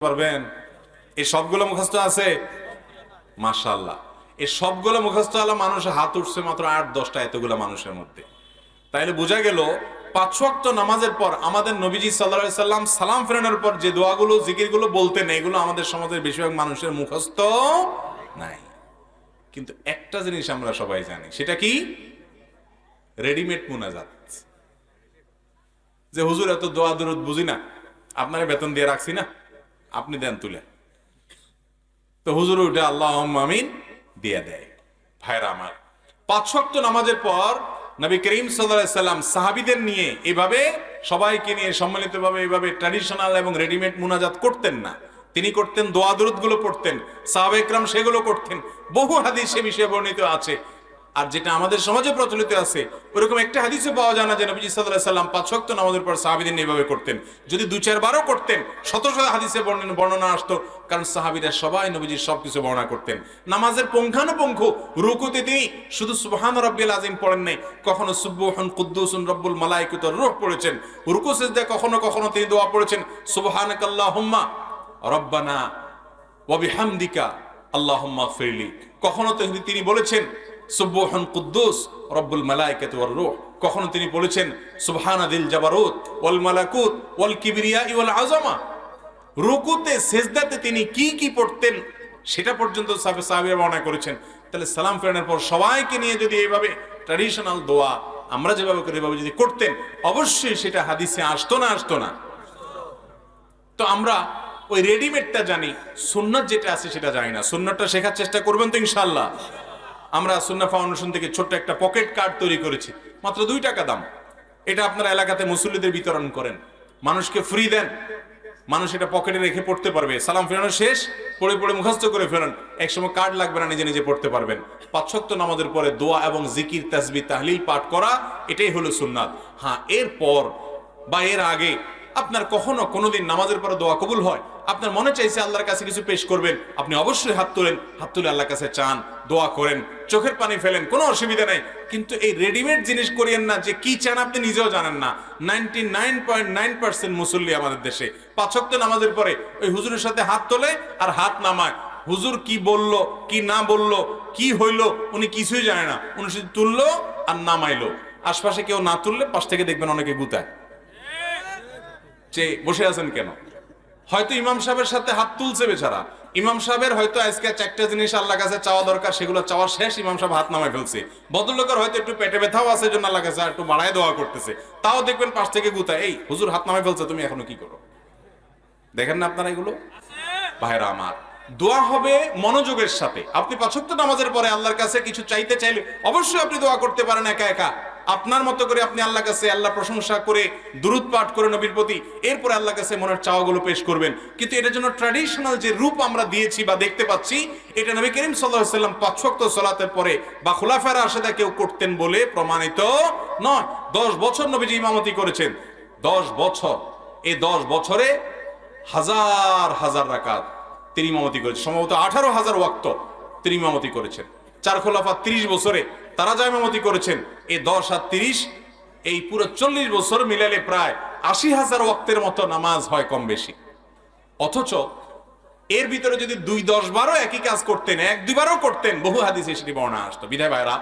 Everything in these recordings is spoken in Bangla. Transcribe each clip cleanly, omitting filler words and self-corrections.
পারবেন? এই সবগুলো মুখস্থ আছে? মাশাআল্লাহ। এই সবগুলো মুখস্থ হলো মানুষের হাত উঠছে মাত্র 8-10টা এতগুলো মানুষের মধ্যে। তাইলে বোঝা গেল 5 ওয়াক্ত নামাজের পর আমাদের নবীজি সাল্লাল্লাহু আলাইহি সাল্লাম সালাম ফেরানোর পর যে দোয়াগুলো জিকিরগুলো বলতেন এগুলো আমাদের সমাজের বেশিরভাগ মানুষের মুখস্থ নাই। কিন্তু একটা জিনিস আমরা সবাই জানি, সেটা কি? রেডিমেড মুনাজাত। যে হুজুর এত দোয়া দরুদ বুঝি না, আপনারে বেতন দিয়ে রাখছি না, আপনি দেন তুলে। তো হুজুর উঠে আল্লাহুম্মা আমিন দিয়ে দেয়। ভাইরা আমার, 5 ওয়াক্ত নামাজের পর নবী করিম সাল্লাল্লাহু আলাইহি সাল্লাম সাহাবীদের নিয়ে এভাবে সবাইকে নিয়ে সম্মিলিতভাবে এভাবে ট্র্যাডিশনাল এবং রেডিমেড মুনাজাত করতেন না। তিনি করতেন দোয়া দরুদ গুলো পড়তেন, সাহাবায়ে কেরাম সেগুলো করতেন। বহু হাদিস সে বিষয়ে বর্ণিত আছে। আর যেটা আমাদের সমাজে প্রচলিত আছে ওরকম একটা হাদিসে পাওয়া যায় না যে নবী সাল্লাল্লাহু আলাইহি সাল্লাম 5 ওয়াক্ত নামাজের পর সাহাবীদের নিয়ে এভাবে করতেন। যদি 2-4 বারও করতেন, শত শত হাদিসে বর্ণনা আসতো, কারণ সাহাবীরা সবাই নবীজির সবকিছু বর্ণনা করতেন। নামাজের পুঙ্খানুপুঙ্খ রুকুতে তিনি শুধু সুবহান রাব্বিল আযীম পড়েন নাই, কখনো সুবহুন কুদ্দুসুন রব্বুল মালাইকাতু ওয়ার রূহ পড়েছেন। রুকু সিজদায় কখনো কখনো তিনি দোয়া পড়েছেন সুবহানাকাল্লাহুম্মা রব্বানা ওয়া বিহামদিকা আল্লাহুম্মা ফিরলি। কখনো তিনি বলেছেন সুবহান কুদ্দুস রব্বুল মালাইকাতু ওয়ার রূহ। কখনো তিনি বলেছেন সুবহানাদিল জাবারুত ওয়াল মালাকুত ওয়াল কিবরিয়া ওয়াল আযমা। রুকুতে সিজদাতে তিনি কি কি পড়তেন সেটা পর্যন্ত সাহাবীরা বর্ণনা করেছেন। তাহলে সালাম ফেরানোর পর সবাইকে নিয়ে যদি এইভাবে ট্র্যাডিশনাল দোয়া আমরা যেভাবে করি এভাবে যদি করতেন, অবশ্যই সেটা হাদিসে আসতো না? আসতো না? তো আমরা ওই রেডিমেডটা জানি, সুন্নাত যেটা আছে সেটা জানি না। সুন্নাতটা শেখার চেষ্টা করবেন তো ইনশাআল্লাহ? আমরা সুন্নাহ ফাউন্ডেশন থেকে ছোট্ট একটা পকেট কার্ড তৈরি করেছি, মাত্র 2 টাকা দাম। এটা আপনারা এলাকাতে মুসল্লিদের বিতরণ করেন, মানুষকে ফ্রি দেন, মানুষ এটা পকেটে রেখে পড়তে পারবে। সালাম ফেরানো শেষ, পড়ে পড়ে মুখস্থ করে ফেরান, একসময় কার্ড লাগবে না, নিজে নিজে পড়তে পারবেন। 5 ওয়াক্ত নামাজের পরে দোয়া এবং জিকির তাসবিহ তাহলিল পাঠ করা, এটাই হলো সুন্নাত। হ্যাঁ, এরপর বা এর আগে আপনার কখনো কোনোদিন নামাজের পরে দোয়া কবুল হয়, আপনার মনে চাইছে আল্লাহর কাছে কিছু পেশ করবেন, আপনি অবশ্যই হাত তোলেন, হাত তুলে আল্লাহর কাছে চান, দোয়া করেন, চোখের পানি ফেলেন, কোনো অসুবিধা নাই। কিন্তু এই রেডিমেড জিনিস করিয়েন না যে কি চান আপনি নিজেও জানেন না। 99.9% মুসল্লি আমাদের দেশে 5 ওয়াক্ত নামাজের পরে ওই হুজুরের সাথে হাত তোলে আর হাত নামায়। হুজুর কি বলল কি না বলল কি হইলো উনি কিছুই জানে না, উনি শুধু তুললো আর নামাইলো। আশপাশে কেউ না তুললে পাশ থেকে দেখবেন অনেকে গুতায় যে বসে আছেন কেন। হয়তো ইমাম সাহেবের সাথে হাত তুলছে বেচারা, ইমাম সাহেবের হয়তো আজকে 4টা জিনিস আল্লাহর কাছে চাওয়া দরকার, সেগুলো চাওয়া শেষ, ইমাম সাহেব হাত নামায় ফেলছে। ভদ্রলোকের হয়তো একটু পেটে ব্যথাও আছে, জন্য আল্লাহর কাছে একটু বাড়ায় দোয়া করতেছে, তাও দেখবেন পাশ থেকে গুতায়, এই হুজুর হাত নামায় ফেলছে, তুমি এখনো কি করো? দেখেন না আপনারা এগুলো? ভাইরা আমার, দোয়া হবে মনোযোগের সাথে। আপনি 5 ওয়াক্ত নামাজের পরে আল্লাহর কাছে কিছু চাইতে চাইলে অবশ্যই আপনি দোয়া করতে পারেন একা একা, আপনার মতো করে আপনি আল্লাহর কাছে আল্লাহ প্রশংসা করে দুরূদ পাঠ করে নবীর প্রতি, এরপরে আল্লাহর কাছে মনের চাওয়াগুলো পেশ করবেন। কিন্তু এটার জন্য ট্র্যাডিশনাল যে রূপ আমরা দিয়েছি বা দেখতে পাচ্ছি, এটা নবী করিম সাল্লাল্লাহু আলাইহি ওয়াসাল্লাম 5 ওয়াক্ত সালাতের পরে বা খুলাফায়ে রাশিদা কেউ করতেন বলে প্রমাণিত নয়। 10 বছর নবীজি ইমামতি করেছেন, 10 বছর। এই 10 বছরে হাজার হাজার রাকাত তিনি ইমামতি করেছেন, সম্ভবত 18,000 ওয়াক্ত তিনি ইমামতি করেছেন। 4 খোলাফা 30 বছরে তারা যা ইমামতি করেছেন, এই 10 আর 30 এই পুরো 40 বছর মিলালে প্রায় 80,000 ওয়াক্তের মতো নামাজ হয় কম বেশি। অথচ এর ভিতরে যদি 2-10 বারও একই কাজ করতেন, 1-2 বারও করতেন, বহু হাদিসে সেটি বর্ণনা আসতো। বিধায় ভাইরা,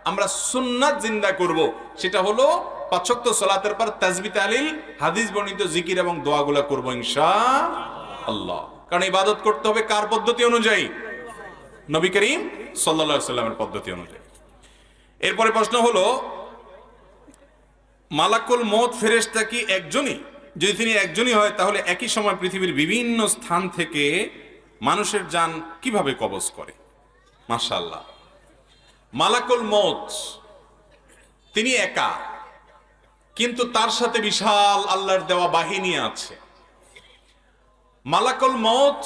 আমরা সুন্নাত জিন্দা করব, সেটা হলো 5 ওয়াক্ত সালাতের পর তাসবিহ তাহলিল হাদিস বর্ণিত জিকির এবং দোয়াগুলো করব ইনশাআল্লাহ। কারণ ইবাদত করতে হবে কার পদ্ধতি অনুযায়ী? নবী করিম সাল্লাল্লাহু আলাইহি সাল্লামের পদ্ধতি অনুযায়ী। এরপরে প্রশ্ন হলো, মালাকুল মউত ফেরেশতা কি একজনই? যদি তিনি একজনই হয় তাহলে একই সময় পৃথিবীর বিভিন্ন স্থান থেকে মানুষের জান কিভাবে কবজ করে? মাশাআল্লাহ, মালাকুল মউত তিনি একা, কিন্তু তার সাথে বিশাল আল্লাহর দেওয়া বাহিনী আছে। মালাকুল মউত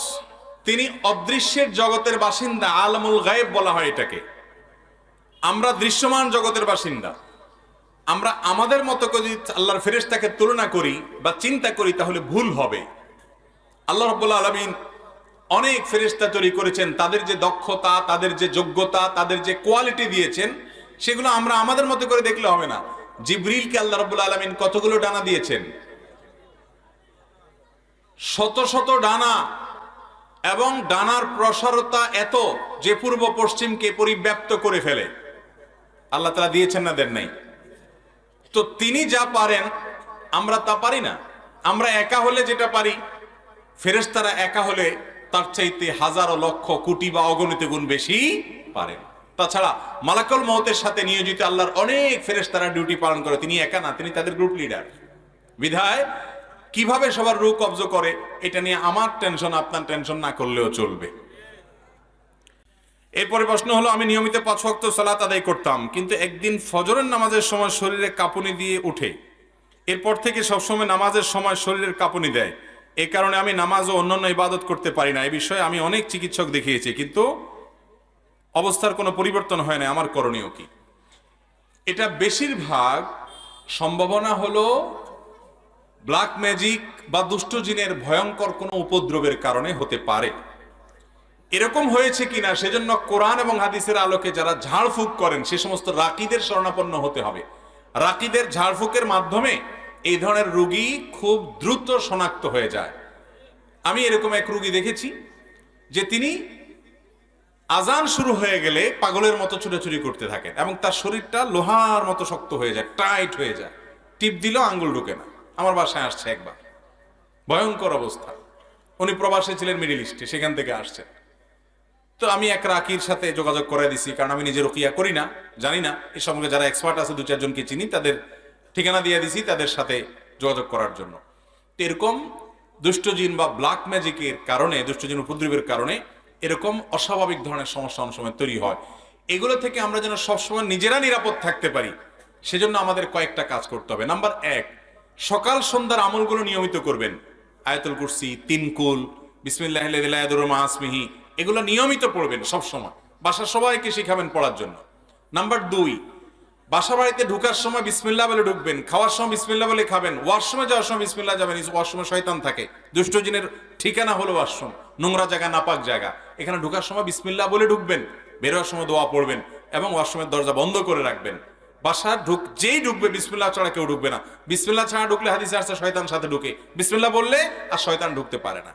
তিনি অদৃশ্যের জগতের বাসিন্দা, আলামুল গায়েব বলা হয় এটাকে। আমরা দৃশ্যমান জগতের বাসিন্দা। আমরা আমাদের মতো করে যদি আল্লাহর ফেরেশতাকে তুলনা করি বা চিন্তা করি তাহলে ভুল হবে। আল্লাহ রাব্বুল আলামিন অনেক ফেরেশতা তৈরি করেছেন, তাদের যে দক্ষতা, তাদের যে যোগ্যতা, তাদের যে কোয়ালিটি দিয়েছেন, সেগুলো আমরা আমাদের মতো করে দেখলে হবে না। জিবরিলকে আল্লাহ রাব্বুল আলামিন কতগুলো ডানা দিয়েছেন? শত শত ডানা। এবং ডানার প্রসারতা এত যে পূর্ব পশ্চিমকে পরিব্যাপ্ত করে ফেলে। আল্লাহ তাআলা দিয়েছেন না দেন নাই? তো তিনি যা পারেন আমরা তা পারি না। আমরা একা হলে যেটা পারি, ফেরেশতারা একা হলে তার চাইতে হাজারো লক্ষ কোটি বা অগণিত গুণ বেশি পারেন। তাছাড়া মালাকুল মউতের সাথে নিয়োজিত আল্লাহর অনেক ফেরেশতারা ডিউটি পালন করে, তিনি একা না, তিনি তাদের গ্রুপ লিডার। বিধায় কিভাবে সবার রূহ কবজ করে এটা নিয়ে আমার টেনশন, আপনার টেনশন না করলেও চলবে। এরপরে প্রশ্ন হলো, আমি নিয়মিত 5 ওয়াক্ত সালাত আদায় করতাম, কিন্তু একদিন ফজরের নামাজের সময় শরীরে কাঁপুনি দিয়ে উঠে, এরপর থেকে সবসময় নামাজের সময় শরীরের কাঁপুনি দেয়। এই কারণে আমি নামাজ ও অন্যান্য ইবাদত করতে পারি না। এই বিষয়ে আমি অনেক চিকিৎসক দেখিয়েছি, কিন্তু অবস্থার কোনো পরিবর্তন হয় না। আমার করণীয় কি? এটা বেশিরভাগ সম্ভাবনা হলো ব্ল্যাক ম্যাজিক বা দুষ্ট জিনের ভয়ঙ্কর কোনো উপদ্রবের কারণে হতে পারে। এরকম হয়েছে কিনা সেজন্য কোরআন এবং হাদিসের আলোকে যারা ঝাড়ফুঁক করেন সে সমস্ত রাকিদের শরণাপন্ন হতে হবে। রাকিদের ঝাড়ফুঁকের মাধ্যমে এই ধরনের রোগী খুব দ্রুত শনাক্ত হয়ে যায়। আমি এরকম এক রোগী দেখেছি যে তিনি আজান শুরু হয়ে গেলে পাগলের মতো ছুটাছুটি করতে থাকেন এবং তার শরীরটা লোহার মতো শক্ত হয়ে যায়, টাইট হয়ে যায়, টিপ দিলেও আঙ্গুল ঢুকে না। আমার বাসায় আসছে একবার, ভয়ঙ্কর অবস্থা। উনি প্রবাসে ছিলেন মিডল ইস্টে, সেখান থেকে আসছেন। তো আমি এক রাকির সাথে যোগাযোগ করে দিছি, কারণ আমি নিজে রুকিয়া করি না, জানি না। এই সম্পর্কে যারা এক্সপার্ট আছে 2-4 জনকে চিনি, তাদের ঠিকানা দিয়ে দিছি তাদের সাথে যোগাযোগ করার জন্য। তো এরকম দুষ্টজিন বা ব্ল্যাক ম্যাজিকের কারণে, দুষ্টজিন উপদ্রবের কারণে এরকম অস্বাভাবিক ধরনের সমস্যা অনেক সময় তৈরি হয়। এগুলো থেকে আমরা যেন সবসময় নিজেরা নিরাপদ থাকতে পারি, সেজন্য আমাদের কয়েকটা কাজ করতে হবে। নাম্বার 1, সকাল সন্ধ্যার আমলগুলো নিয়মিত করবেন। আয়াতুল কুরসি, 3 কুল, বিসমিল্লাহিল্লাযী লা ইয়াদুররু মা ইসমিহি, এগুলো নিয়মিত পড়বেন সবসময়। বাসার সবাইকে শিখাবেন পড়ার জন্য। নাম্বার 2, বাসা বাড়িতে ঢুকার সময় বিসমিল্লাহ বলে ঢুকবেন, খাওয়ার সময় বিসমিল্লাহ বলে খাবেন, ওয়াশরুমে যাওয়ার সময় বিসমিল্লাহ যাবেন। ওয়াশরুমে শয়তান থাকে, দুষ্ট জিনের ঠিকানা হলো ওয়াশরুম, নোংরা জায়গা, নাপাক জায়গা। এখানে ঢুকার সময় বিসমিল্লাহ বলে ঢুকবেন, বের হওয়ার সময় দোয়া পড়বেন এবং ওয়াশরুমের দরজা বন্ধ করে রাখবেন। বাসা যেই ঢুকবে বিসমিল্লাহ ছাড়া কেউ ঢুকবে না। বিসমিল্লাহ ছাড়া ঢুকলে হাদিসে আসছে শয়তান সাথে ঢুকে, বিসমিল্লাহ বললে আর শয়তান ঢুকতে পারে না।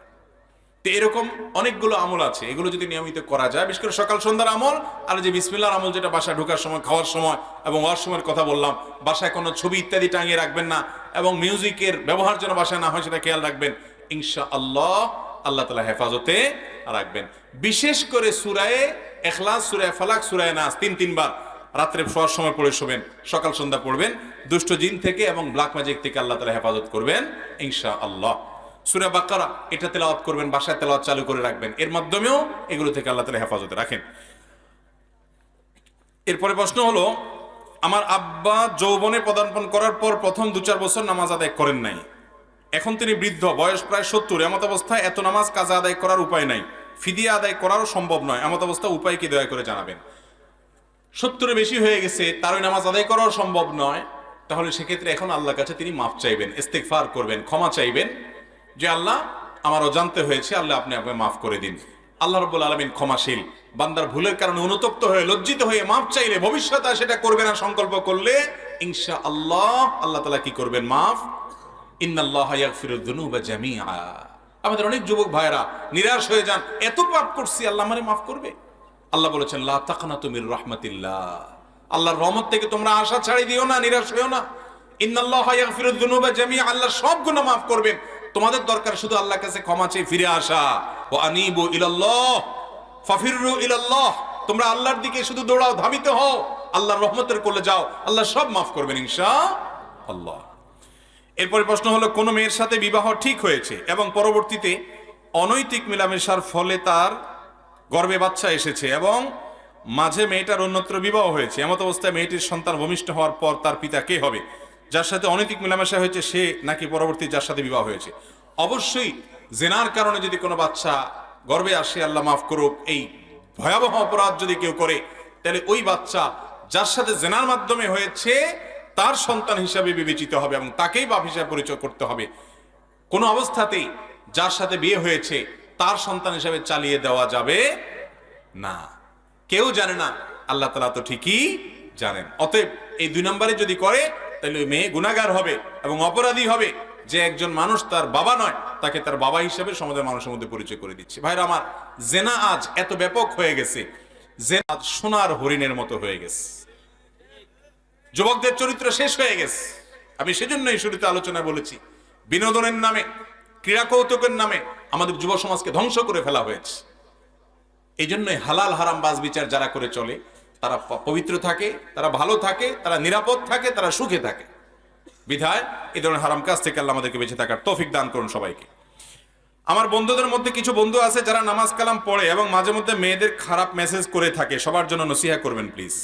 তো এরকম অনেকগুলো আমল আছে, এগুলো যদি নিয়মিত করা যায়, বিশেষ করে সকাল সন্ধ্যার আমল আর যে বিসমিল্লাহর আমল, যেটা বাসায় ঢোকার সময়, খাওয়ার সময় এবং ওয়াশরুমের কথা বললাম। বাসায় কোনো ছবি ইত্যাদি টাঙিয়ে রাখবেন না এবং মিউজিকের ব্যবহার যেন বাসায় না হয় সেটা খেয়াল রাখবেন। ইনশাআল্লাহ আল্লাহ তাআলা হেফাজতে রাখবেন। বিশেষ করে সূরায়ে ইখলাস, সূরায়ে ফালাক, সূরায়ে নাস 3 বার রাত্রে শোয়ার সময় পড়ে শোবেন, সকাল সন্ধ্যা পড়বেন। দুষ্ট জিন থেকে এবং ব্ল্যাক ম্যাজিক থেকে আল্লাহ তাআলা হেফাজত করবেন ইনশাআল্লাহ। সূরা বাকারা এটা তেলাওয়াত করবেন, বাসায় তেলাওয়াত চালু করে রাখবেন, এর মাধ্যমেও এগুলো থেকে আল্লাহ তাআলা হেফাজতে রাখেন। এরপরে প্রশ্ন হলো, আমার আব্বা যৌবনে পদার্পণ করার পর প্রথম 2-4 বছর নামাজ আদায় করেন নাই। এখন তিনি বৃদ্ধ, বয়স প্রায় 70। এমত অবস্থায় এত নামাজ কাজা আদায় করার উপায় নাই, ফিদিয়া আদায় করারও সম্ভব নয়। এমত অবস্থা উপায় কি দয়া করে জানাবেন। 70 বেশি হয়ে গেছে, তার ওই নামাজ আদায় করাও সম্ভব নয়, তাহলে সেক্ষেত্রে এখন আল্লাহর কাছে তিনি মাফ চাইবেন, ইস্তেগফার করবেন, ক্ষমা চাইবেন যে আল্লাহ আমার অজান্তে হয়েছে, আল্লাহ আপনি আমাকে মাফ করে দিন। আল্লাহ রাব্বুল আলামিন ক্ষমাশীল। বান্দার ভুলের কারণে অনুতপ্ত হয়ে, লজ্জিত হয়ে মাফ চাইলে, ভবিষ্যতে সেটা করবে না সংকল্প করলে, ইনশাআল্লাহ আল্লাহ তাআলা কি করবেন? মাফ। ইন্নাল্লাহা ইয়াগফিরুয যুনুবা জামিআ। আমাদের অনেক যুবক ভাইরা নিরাশ হয়ে যান, এত পাপ করছি, আল্লাহ আমারে মাফ করবে? আল্লাহ বলেছেন, লা তাকনাতু মির রাহমাতিল্লাহ, আল্লাহর রহমত থেকে তোমরা আশা ছাড়ি দিও না, নিরাশ হইও না। ইন্নাল্লাহা ইয়াগফিরুয যুনুবা জামিআ, আল্লাহ সব গুনাহ মাফ করবেন। তোমাদের দরকার শুধু আল্লাহর কাছে ক্ষমা চেয়ে ফিরে আসা। ওয়া আনিবু ইলাল্লাহ ফাফিরু ইলাল্লাহ, তোমরা আল্লাহর দিকে শুধু দৌড়াও, ধাবিত হও, আল্লাহর রহমতের কোলে যাও, আল্লাহ সব মাফ করবেন ইনশাআল্লাহ। এরপরে প্রশ্ন হলো, কোন মেয়ের সাথে বিবাহ ঠিক হয়েছে এবং পরবর্তীতে অনৈতিক মেলামেশার ফলে তার গর্ভে বাচ্চা এসেছে এবং মাঝে মেয়েটার অন্যত্র বিবাহ হয়েছে। এমত অবস্থায় মেয়েটির সন্তান ভূমিষ্ঠ হওয়ার পর তার পিতা কে হবে? যার সাথে অনৈতিক মেলামেশা হয়েছে সে, নাকি পরবর্তী যার সাথে বিবাহ হয়েছে? অবশ্যই জেনার কারণে যদি কোনো বাচ্চা গর্ভে আসে, আল্লাহ মাফ করুক, এই ভয়াবহ অপরাধ যদি কেউ করে, তাহলে ওই বাচ্চা যার সাথে জেনার মাধ্যমে হয়েছে তার সন্তান হিসাবে বিবেচিত হবে এবং তাকেই বাপ হিসাবে পরিচয় করতে হবে। কোনো অবস্থাতেই যার সাথে বিয়ে হয়েছে তার সন্তান হিসাবে চালিয়ে দেওয়া যাবে না। কেউ জানে না, আল্লাহ তাআলা তো ঠিকই জানেন। অতএব এই 2 নম্বরে যদি করে, তাহলে ওই মেয়ে গুনাহগার হবে এবং অপরাধী হবে যে একজন মানুষ তার বাবা নয়, তাকে তার বাবা হিসেবে সমাজের মানুষের মধ্যে পরিচয় করে দিচ্ছে। ভাইরা আমার, জেনা আজ এত ব্যাপক হয়ে গেছে, জেনা আজ সোনার হরিণের মতো হয়ে গেছে, যুবকদের চরিত্র শেষ হয়ে গেছে। আমি সেজন্য এই শুরুতে আলোচনায় বলেছি, বিনোদনের নামে, ক্রীড়া কৌতুকের নামে আমাদের যুব সমাজকে ধ্বংস করে ফেলা হয়েছে। এই জন্যই হালাল হারাম বাজ বিচার যারা করে চলে, তারা পবিত্র থাকে, তারা ভালো থাকে, তারা নিরাপদ থাকে, তারা সুখে থাকে। বিধায় এই ধরনের হারাম কাজ থেকে আল্লাহ আমাদেরকে বেঁচে থাকার তৌফিক দান করুন সবাইকে। আমার বন্ধুদের মধ্যে কিছু বন্ধু আছে যারা নামাজ কালাম পড়ে এবং মাঝে মধ্যে মেয়েদের খারাপ মেসেজ করে থাকে, সবার জন্য নসিহা করবেন প্লিজ।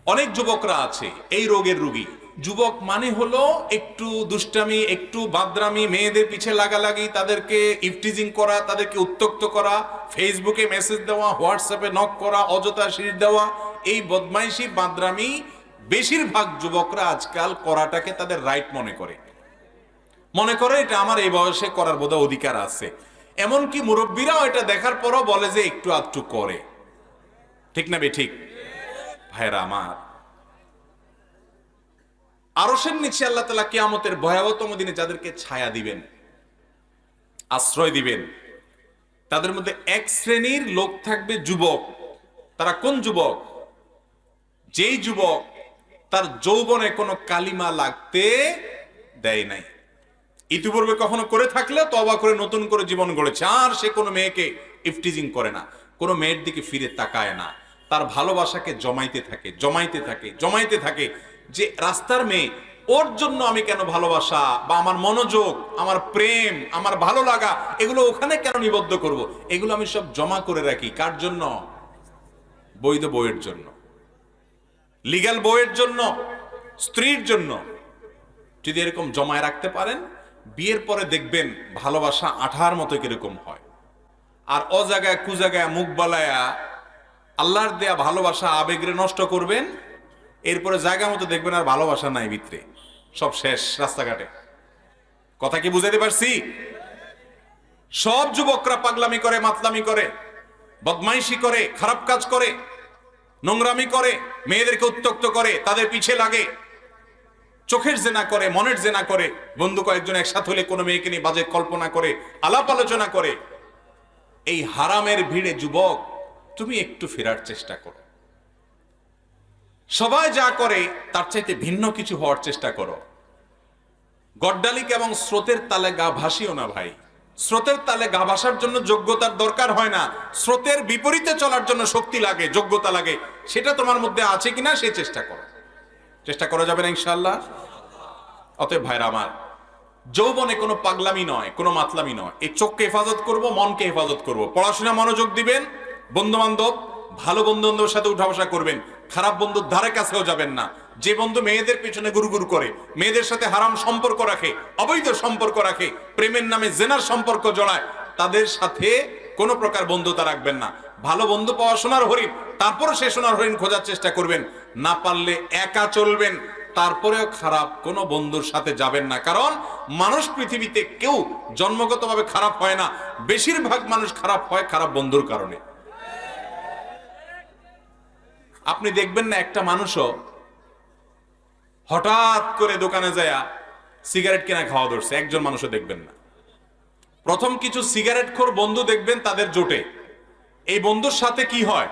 অনেক যুবকরা আছে এই রোগের রোগী। যুবক মানে হলো একটু দুষ্টামি, একটু বাদরামি, মেয়েদের পিছে লাগালাগি, তাদেরকে ইফটিজিং করা, তাদেরকে উত্ত্যক্ত করা, ফেসবুকে মেসেজ দেওয়া, হোয়াটসঅ্যাপে নক করা, অযথা শির দেওয়া, এই বদমাইশি বাদরামি বেশিরভাগ যুবকরা আজকাল করাটাকে তাদের রাইট মনে করে এটা আমার এই বয়সে করার বোধহয় অধিকার আছে। এমনকি মুরব্বীরাও এটা দেখার পরও বলে যে একটু আধটু করে। ঠিক না বে ঠিক? ভাইরা আমার, আরশের নিচে আল্লাহ তাআলা কিয়ামতের ভয়াবহতম দিনে যাদেরকে ছায়া দিবেন, আশ্রয় দিবেন, তাদের মধ্যে এক শ্রেণীর লোক থাকবে যুবক। তারা কোন যুবক? যেই যুবক তার যৌবনে কোনো কালিমা লাগতে দেয় নাই, ইতিপূর্বে কখনো করে থাকলে তওবা করে নতুন করে জীবন গড়েছে, আর সে কোনো মেয়েকে ইফটিজিং করে না, কোনো মেয়ের দিকে ফিরে তাকায় না, তার ভালোবাসাকে জমাইতে থাকে, জমাইতে থাকে, জমাইতে থাকে, যে রাস্তার মেয়ে, ওর জন্য আমি কেন ভালোবাসা বা আমার মনোযোগ, আমার প্রেম, আমার ভালো লাগা এগুলো ওখানে কেন নিবদ্ধ করব? এগুলো আমি সব জমা করে রাখি কার জন্য? বৈধ বউয়ের জন্য, লিগ্যাল বউয়ের জন্য, স্ত্রীর জন্য। যদি এরকম জমায় রাখতে পারেন, বিয়ের পরে দেখবেন ভালোবাসা আঠার মতো কিরকম হয়। আর অজাগায় কুজাগায় মুখ বালায়া আল্লাহর দেয়া ভালোবাসা আবেগরে নষ্ট করবেন, এরপরে জায়গা মতো দেখবেন আর ভালোবাসা নাই ভিতরে, সব শেষ রাস্তাঘাটে। কথা কি বুঝাইতে পারছি? সব যুবকরা পাগলামি করে, মাতলামি করে, বদমাইশি করে, খারাপ কাজ করে, নোংরামি করে, মেয়েদেরকে উত্ত্যক্ত করে, তাদের পিছে লাগে, চোখের জেনা করে, মনের জেনা করে, বন্ধু কয়েকজন একসাথে হলে কোনো মেয়েকে নিয়ে বাজে কল্পনা করে, আলাপ আলোচনা করে। এই হারামের ভিড়ে যুবক তুমি একটু ফেরার চেষ্টা করো। সবাই যা করে তার চাইতে ভিন্ন কিছু হওয়ার চেষ্টা করো। গড্ডালিক এবং স্রোতের তালে গা ভাসিও না ভাই। স্রোতের তালে গা ভাসার জন্য যোগ্যতার দরকার হয় না, স্রোতের বিপরীতে চলার জন্য শক্তি লাগে, যোগ্যতা লাগে। সেটা তোমার মধ্যে আছে কিনা সে চেষ্টা করো। চেষ্টা করা যাবে না ইনশাআল্লাহ। অতএব ভাইরা আমার, যৌবনে কোনো পাগলামি নয়, কোনো মাতলামি নয়। এই চোখকে হেফাজত করব, মনকে হেফাজত করব, পড়াশোনা মনোযোগ দিবেন, বন্ধু বান্ধব ভালো বন্ধু বান্ধবের সাথে উঠা বসা করবেন, খারাপ বন্ধুর ধারে কাছেও যাবেন না। যে বন্ধু মেয়েদের পিছনে গুরুগুরু করে, মেয়েদের সাথে হারাম সম্পর্ক রাখে, অবৈধ সম্পর্ক রাখে, প্রেমের নামে জেনার সম্পর্ক জড়ায়, তাদের সাথে কোনো প্রকার বন্ধুতা রাখবেন না। ভালো বন্ধু পাওয়া সোনার হরিণ, তারপরে সে সোনার হরিণ খোঁজার চেষ্টা করবেন, না পারলে একা চলবেন, তারপরেও খারাপ কোনো বন্ধুর সাথে যাবেন না। কারণ মানুষ পৃথিবীতে কেউ জন্মগতভাবে খারাপ হয় না, বেশিরভাগ মানুষ খারাপ হয় খারাপ বন্ধুর কারণে। আপনি দেখবেন না একটা মানুষও হঠাৎ করে দোকানে যায় সিগারেট কেনা খাওয়া ধরছে, একজন মানুষও দেখবেন না। প্রথম কিছু সিগারেট খোর বন্ধু দেখবেন তাদের জোটে, এই বন্ধুর সাথে কি হয়?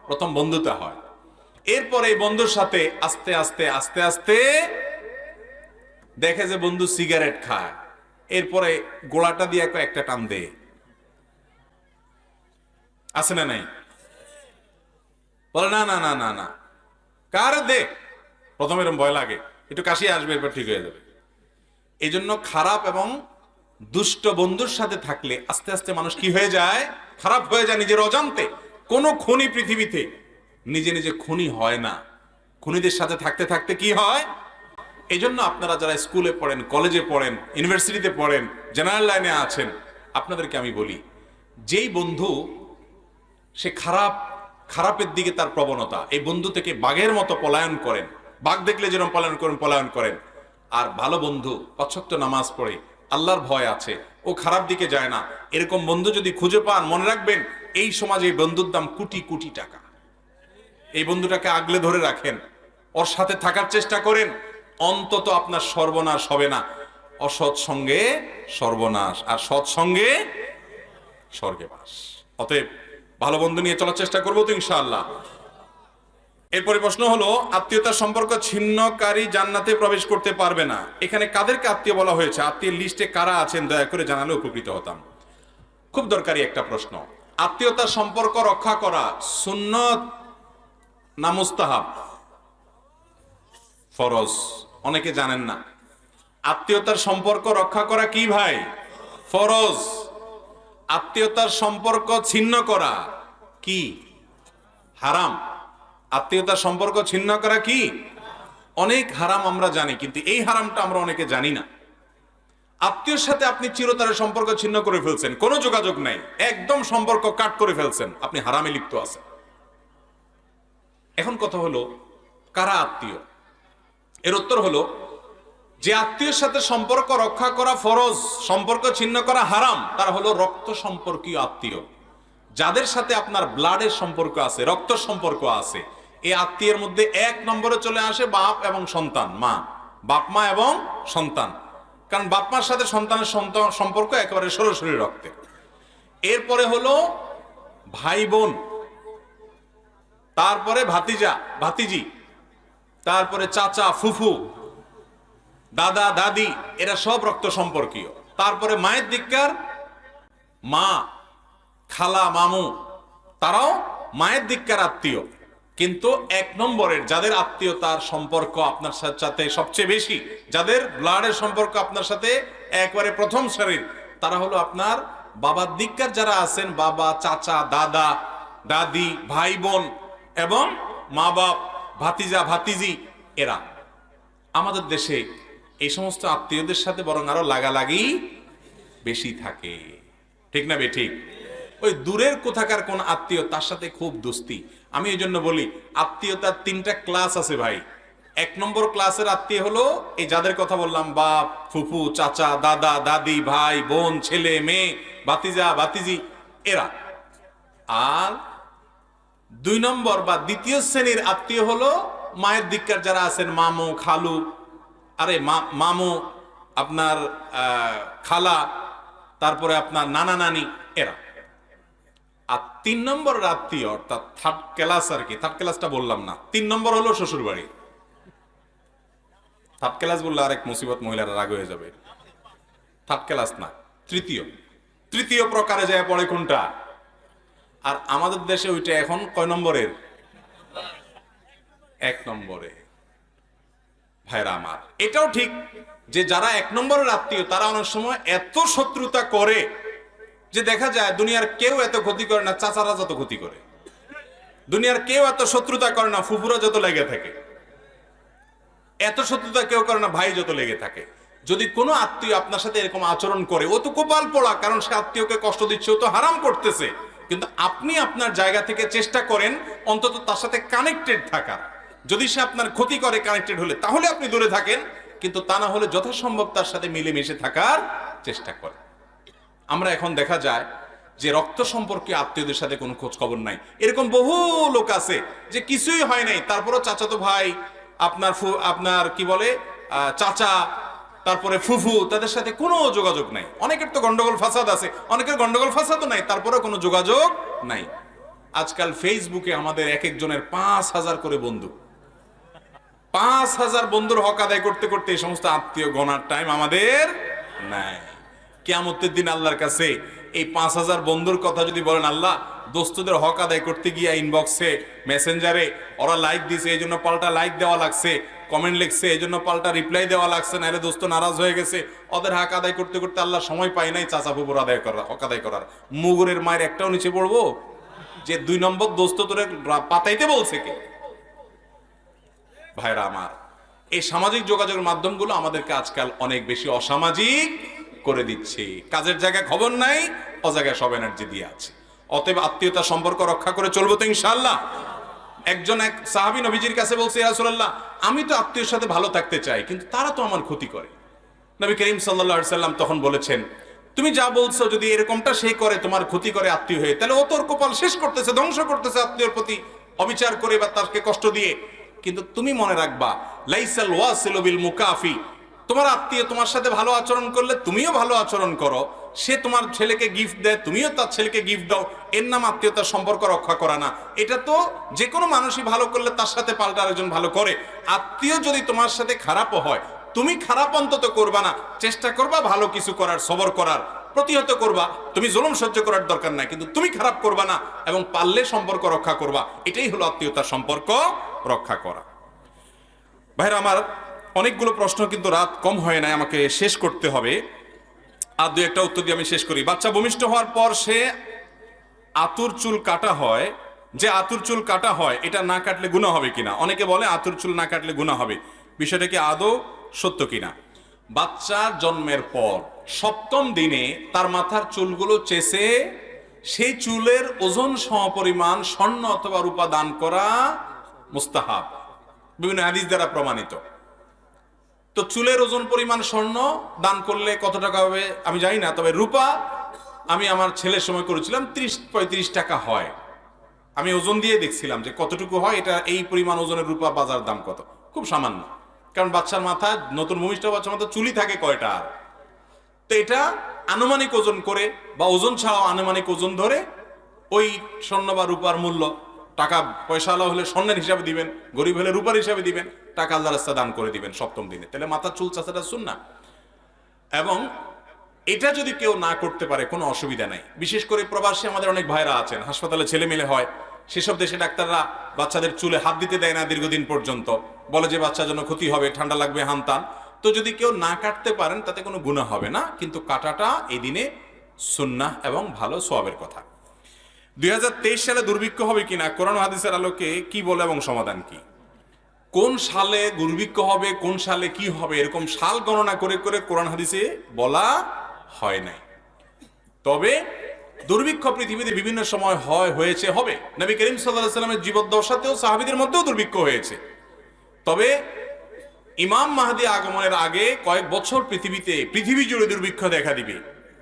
প্রথম বন্ধুতা হয়, এরপরে এই বন্ধুর সাথে আস্তে আস্তে আস্তে আস্তে দেখে যে বন্ধু সিগারেট খায়, এরপরে গোলাটা দিয়ে একটা টান দেয়। আছে না নাই? বলে না না না না না, কার দে। প্রথমে এরকম ভয় লাগে, একটু কাশি আসবে, এরপর ঠিক হয়ে যাবে। এই জন্য খারাপ এবং দুষ্ট বন্ধুর সাথে থাকলে আস্তে আস্তে মানুষ কি হয়ে যায়? খারাপ হয়ে যায় নিজের অজান্তে। কোনো খুনি পৃথিবীতে নিজে নিজে খুনি হয় না, খুনিদের সাথে থাকতে থাকতে কি হয়? এই জন্য আপনারা যারা স্কুলে পড়েন, কলেজে পড়েন, ইউনিভার্সিটিতে পড়েন, জেনারেল লাইনে আছেন, আপনাদেরকে আমি বলি, যেই বন্ধু সে খারাপের দিকে তার প্রবণতা, এই বন্ধু থেকে বাঘের মতো পলায়ন করেন, বাঘ দেখলে যেরকম পলায়ন করেন। আর ভালো বন্ধু ৫ ওয়াক্ত নামাজ পড়ে, আল্লাহর ভয় আছে, ও খারাপ দিকে যায় না, এরকম বন্ধু যদি খুঁজে পান, মনে রাখবেন এই সমাজে এই বন্ধুর দাম কোটি কোটি টাকা। এই বন্ধুটাকে আগলে ধরে রাখেন, ওর সাথে থাকার চেষ্টা করেন, অন্তত আপনার সর্বনাশ হবে না। অসৎ সঙ্গে সর্বনাশ, আর সৎ সঙ্গে স্বর্গে বাস। অতএব ভালো বন্ধু নিয়ে চলার চেষ্টা করবো তো ইনশাআল্লাহ। এরপরে প্রশ্ন হলো, আত্মীয়তার সম্পর্ক ছিন্নকারী জান্নাতে প্রবেশ করতে পারবে না। এখানে কাদেরকে আত্মীয় বলা হয়েছে? আত্মীয়ের লিস্টে কারা আছেন দয়া করে জানালে উপকৃত হতাম। খুব দরকারি একটা প্রশ্ন। আত্মীয়তার সম্পর্ক রক্ষা করা সুন্নত না মুস্তাহাব? ফরজ। অনেকে জানেন না আত্মীয়তার সম্পর্ক রক্ষা করা কি ভাই? ফরজ। আত্মীয়তার সম্পর্ক ছিন্ন করা কি? হারাম। আত্মীয়তার সম্পর্ক ছিন্ন করা কি? অনেক হারাম আমরা জানি, কিন্তু এই হারামটা আমরা অনেকে জানি না। আত্মীয়র সাথে আপনি চিরতরের সম্পর্ক ছিন্ন করে ফেলছেন, কোনো যোগাযোগ নাই, একদম সম্পর্ক কাট করে ফেলছেন, আপনি হারামে লিপ্ত আছেন। এখন কথা হলো, কারা আত্মীয়? এর উত্তর হলো, যে আত্মীয়ের সাথে সম্পর্ক রক্ষা করা ফরজ, সম্পর্ক ছিন্ন করা হারাম, তারা হলো রক্ত সম্পর্কীয় আত্মীয়। যাদের সাথে আপনার ব্লাডের সম্পর্ক আছে, রক্ত সম্পর্ক আছে, এই আত্মীয়ের মধ্যে এক নম্বরে চলে আসে বাপ এবং সন্তান, মা, বাপ মা এবং সন্তান। কারণ বাপ মার সাথে সন্তানের সম্পর্ক একেবারে সরাসরি রক্তের। এরপরে হলো ভাই বোন, তারপরে ভাতিজা ভাতিজি, তারপরে চাচা ফুফু, দাদা দাদি, এরা সব রক্ত সম্পর্কীয়। তারপরে মায়ের দিককার মা, খালা, মামু, তারাও মায়ের দিককার আত্মীয়। কিন্তু এক নম্বরের যাদের আত্মীয়তার সম্পর্ক আপনার সাথে সবচেয়ে বেশি, যাদের ব্লাডের সম্পর্ক আপনার সাথে একবারে প্রথম সারির, তারা হলো আপনার বাবার দিককার যারা আছেন, বাবা, চাচা, দাদা, দাদি, ভাই বোন এবং মা বাপ, ভাতিজা ভাতিজি, এরা। আমাদের দেশে এই সমস্ত আত্মীয়দের সাথে বরং আরো লাগালাগি বেশি থাকে, ঠিক না বেঠিক? ওই দূরের কোথাকার কোন আত্মীয়, তার সাথে খুব দোস্তি। আমি এই জন্য বলি, আত্মীয়তার তিনটা ক্লাস আছে ভাই। এক নম্বর ক্লাসের আত্মীয় হলো এই যাদের কথা বললাম, বাপ, ফুফু, চাচা, দাদা, দাদি, ভাই, বোন, ছেলে, মেয়ে, ভাতিজা ভাতিজি, এরা। আর দুই নম্বর বা দ্বিতীয় শ্রেণীর আত্মীয় হলো মায়ের দিককার যারা আছেন, মামু, খালু, আরে মামু, আপনার খালা, তারপরে আপনার নানা নানি, এরা। আর তিন নম্বর আত্মীয়, অর্থাৎ থার্ড ক্লাস আর কি, থার্ড ক্লাসটা বললাম না, তিন নম্বর হলো শ্বশুর বাড়ি। থার্ড ক্লাস বললে আরেক মুসিবত, মহিলারা রাগ হয়ে যাবে। থার্ড ক্লাস না, তৃতীয় প্রকারে যায় পড়ে কোনটা? আর আমাদের দেশে ওইটা এখন কয় নম্বরের? এক নম্বরে। ভাইরা আমার, এটাও ঠিক যে যারা এক নম্বরের আত্মীয়, তারা অনেক সময় এত শত্রুতা করে যে দেখা যায় দুনিয়ার কেউ এত ক্ষতি করে না, চাচারা যত ক্ষতি করে। দুনিয়ার কেউ এত শত্রুতা করে না, ফুফুরা যত লেগে থাকে। এত শত্রুতা কেউ করে না, ভাই যত লেগে থাকে। যদি কোনো আত্মীয় আপনার সাথে এরকম আচরণ করে, ও তো কপাল পোড়া, কারণ সে আত্মীয়কে কষ্ট দিচ্ছে, ও তো হারাম করতেছে। কিন্তু আপনি আপনার জায়গা থেকে চেষ্টা করেন অন্তত তার সাথে কানেক্টেড থাকার। যদি সে আপনার ক্ষতি করে কানেক্টেড হলে, তাহলে আপনি দূরে থাকেন, কিন্তু তা না হলে যথাসম্ভব তার সাথে মিলেমিশে থাকার চেষ্টা করেন। আমরা এখন দেখা যায় যে রক্ত সম্পর্কে আত্মীয়দের সাথে কোনো খোঁজ খবর নাই। এরকম বহু লোক আছে যে কিছুই হয় নাই, তারপরও চাচাতো ভাই, আপনার কি বলে চাচা, তারপরে ফুফু, তাদের সাথে কোনো যোগাযোগ নাই। অনেকের তো গন্ডগোল ফাসাদ আছে, অনেকের গন্ডগোল ফাসাদও নাই, তারপরেও কোনো যোগাযোগ নাই। আজকাল ফেসবুকে আমাদের এক একজনের 5,000 করে বন্ধু। 5,000 বন্ধুর হক আদায় করতে করতে এই সমস্ত আত্মীয় গণার টাইম আমাদের নাই। কিয়ামতের দিন আল্লাহর কাছে এই 5,000 বন্ধুর কথা যদি বলেন, আল্লাহ দোস্তদের হক আদায় করতে গিয়ে ইনবক্সে, মেসেঞ্জারে ওরা লাইক দিছে, এই জন্য পাল্টা লাইক দেওয়া লাগছে, কমেন্ট লিখছে, এই জন্য পাল্টা রিপ্লাই দেওয়া লাগছে, না এর দোস্ত নারাজ হয়ে গেছে, ওদের হক আদায় করতে করতে আল্লাহ সময় পাই নাই চাচা ফুপুর আদায় করার, হক আদায় করার। মুগুরের মায়ের একটাও নিচে পড়বো যে 2 নম্বর দোস্ত তোরে পাতাইতে বলছে কে? ভাইরা আমার, এই সামাজিক যোগাযোগের মাধ্যমগুলো আমাদেরকে আজকাল অনেক বেশি অসামাজিক করে দিচ্ছে। কাজের জায়গায় খবর নাই, অজায়গায় সব এনার্জি দিয়ে আছে। অতএব আত্মীয়তা সম্পর্ক রক্ষা করে চলবো তো ইনশাআল্লাহ। এক সাহাবী নবীজির কাছে বলছে, ইয়া রাসূলুল্লাহ, আমি তো আত্মীয়ের সাথে ভালো থাকতে চাই, কিন্তু তারা তো আমার ক্ষতি করে। নবী করিম সাল্লাল্লাহু আলাইহি সাল্লাম তখন বলেছেন, তুমি যা বলছো, যদি এরকমটা সে করে, তোমার ক্ষতি করে আত্মীয় হয়ে, তাহলে ও তোর কপাল শেষ করতেছে, ধ্বংস করতেছে আত্মীয়র প্রতি অবিচার করে বা তাকে কষ্ট দিয়ে। কিন্তু তুমি মনে রাখবা, লাইসাল ওয়াসিলু বিল মুকাফি, তোমার আত্মীয় তোমার সাথে ভালো আচরণ করলে তুমিও ভালো আচরণ করো, সে তোমার ছেলেকে গিফট দেয় তুমিও তার ছেলেকে গিফট দাও, এর নাম আত্মীয়তার সম্পর্ক রক্ষা করা না। এটা তো যে কোনো মানুষই ভালো করলে তার সাথে পাল্টা আরেকজন ভালো করে। আত্মীয় যদি তোমার সাথে খারাপও হয়, তুমি খারাপ অন্তত করবা না, চেষ্টা করবা ভালো কিছু করার, সবর করার, প্রতিহত করবা। তুমি জুলুম সহ্য করার দরকার নাই, কিন্তু তুমি খারাপ করবা না এবং পারলে সম্পর্ক রক্ষা করবা। এটাই হলো আত্মীয়তার সম্পর্ক রক্ষা করা। ভাইরা আমার, অনেকগুলো প্রশ্ন, কিন্তু রাত কম হয় নাই, আমাকে শেষ করতে হবে। আর দুই একটা উত্তর দিয়ে আমি শেষ করি। বাচ্চা ভূমিষ্ঠ হওয়ার পর সে আতুর চুল কাটা হয়, যে আতুর চুল কাটা হয় এটা না কাটলে গুনাহ হবে কিনা? অনেকে বলে আতুর চুল না কাটলে গুনাহ হবে, বিষয়টা কি আদৌ সত্য কিনা? বাচ্চার জন্মের পর 7ম দিনে তার মাথার চুলগুলো চেঁচে সেই চুলের ওজন সমপরিমাণ স্বর্ণ অথবা রূপা দান করা মুস্তাহাব, বিভিন্ন হাদিস দ্বারা প্রমাণিত। তো চুলের ওজন পরিমাণ স্বর্ণ দান করলে কত টাকা হবে আমি জানি না, তবে রূপা আমি আমার ছেলের সময় করেছিলাম 30-35 টাকা হয়। আমি ওজন দিয়ে দেখছিলাম যে কতটুকু হয়, এটা এই পরিমাণ ওজনের রূপা বাজার দাম কত, খুব সামান্য। কারণ বাচ্চার মাথায়, নতুন ভূমিষ্ঠ বাচ্চার মাথায় চুলি থাকে কয়টা, তো এটা আনুমানিক ওজন করে বা ওজন ছাড়াও আনুমানিক ওজন ধরে ওই স্বর্ণ বা রূপার মূল্য, টাকা পয়সা আলা হলে স্বর্ণের হিসাবে দিবেন, গরিব হলে রূপার হিসাবে দিবেন, টাকা আল্লাহর রাস্তায় দান করে দিবেন 7ম দিনে। তাহলে মাথার চুল চাচাটা সুন্নাহ। এবং এটা যদি কেউ না করতে পারে কোনো অসুবিধা নাই। বিশেষ করে প্রবাসী আমাদের অনেক ভাইরা আছেন, হাসপাতালে ছেলে মেলে হয়, সেসব দেশে ডাক্তাররা বাচ্চাদের চুলে হাত দিতে দেয় না দীর্ঘদিন পর্যন্ত, বলে যে বাচ্চার জন্য ক্ষতি হবে, ঠান্ডা লাগবে, হানতান। তো যদি কেউ না কাটতে পারেন তাতে কোনো গুনাহ হবে না, কিন্তু কাটাটা এই দিনে সুন্নাহ এবং ভালো সওয়াবের কথা। 2023 সালে দুর্ভিক্ষ হবে কিনা, কোরআন হাদিসের আলোকে কি বলে এবং সমাধান কি? কোন সালে দুর্ভিক্ষ হবে, কোন সালে কি হবে, এরকম সাল গণনা করে করে কোরআন হাদিসে বলা হয় নাই। তবে দুর্ভিক্ষ পৃথিবীতে বিভিন্ন সময় হয়েছে, হবে। নবী করিম সাল্লাল্লাহু আলাইহি ওয়াসাল্লামের জীবদ্দশাতেও সাহাবীদের মধ্যেও দুর্ভিক্ষ হয়েছে। তবে ইমাম মাহদী আগমনের আগে কয়েক বছর পৃথিবী জুড়ে দুর্ভিক্ষ দেখা দিবে,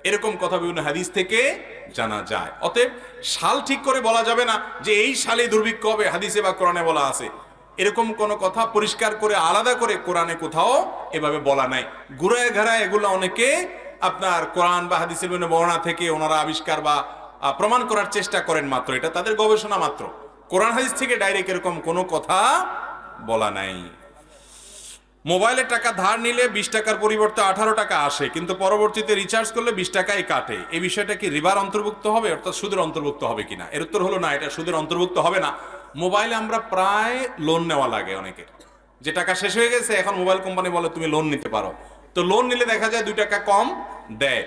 এরকম কথা বিভিন্ন হাদিস থেকে জানা যায়। অতএব সাল ঠিক করে বলা যাবে না যে এই সালে দুর্ভিক্ষ হবে, হাদিসে বা কোরআনে বলা আছে, এরকম কোন কথা পরিষ্কার করে আলাদা করে কোরআনে কোথাও এভাবে বলা নাই। ঘুরায় ঘেরায় এগুলো অনেকে আপনার কোরআন বা হাদিসের বিভিন্ন বর্ণনা থেকে ওনারা আবিষ্কার বা প্রমাণ করার চেষ্টা করেন মাত্র, এটা তাদের গবেষণা মাত্র। কোরআন হাদিস থেকে ডাইরেক্ট এরকম কোনো কথা বলা নাই। মোবাইলে টাকা ধার নিলে 20 টাকার পরিবর্তে 18 টাকা আসে, কিন্তু পরবর্তীতে রিচার্জ করলে 20 টাকাই কাটে, এই বিষয়টা কি রিবার অন্তর্ভুক্ত হবে, অর্থাৎ সুদের অন্তর্ভুক্ত হবে কিনা? এর উত্তর হলো না, এটা সুদের অন্তর্ভুক্ত হবে না। মোবাইলে আমরা প্রায় লোন নেওয়া লাগে অনেকের, যে টাকা শেষ হয়ে গেছে, এখন মোবাইল কোম্পানি বলে তুমি লোন নিতে পারো। তো লোন নিলে দেখা যায় 2 টাকা কম দেয়।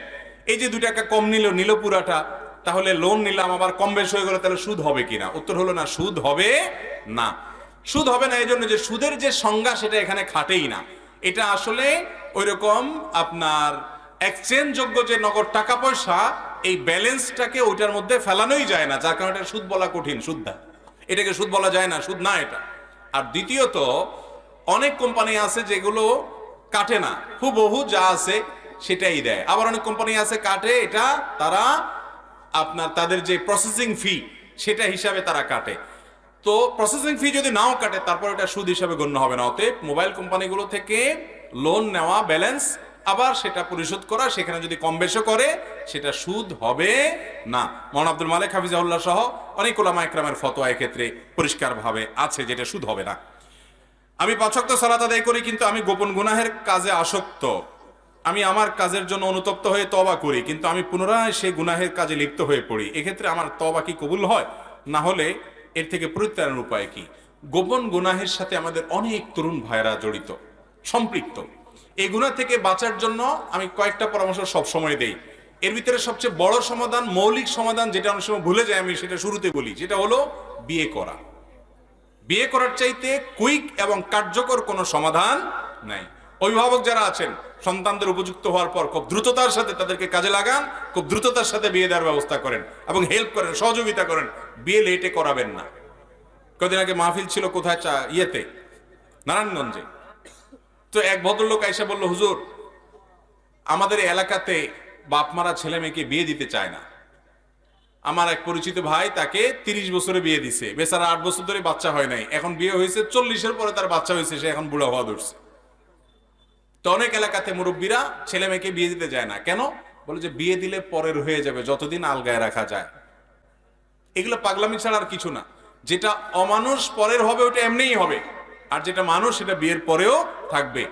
এই যে 2 টাকা কম নিল পুরাটা, তাহলে লোন নিলাম আবার কম বেশ হয়ে গেলে তাহলে সুদ হবে কিনা? উত্তর হলো না, সুদ হবে না। সুদ হবে না এই জন্য যে সুদের যে সংজ্ঞা সেটা এখানে খাটেই না। এটা আসলে ওইরকম আপনার এক্সচেঞ্জ যোগ্য যে নগদ টাকা পয়সা, এই ব্যালেন্সটাকে ওইটার মধ্যে ফেলানোই যায় না, যার কারণে এটা সুদ বলা কঠিন। সুদটা, এটাকে সুদ বলা যায় না, সুদ না এটা। আর দ্বিতীয়ত, অনেক কোম্পানি আছে যেগুলো কাটে না, হুবহু যা আছে সেটাই দেয়। আবার অনেক কোম্পানি আছে কাটে, এটা তারা আপনার তাদের যে প্রসেসিং ফি সেটা হিসাবে তারা কাটে। তো প্রসেসিং ফি যদি নাও কাটে, তারপর এটা সুদ হিসাবে গণ্য হবে না। অতএব মোবাইল কোম্পানিগুলো থেকে লোন নেওয়া, ব্যালেন্স আবার সেটা পরিশোধ করা, সেখানে যদি কম বেশি করে সেটা সুদ হবে না। মাওলানা আব্দুল মালিক হাফিজাহুল্লাহ সহ অনেক উলামা ইকরামের ফতোয়া এক্ষেত্রে পরিষ্কারভাবে আছে, যেটা সুদ হবে না। আমি 5 ওয়াক্ত সালাত আদায় করি, কিন্তু আমি গোপন গুনাহের কাজে আসক্ত। আমি আমার কাজের জন্য অনুতপ্ত হয়ে তওবা করি, কিন্তু আমি পুনরায় সেই গুনাহের কাজে লিপ্ত হয়ে পড়ি। এক্ষেত্রে আমার তওবা কি কবুল হয়? না হলে এর থেকে পরিত্রাণের উপায় কি? গোপন গুনাহের সাথে আমাদের অনেক তরুণ ভাইরা জড়িত, সম্পৃক্ত। এই গুনাহ থেকে বাঁচার জন্য আমি কয়েকটা পরামর্শ সব সময় দেই। এর ভিতরে সবচেয়ে বড় সমাধান, মৌলিক সমাধান, যেটা অনেক সময় ভুলে যায়, আমি সেটা শুরুতে বলি, যেটা হলো বিয়ে করা। বিয়ে করার চাইতে কুইক এবং কার্যকর কোনো সমাধান নাই। অভিভাবক যারা আছেন, সন্তানদের উপযুক্ত হওয়ার পর খুব দ্রুততার সাথে তাদেরকে কাজে লাগান, খুব দ্রুততার সাথে বিয়ে দেওয়ার ব্যবস্থা করেন এবং হেল্প করেন, সহযোগিতা করেন। বিয়ে লেটে করাবেন না। কদিন আগে মাহফিল ছিল কোথায়, ইয়েতে, নারায়ণগঞ্জে। তো এক ভদ্রলোক আইসা বলল, হুজুর, আমাদের এলাকাতে বাপ মারা ছেলে মেয়েকে বিয়ে দিতে চায় না। আমার এক পরিচিত ভাই, তাকে 30 বছরে বিয়ে দিছে, বেচারা 8 বছর ধরে বাচ্চা হয় নাই, এখন বিয়ে হয়েছে 40-এর পরে তার বাচ্চা হয়েছে, সে এখন বুড়া হওয়া ধরছে। তো অনেক এলাকাতে মুরব্বীরা ছেলে মেয়েকে বিয়ে দিতে যায় না, কেন? বলে যে বিয়ে দিলে পরের হয়ে যাবে, যতদিন আলগায় রাখা যায়। এগুলো পাগলামি ছাড়া আর কিছু না। যেটা অমানুষ পরের হবে ওটা এমনিই হবে, আর যেটা মানুষ সেটা বিয়ের পরেও থাকবে।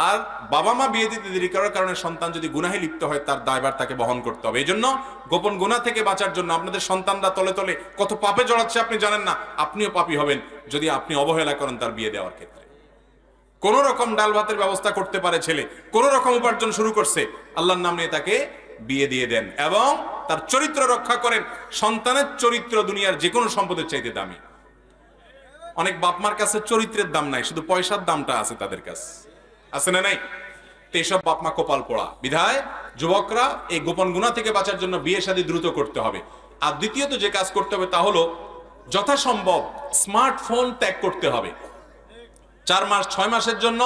আর বাবা মা বিয়ে দিতে দেরি করার কারণে সন্তান যদি গুনাহে লিপ্ত হয় তার দায়ভার তাকে বহন করতে হবে। এই জন্য গোপন গুনাহ থেকে বাঁচার জন্য আপনাদের সন্তানরা তলে তলে কত পাপে জড়াচ্ছে আপনি জানেন না, আপনিও পাপী হবেন যদি আপনি অবহেলা করেন তার বিয়ে দেওয়ার ক্ষেত্রে। কোন রকম ডাল ভাতের ব্যবস্থা করতে পারে ছেলে, কোন রকম উপার্জন শুরু করছে, আল্লাহর নাম নিয়ে তাকে বিয়ে দিয়ে দেন এবং তার চরিত্র রক্ষা করেন। সন্তানের চরিত্র দুনিয়ার যে কোনো সম্পদের চাইতে দামি। অনেক বাপমার কাছে চরিত্রের দাম নাই, শুধু পয়সার দামটা আছে তাদের কাছে, আছে না নাই? তো এইসব বাপমা কপাল পোড়া। বিধায় যুবকরা এই গোপন গুনাহ থেকে বাঁচার জন্য বিয়ে শাদী দ্রুত করতে হবে। আর দ্বিতীয়ত যে কাজ করতে হবে তা হলো যথাসম্ভব স্মার্টফোন ত্যাগ করতে হবে। 4 মাস 6 মাসের জন্য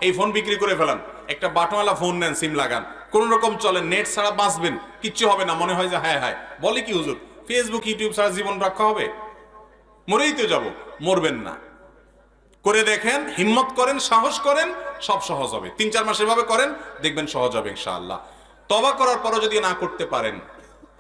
এই ফোন বিক্রি করে ফেলান, একটা বাটনওয়ালা ফোন নেন, সিম লাগান, কোন রকম চলেন, নেট ছাড়া বাঁচবেন, কিচ্ছু হবে না। মনে হয় যে হায় হায়, বলে কি হুজুর, ফেসবুক ইউটিউব ছাড়া জীবন রক্ষা হবে? মরেই তো যাব। মরবেন না, করে দেখেন, হিম্মত করেন, সাহস করেন, সব সহজ হবে। 3-4 মাস এভাবে করেন, দেখবেন সহজ হবে ইনশাআল্লাহ। তওবা করার পরও যদি না করতে পারেন,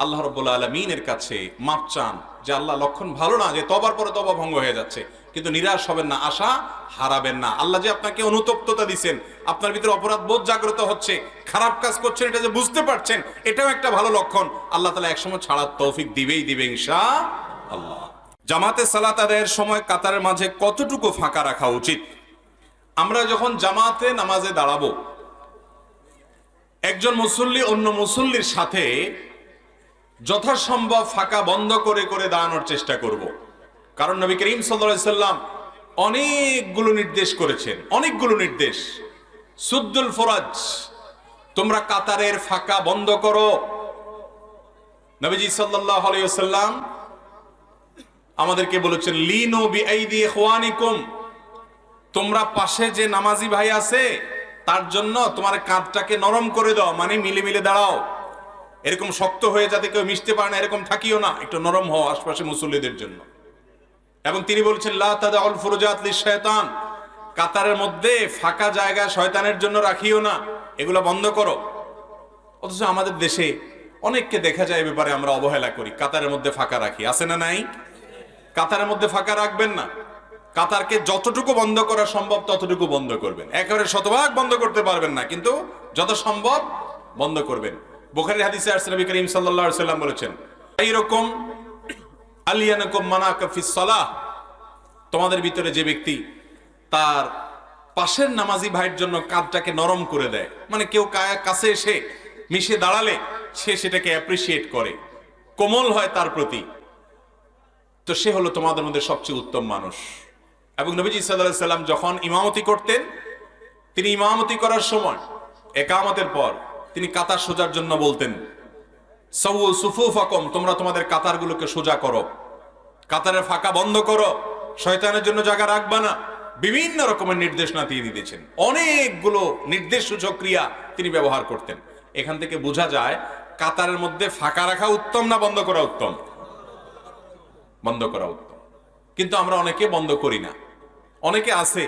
আল্লাহ রাব্বুল আলামিনের কাছে মাপ চান যে আল্লাহ, লক্ষণ ভালো না যে তওবার পরে তওবা ভঙ্গ হয়ে যাচ্ছে, কিন্তু নিরাশ হবেন না, আশা হারাবেন না। আল্লাহ যে আপনাকে অনুতপ্ততা দিবেন, আপনার ভিতরে অপরাধ বোধ জাগ্রত হচ্ছে, খারাপ কাজ করছেন এটা যে বুঝতে পারছেন, এটাও একটা ভালো লক্ষণ। আল্লাহ তাআলা একসময় ছাড়ার তৌফিক দিবেই দিবে ইনশাআল্লাহ। জামাতে সালাত আদায়ের সময় কাতারের মাঝে কতটুকু ফাঁকা রাখা উচিত? আমরা যখন জামাতে নামাজে দাঁড়াবো, একজন মুসল্লি অন্য মুসল্লির সাথে যথাসম্ভব ফাঁকা বন্ধ করে করে দাঁড়ানোর চেষ্টা করব। কারণ নবী করিম সাল্লাল্লাহু আলাইহি সাল্লাম অনেকগুলো নির্দেশ করেছেন, অনেকগুলো নির্দেশ। সুদ্দুল ফরাজ, তোমরা কাতারের ফাঁকা বন্ধ করো। নবীজি সাল্লাল্লাহু আলাইহি ওয়াসাল্লাম আমাদেরকে বলেছেন, লিনু বিআইদি ইখওয়ানিকুম, তোমরা পাশে যে নামাজি ভাই আছে তার জন্য তোমার কাঁধটাকে নরম করে দাও, মানে মিলে মিলে দাঁড়াও। এরকম শক্ত হয়ে যাতে কেউ মিশতে পারে না এরকম থাকিও না, একটু নরম হও আশপাশে মুসল্লিদের জন্য। এবং তিনি বলছেন, লা তাদাউল ফুরুজাত লিশ-শায়তান, কাতারের মধ্যে ফাঁকা জায়গা শয়তানের জন্য রাখিও না, এগুলো বন্ধ করো। অথচ আমাদের দেশে অনেককে দেখা যায় ব্যাপারে আমরা অবহেলা করি, কাতারের মধ্যে ফাঁকা রাখি, আছে না নাই? কাতারের মধ্যে ফাঁকা রাখবেন না। কাতারকে যতটুকু বন্ধ করা সম্ভব ততটুকু বন্ধ করবেন। একেবারে শতভাগ বন্ধ করতে পারবেন না, কিন্তু যত সম্ভব বন্ধ করবেন। বুখারীর হাদিসে আসছে, নবী করিম সাল্লাল্লাহু আলাইহি ওয়াসাল্লাম বলেছেন, এইরকম আলিয়ানাকুম মানাকা ফিস সালাহ, তোমাদের ভিতরে যে ব্যক্তি তার পাশের নামাজি ভাইয়ের জন্য কাঁধটাকে নরম করে দেয়, মানে কেউ কাছে এসে মিশে দাঁড়ালে সে সেটাকে অ্যাপ্রিসিয়েট করে, কোমল হয় তার প্রতি, তো সে হলো তোমাদের মধ্যে সবচেয়ে উত্তম মানুষ। এবং নবীজি সাল্লাল্লাহু আলাইহি সাল্লাম যখন ইমামতি করতেন, তিনি ইমামতি করার সময় ইকামতের পর তিনি কাতার সোজার জন্য বলতেন, সাউ সুফুফাকুম, তোমরা তোমাদের কাতারগুলোকে সোজা করো, কাতারের ফাঁকা বন্ধ করো, শয়তানের জন্য জায়গা রাখবা না। বিভিন্ন রকমের নির্দেশনা দিয়ে দিতেছেন, অনেকগুলো নির্দেশ সূচক ক্রিয়া তিনি ব্যবহার করতেন। এখান থেকে বোঝা যায় কাতারের মধ্যে ফাঁকা রাখা উত্তম না বন্ধ করা উত্তম? বন্ধ করা উত্তম। কিন্তু আমরা অনেকে বন্ধ করি না। অনেকে আছে,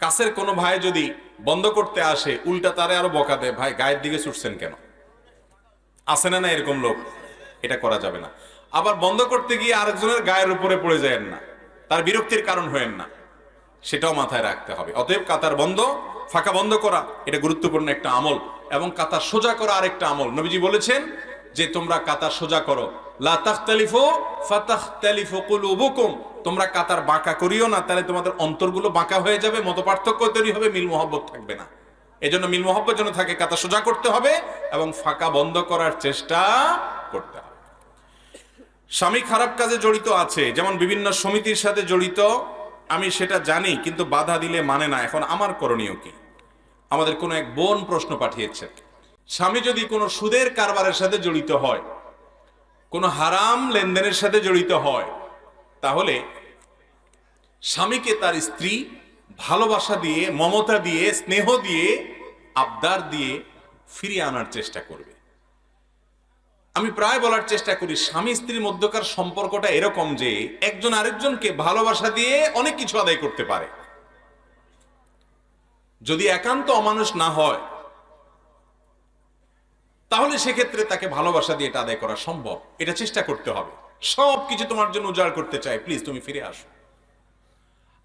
কাছের কোনো ভাই যদি বন্ধ করতে আসে, উল্টা তারে আরো বকা দেয়, ভাই গায়ের দিকে ছুটছেন কেন? আছে না না এরকম লোক? এটা করা যাবে না। আবার বন্ধ করতে গিয়ে আরেকজনের গায়ের উপরে পড়ে যায় না, তার বিরক্তির কারণ হয়েন না, সেটাও মাথায় রাখতে হবে। অতএব কাতার বন্ধ, ফাঁকা বন্ধ করা এটা গুরুত্বপূর্ণ একটা আমল, এবং কাতার সোজা করা আরেকটা আমল। নবীজি বলেছেন যে তোমরা কাতার সোজা করো, লা তাখতালিফু ফাতাখতালিফু কুলুবুকুম, তোমরা কাতার বাঁকা করিও না, তাহলে তোমাদের অন্তরগুলো বাঁকা হয়ে যাবে, মতপার্থক্য তৈরি হবে, মিল মোহাব্বত থাকবে না। এজন্য মিল মোহাব্বত যেন থাকে, কাতার সোজা করতে হবে এবং ফাঁকা বন্ধ করার চেষ্টা করতে হবে। স্বামী খারাপ কাজে জড়িত আছে, যেমন বিভিন্ন সমিতির সাথে জড়িত, আমি সেটা জানি কিন্তু বাধা দিলে মানে না, এখন আমার করণীয় কি? আমাদের কোনো এক বোন প্রশ্ন পাঠিয়েছে, স্বামী যদি কোনো সুদের কারবারের সাথে জড়িত হয়, কোনো হারাম লেনদেনের সাথে জড়িত হয়, তাহলে স্বামীকে তার স্ত্রী ভালোবাসা দিয়ে, মমতা দিয়ে, স্নেহ দিয়ে, আবদার দিয়ে ফিরিয়ে আনার চেষ্টা করবে। আমি প্রায় বলার চেষ্টা করি, স্বামী স্ত্রীর মধ্যকার সম্পর্কটা এরকম যে একজন আরেকজনকে ভালোবাসা দিয়ে অনেক কিছু আদায় করতে পারে। যদি একান্ত অমানুষ না হয় তাহলে সেক্ষেত্রে তাকে ভালোবাসা দিয়ে এটা আদায় করা সম্ভব। এটা চেষ্টা করতে হবে। সবকিছু তোমার জন্য উজাড় করতে চাই, প্লিজ তুমি ফিরে আসো।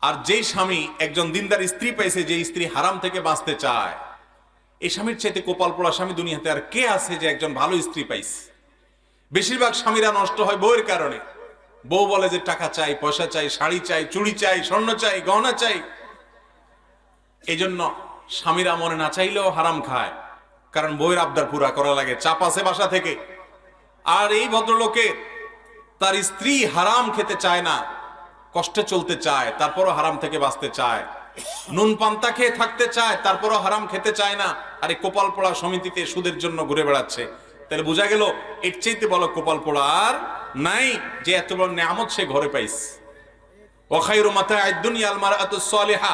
আর যেই স্বামী একজন দিনদার স্ত্রী পাইছে, যে স্ত্রী হারাম থেকে বাঁচতে চায়, এই স্বামীর চাইতে কপাল পোড়া স্বামী দুনিয়াতে আর কে আছে যে একজন ভালো স্ত্রী পাইছে? বেশিরভাগ স্বামীরা নষ্ট হয় বউয়ের কারণে। বউ বলে যে টাকা চাই, পয়সা চাই, শাড়ি চাই, চুড়ি চাই, স্বর্ণ চাই, গহনা চাই। এই জন্য স্বামীরা মনে না চাইলেও হারাম খায়, কারণ বউয়ের আবদার পুরা করা লাগে, চাপ আছে বাসা থেকে। আর এই ভদ্রলোকের তার স্ত্রী হারাম খেতে চায় না, কষ্টে চলতে চায়, তারপরও হারাম থেকে বাঁচতে চায়, নুন পান্তা খেয়ে থাকতে চায়, তারপরও হারাম খেতে চায় না। আর এই কোপাল পোড়া সমিতিতে সুদের জন্য ঘুরে বেড়াচ্ছে। তাহলে বোঝা গেল এর চাইতে বলো কোপাল পোড়া আর নাই, যে এত বড় নেয়ামত সে ঘরে পাইছে। ওয়া খায়রু মাতা'আদ দুনিয়া আল মারআতুস সালিহা,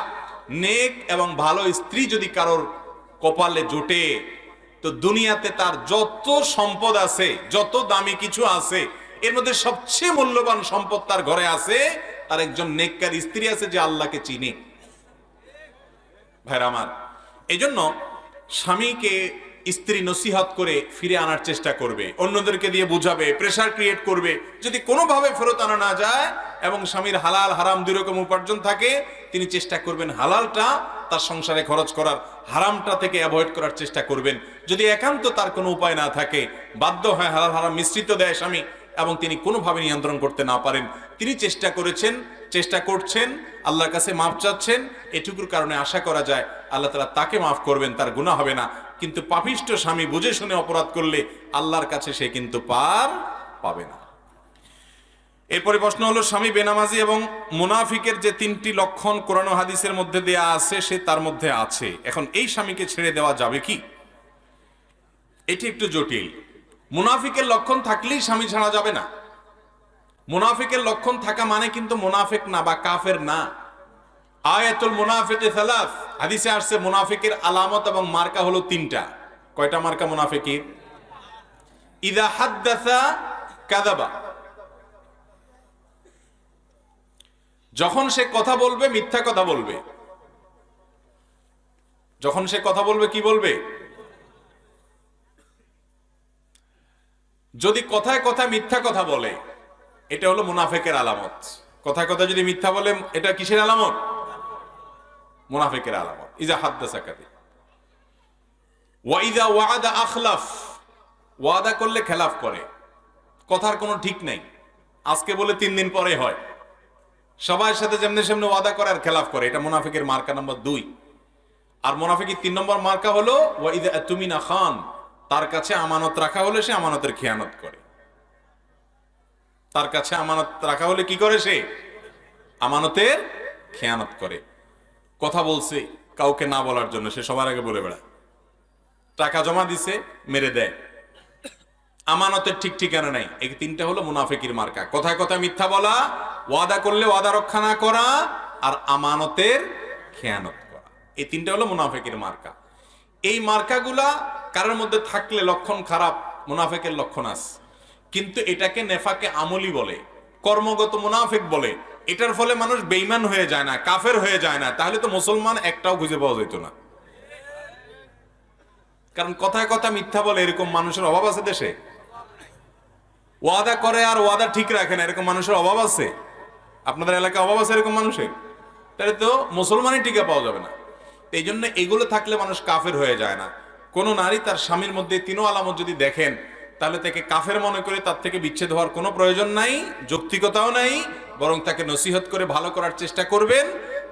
নেক এবং ভালো স্ত্রী যদি কারোর কপালে জোটে, তো দুনিয়াতে তার যত সম্পদ আছে, যত দামি কিছু আছে, এর মধ্যে সবচেয়ে মূল্যবান সম্পদ তার ঘরে আছে, তার একজন নেককার স্ত্রী আছে যে আল্লাহকে চিনে। ভাইরা আমার, এই জন্য স্বামীকে স্ত্রী নসিহত করে ফিরে আনার চেষ্টা করবে, অন্যদেরকে দিয়ে বুঝাবে, প্রেসার ক্রিয়েট করবে। যদি কোনোভাবে ফেরত আনা না যায় এবং স্বামীর হালাল হারাম দুই রকম উপার্জন থাকে, তিনি চেষ্টা করবেন হালালটা তার সংসারে খরচ করার, হারামটা থেকে অ্যাভয়েড করার চেষ্টা করবেন। যদি একান্ত তার কোনো উপায় না থাকে, বাধ্য হয় হালাল হারাম মিশ্রিত দেয় স্বামী, এবং তিনি কোনোভাবে নিয়ন্ত্রণ করতে না পারেন, তিনি চেষ্টা করছেন, আল্লাহর কাছে মাফ চাচ্ছেন, এটুকুর কারণে আশা করা যায় আল্লাহ তাআলা তাকে মাফ করবেন, তার গুনাহ হবে না। কিন্তু পাপিষ্ঠ স্বামী বুঝে শুনে অপরাধ করলে আল্লাহর কাছে সে কিন্তু পার পাবে না। এরপরে প্রশ্ন হলো, স্বামী বেনামাজি এবং মুনাফিকের যে তিনটি লক্ষণ কোরআন ও হাদিসের মধ্যে দেয়া আছে, সে তার মধ্যে আছে, এখন এই স্বামীকে ছেড়ে দেওয়া যাবে কি? এটি একটু জটিল। মুনাফিকের লক্ষণ থাকলেই স্বামী ছাড়া যাবে না। মুনাফিকের লক্ষণ থাকা মানে কিন্তু মুনাফিক না বা কাফের না। আয়াতুল মুনাফিকি সালাস, হাদিসে আসছে মুনাফিকের আলামত এবং মার্কা হলো তিনটা। কয়টা মার্কা মুনাফিকের? ইযা হাদ্দাসা কাযাবা, যখন সে কথা বলবে মিথ্যা কথা বলবে। যখন সে কথা বলবে কি বলবে? যদি কথায় কথায় মিথ্যা কথা বলে, এটা হলো মুনাফিকের আলামত। কথায় কথায় যদি মিথ্যা বলে, এটা কিসের আলামত? মুনাফিকের আলামত। ইযা হাদ্দাসা কাযিব ওয়া ইযা ওয়া'আদা আখলাফ, ওয়াদা করলে খেলাফ করে, কথার কোনো ঠিক নাই, আজকে বলে 3 দিন পরে হয়, সবার সাথে যেমনি সেমনি ওয়াদা করে আর খেলাফ করে। এটা মুনাফিকের মার্কা নম্বর 2। আর মুনাফিকের 3 নম্বর মার্কা হলো ওয়া ইযা আতুমিনা খান, তার কাছে আমানত রাখা হলে সে আমানতের খেয়ানত করে। তার কাছে আমানত রাখা হলে কি করে? সে আমানতের খেয়ানত করে। কথা বলছে কাউকে না বলার জন্য, সে সবার আগে বলে বেড়ায়। টাকা জমা দিছে, মেরে দেয়। আমানতের ঠিক ঠিকানা নাই। এই 3টা হলো মুনাফিকের মার্কা। কথায় কথায় মিথ্যা বলা, ওয়াদা করলে ওয়াদা রক্ষা না করা, আর আমানতের খেয়ানত করা। এই 3টা হলো মুনাফিকের মার্কা। এই মার্কাগুলা কারোর মধ্যে থাকলে লক্ষণ খারাপ, মুনাফিকের লক্ষণ আছে। কিন্তু এটাকে নেফাকে আমলি বলে, কর্মগত মুনাফিক বলে। এটার ফলে মানুষ বেঈমান হয়ে যায় না, কাফের হয়ে যায় না। তাহলে তো মুসলমান একটাও খুঁজে পাওয়া যেত না। কারণ কথায় কথা মিথ্যা বলে এরকম মানুষের অভাব আছে দেশে? ওয়াদা করে আর ওয়াদা ঠিক রাখে না, এরকম মানুষের অভাব আছে? আপনাদের এলাকায় অভাব আছে এরকম মানুষের? তাহলে তো মুসলমানই টিকা পাওয়া যাবে না। এই জন্য এগুলো থাকলে মানুষ কাফের হয়ে যায় না। কোন নারী তার স্বামীর মধ্যে 3 আলামত যদি দেখেন, তাহলে তাকে কাফের মনে করে তার থেকে বিচ্ছেদ হওয়ার কোনো প্রয়োজন নাই, যৌক্তিকতাও নাই। বরং তাকে নসিহত করে ভালো করার চেষ্টা করবেন,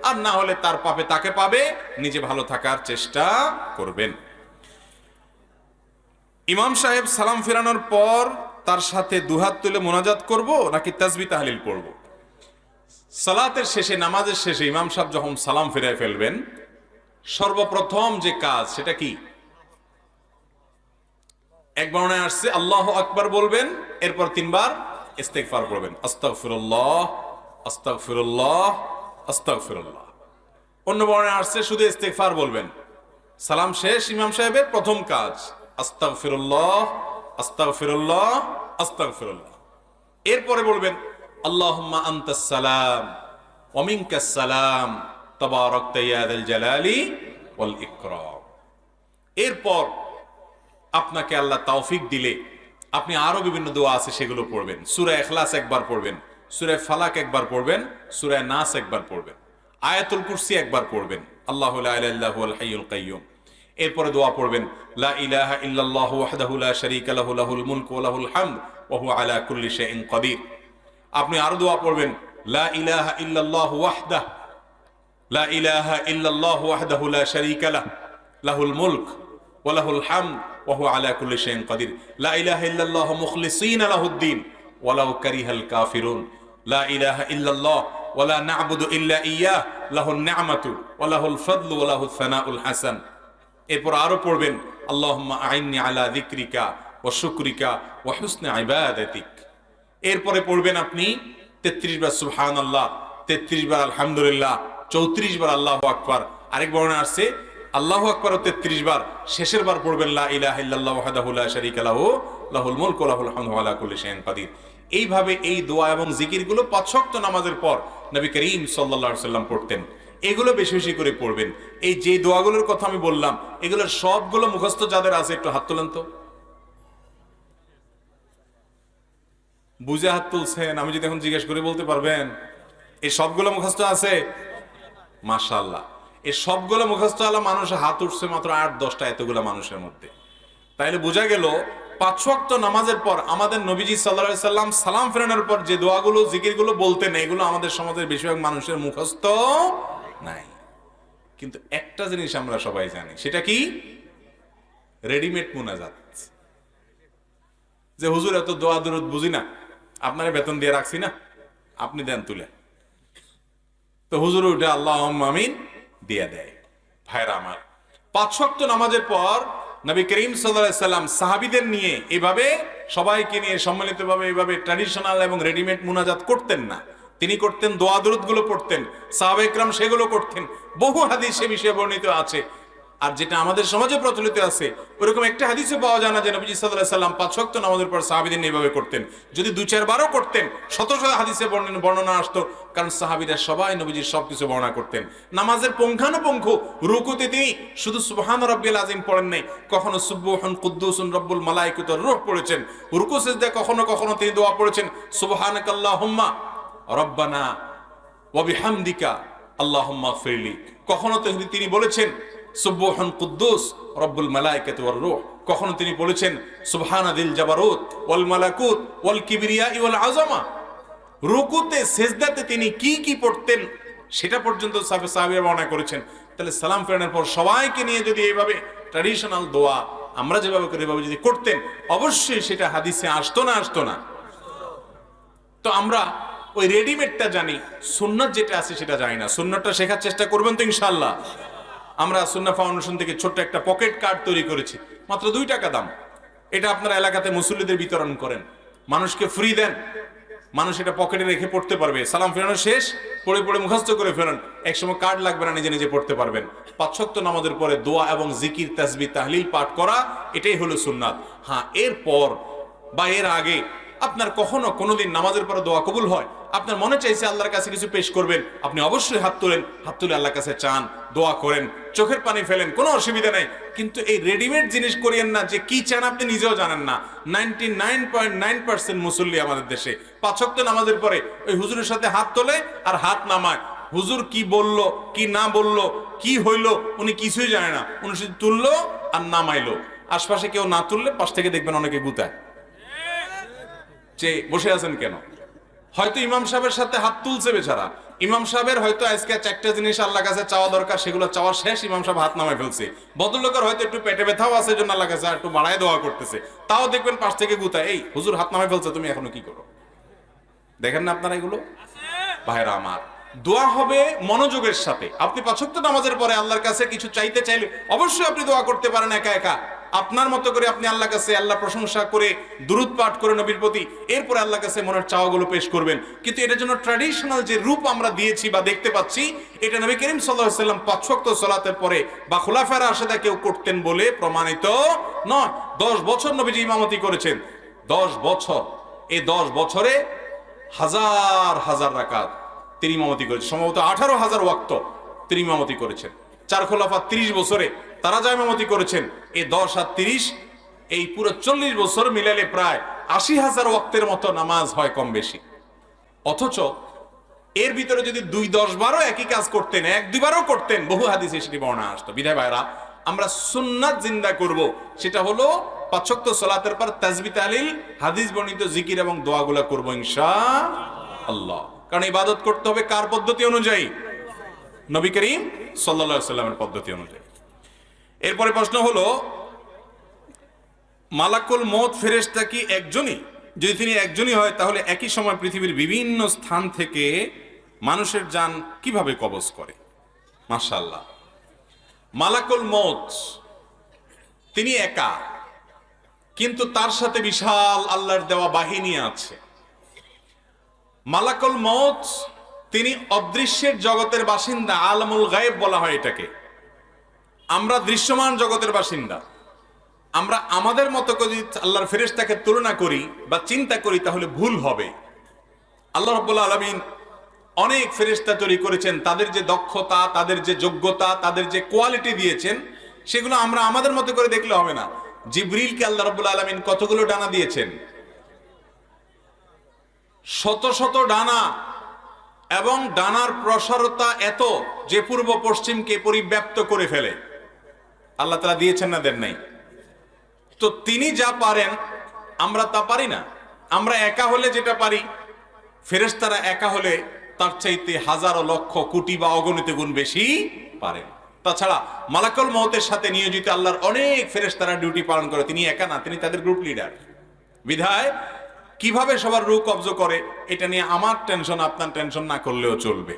আর না হলে তার পাপে তাকে পাবে, নিজে ভালো থাকার চেষ্টা করবেন। ইমাম সাহেব সালাম ফেরানোর পর তার সাথে দুহাত তুলে মোনাজাত করব নাকি তাসবিহ তাহলিল পড়ব? সালাতের শেষে, নামাজের শেষে ইমাম সাহেব যখন সালাম ফিরায় ফেলবেন, সর্বপ্রথম যে কাজ সেটা কি? এক বর্ণনায় আসছে আল্লাহু আকবার বলবেন, এরপর 3 বার ইস্তিগফার পড়বেন, আস্তাগফিরুল্লাহ আস্তাগফিরুল্লাহ আস্তাগফিরুল্লাহ। অন্য বর্ণনায় আসছে শুধু ইস্তিগফার বলবেন। সালাম শেষ ইমাম সাহেবের প্রথম কাজ আস্তাগফিরুল্লাহ আস্তাগফিরুল্লাহ আস্তাগফিরুল্লাহ। এরপরে বলবেন আল্লাহুম্মা আনতাস সালাম ওয়া মিনকাস সালাম তাবারাকতা ইয়া যাল জালালি ওয়াল ইকরাম। এরপর আপনাকে আল্লাহ তৌফিক দিলে আপনি আরো বিভিন্ন দোয়া আছে সেগুলো পড়বেন। সূরা ইখলাস একবার পড়বেন, সূরা ফালাক একবার পড়বেন, সূরা নাস একবার পড়বেন, আয়াতুল কুরসি একবার পড়বেন, আল্লাহু লা ইলাহা ইল্লা হুয়াল হাইয়ুল কাইয়্যুম। এরপরে দোয়া পড়বেন লা ইলাহা ইল্লাল্লাহু ওয়াহদাহু লা শারীকা লাহু লাহুল মুলকু ওয়া লাহুল হামদ ওয়া হুয়া আলা কুল্লি শাইইন কাদির। আপনি আরো দোয়া পড়বেন লা ইলাহা ইল্লাল্লাহু ওয়াহদাহু লা ইলাহা ইল্লাল্লাহু ওয়াহদাহু লা শারীকা লাহু লাহুল মুলক ওয়া লাহুল হামদ ওয়া হুয়া আলা কুল্লি শাইইন কাদির। লা ইলাহা ইল্লাল্লাহু মুখলিসিনা লাহুদ-দ্বীন ওয়ালাউ কারিহাল কাফিরুন। লা ইলাহা ইল্লাল্লাহ ওয়া লা না'বুদু ইল্লা ইয়্যাহ লাহুন নি'মাতু ওয়া লাহুল ফাদলু ওয়া লাহুস সানাউল হাসান। এরপর আরো পড়বেন আল্লাহুম্মা আইন্নি আলা যিকরিকা ওয়া শুকরিকা ওয়া হুসনি ইবাদাতিক। এরপরে পড়বেন আপনি 33 বার সুবহানাল্লাহ, 33 বার আলহামদুলিল্লাহ, 34 বার আল্লাহু আকবার। আরেক বর্ণনা আসছে আল্লাহু আকবার 33 বার, শেষের বার পড়বেন লা ইলাহা ইল্লাল্লাহু ওয়াহদাহু লা শারীকা লাহু লাহুল মুলকু ওয়া লাহুল হামদু ওয়া আলা কুল্লি শাইইন কাদির। এইভাবে এই দোয়া এবং জিকিরগুলো 5 ওয়াক্ত নামাজের পর নবী করিম সাল্লাল্লাহু আলাইহি সাল্লাম পড়তেন। এগুলো বেশি বেশি করে পড়বেন। এই যে দোয়াগুলোর কথা আমি বললাম এগুলোর সবগুলো মুখস্থ যাদের আছে একটু হাত তোলেন তো। বুঝে হাত তুলছেন, আমি যদি এখন জিজ্ঞেস করে বলতে পারবেন এই সবগুলো মুখস্থ আছে? মাশাআল্লাহ, এই সবগুলো মুখস্থ আলা মানুষের হাত উঠছে মাত্র 8-10টা এতগুলো মানুষের মধ্যে। তাইলে বোঝা গেল 5 ওয়াক্ত নামাজের পর আমাদের নবীজি সাল্লাল্লাহু আলাইহি সাল্লাম সালাম ফেরানোর পর যে দোয়াগুলো জিকিরগুলো বলতেন এগুলো আমাদের সমাজের বেশিরভাগ মানুষের মুখস্থ নাই। কিন্তু একটা জিনিস আমরা সবাই জানি, সেটা কি? রেডিমেড মুনাজাত। যে হুজুর এত দোয়া দরুদ বুঝি না, আপনারে বেতন দিয়ে রাখছি না, আপনি দেন তুলে। তো হুজুর উঠে আল্লাহুম্মা আমিন দিয়ে দেয়। ভাইরা আমার, 5 ওয়াক্ত নামাজের পর নবী করিম সাল্লাল্লাহু আলাইহি সাল্লাম সাহাবীদের নিয়ে এভাবে সবাইকে নিয়ে সম্মিলিতভাবে এভাবে ট্র্যাডিশনাল এবং রেডিমেড মুনাজাত করতেন না। তিনি করতেন দোয়া দরুদ গুলো পড়তেন, সাহাবায়ে কেরাম সেগুলো করতেন। বহু হাদিস সে বিষয়ে বর্ণিত আছে। আর যেটা আমাদের সমাজে প্রচলিত আছে ওরকম একটা হাদিসে পাওয়া যায় না যে নবীজি সাল্লাল্লাহু আলাইহি সাল্লাম 5 ওয়াক্ত নামাজের পর সাহাবীদের নিয়ে এভাবে করতেন। যদি 2-4 বারও করতেন, শত শত হাদিসে বর্ণনা আসতো, কারণ সাহাবীরা সবাই নবীজির সবকিছু বর্ণনা করতেন। নামাজের পুঙ্খানুপুঙ্খ রুকুতে তিনি শুধু সুবহান রাব্বিল আযীম পড়েন নাই, কখনো সুবহুন কুদ্দুসুন রব্বুল মালাইকাতুর রূহ পড়েছেন। রুকু সিজদায় কখনো কখনো তিনি দোয়া পড়েছেন সুবহানাকাল্লাহুম্মা রব্বানা ওয়া বিহামদিকা আল্লাহুম্মা ফিরলি। কখনো তিনি বলেছেন সুবহান কুদ্দুস রব্বুল মালাইকাতু ওয়ার রূহ। কখনো তিনি বলেছেন সুবহানাদিল জাবারুত ওয়াল মালাকুত ওয়াল কিবরিয়া ওয়াল আযমা। রুকুতে সিজদাতে তিনি কি কি পড়তেন সেটা পর্যন্ত সাহাবীরা বর্ণনা করেছেন। তাহলে সালাম ফেরানোর পর সবাইকে নিয়ে যদি এইভাবে ট্র্যাডিশনাল দোয়া আমরা যেভাবে করি এভাবে যদি করতেন, অবশ্যই সেটা হাদিসে আসতো না আসতো না? তো আমরা ওই রেডিমেডটা জানি, সুন্নাত যেটা আছে সেটা জানি না। সুন্নাতটা শেখার চেষ্টা করবেন তো ইনশাআল্লাহ? আমরা সুন্নাহ ফাউন্ডেশন থেকে ছোট্ট একটা পকেট কার্ড তৈরি করেছি, মাত্র 2 টাকা দাম। এটা আপনারা এলাকাতে মুসল্লিদের বিতরণ করেন, মানুষকে ফ্রি দেন, মানুষ এটা পকেটে রেখে পড়তে পারবে। সালাম ফেরানো শেষ, পড়ে পড়ে মুখস্থ করে ফেলেন, একসময় কার্ড লাগবে না, নিজে নিজে পড়তে পারবেন। 5 ওয়াক্ত নামাজের পরে দোয়া এবং জিকির তাসবিহ তাহলিল পাঠ করা, এটাই হলো সুন্নাত। হ্যাঁ, এরপর বা এর আগে আপনার কখনো কোনোদিন নামাজের পরে দোয়া কবুল হয়, আপনার মনে চাইছে আল্লাহর কাছে কিছু পেশ করবেন, আপনি অবশ্যই হাত তোলেন, হাত তুলে আল্লাহর কাছে চান, দোয়া করেন, চোখের পানি ফেলেন, কোনো অসুবিধা নাই। কিন্তু এই রেডিমেড জিনিস করিয়েন না যে কি চান আপনি নিজেও জানেন না। 99.9% মুসল্লি আমাদের দেশে 5 ওয়াক্ত নামাজের পরে ওই হুজুরের সাথে হাত তোলে আর হাত নামায়। হুজুর কি বলল কি না বলল কি হইলো উনি কিছুই জানে না, উনি শুধু তুললো আর নামাইলো। আশপাশে কেউ না তুললে পাশ থেকে দেখবেন অনেকে গুতায় যে বসে আছেন কেন। হয়তো ইমাম সাহেবের সাথে হাত তুলছে বেচারা, ইমাম সাহেবের হয়তো আজকে 4টা জিনিস আল্লাহর কাছে চাওয়া দরকার, সেগুলো চাওয়া শেষ, ইমাম সাহেব হাত নামায় ফেলছে। ভদ্রলোকের হয়তো একটু পেটে ব্যথাও আছে, জন্য আল্লাহর কাছে একটু বাড়ায় দোয়া করতেছে, তাও দেখবেন পাশ থেকে গুতায়, এই হুজুর হাত নামায় ফেলছে, তুমি এখনো কি করো? দেখেন না আপনারা এগুলো? ভাইরা আমার, দোয়া হবে মনোযোগের সাথে। আপনি 5 ওয়াক্ত নামাজের পরে আল্লাহর কাছে কিছু চাইতে চাইলে অবশ্যই আপনি দোয়া করতে পারেন একা একা, আপনার মতো করে আপনি আল্লাহর কাছে আল্লাহ প্রশংসা করে দুরূদ পাঠ করে নবীর প্রতি, এরপরে আল্লাহর কাছে মনের চাওয়াগুলো পেশ করবেন। কিন্তু এটার জন্য ট্র্যাডিশনাল যে রূপ আমরা দিয়েছি বা দেখতে পাচ্ছি, এটা নবী করিম সাল্লাল্লাহু আলাইহি ওয়াসাল্লাম 5 ওয়াক্ত সালাতের পরে বা খুলাফায়ে রাশিদা কেউ করতেন বলে প্রমাণিত নয়। 10 বছর নবীজি ইমামতি করেছেন, 10 বছর। এই 10 বছরে হাজার হাজার রাকাত তিনি ইমামতি করেছেন, সম্ভবত 18,000 ওয়াক্ত তিনি ইমামতি করেছেন। চার খোলাফা 30 বছরে তারা যা ইমামতি করেছেন, এই 10 আর 30 এই পুরো 40 বছর মিলালে প্রায় 80,000 ওয়াক্তের মতো নামাজ হয় কম বেশি। অথচ এর ভিতরে যদি 2-10 বারও একই কাজ করতেন, 1-2বারও করতেন, বহু হাদিসে সেটি বর্ণনা আসতো। বিধায় ভাইরা, আমরা সুন্নাত জিন্দা করব, সেটা হলো 5 ওয়াক্ত সালাতের পর তাসবিহ তাহলিল, হাদিস বর্ণিত জিকির এবং দোয়াগুলো করব ইনশাআল্লাহ। কারণ ইবাদত করতে হবে কার পদ্ধতি অনুযায়ী? নবী করিম সাল্লাল্লাহু আলাইহি সাল্লামের পদ্ধতি অনুযায়ী। এরপরে প্রশ্ন হলো, মালাকুল মউত ফেরেশতা কি একজনই? যদি তিনি একজনই হয়, তাহলে একই সময় পৃথিবীর বিভিন্ন স্থান থেকে মানুষের জান কিভাবে কবজ করে? মাশাআল্লাহ, মালাকুল মউত তিনি একা, কিন্তু তার সাথে বিশাল আল্লাহর দেওয়া বাহিনী আছে। মালাকুল মউত তিনি অদৃশ্যের জগতের বাসিন্দা, আলমুল গায়েব বলা হয় এটাকে। আমরা দৃশ্যমান জগতের বাসিন্দা। আমরা আমাদের মতো করে আল্লাহর ফেরেশতাকে তুলনা করি বা চিন্তা করি, তাহলে ভুল হবে। আল্লাহ রাব্বুল আলামিন অনেক ফেরেশতা তৈরি করেছেন, তাদের যে দক্ষতা, তাদের যে যোগ্যতা, তাদের যে কোয়ালিটি দিয়েছেন, সেগুলো আমরা আমাদের মতো করে দেখলে হবে না। জিবরিলকে আল্লাহ রাব্বুল আলামিন কতগুলো ডানা দিয়েছেন? শত শত ডানা, এবং ডানার প্রসারতা এত যে পূর্ব পশ্চিমকে পরিব্যাপ্ত করে ফেলে। আল্লাহ তাআলা দিয়েছেন না দেন নাই? তো তিনি যা পারেন আমরা তা পারি না। আমরা একা হলে যেটা পারি, ফেরেশতারা একা হলে তার চাইতে হাজারো লক্ষ কোটি বা অগণিত গুণ বেশি পারেন। তাছাড়া মালাকুল মউতের সাথে নিয়োজিত আল্লাহর অনেক ফেরেশতারা ডিউটি পালন করে। তিনি একা না, তিনি তাদের গ্রুপ লিডার। বিধায় কিভাবে সবার রূহ কবজ করে, এটা নিয়ে আমার টেনশন, আপনার টেনশন না করলেও চলবে।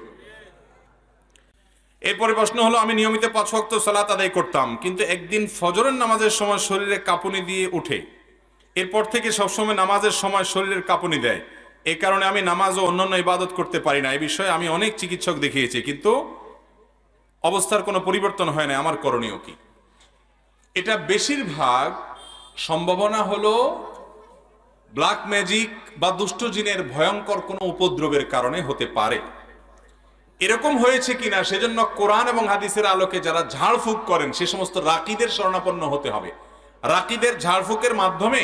এরপরে প্রশ্ন হলো, আমি নিয়মিত 5 ওয়াক্ত সালাত আদায় করতাম, কিন্তু একদিন ফজরের নামাজের সময় শরীরে কাঁপুনি দিয়ে উঠে, এরপর থেকে সবসময় নামাজের সময় শরীরের কাঁপুনি দেয়। এই কারণে আমি নামাজ ও অন্যান্য ইবাদত করতে পারি না। এই বিষয়ে আমি অনেক চিকিৎসক দেখিয়েছি, কিন্তু অবস্থার কোনো পরিবর্তন হয় না। আমার করণীয় কি? এটা বেশিরভাগ সম্ভাবনা হলো ব্ল্যাক ম্যাজিক বা দুষ্ট জিনের ভয়ঙ্কর কোনো উপদ্রবের কারণে হতে পারে। এরকম হয়েছে কিনা সেজন্য কোরআন এবং হাদিসের আলোকে যারা ঝাড়ফুঁক করেন, সে সমস্ত রাকিদের শরণাপন্ন হতে হবে। রাকিদের ঝাড়ফুঁকের মাধ্যমে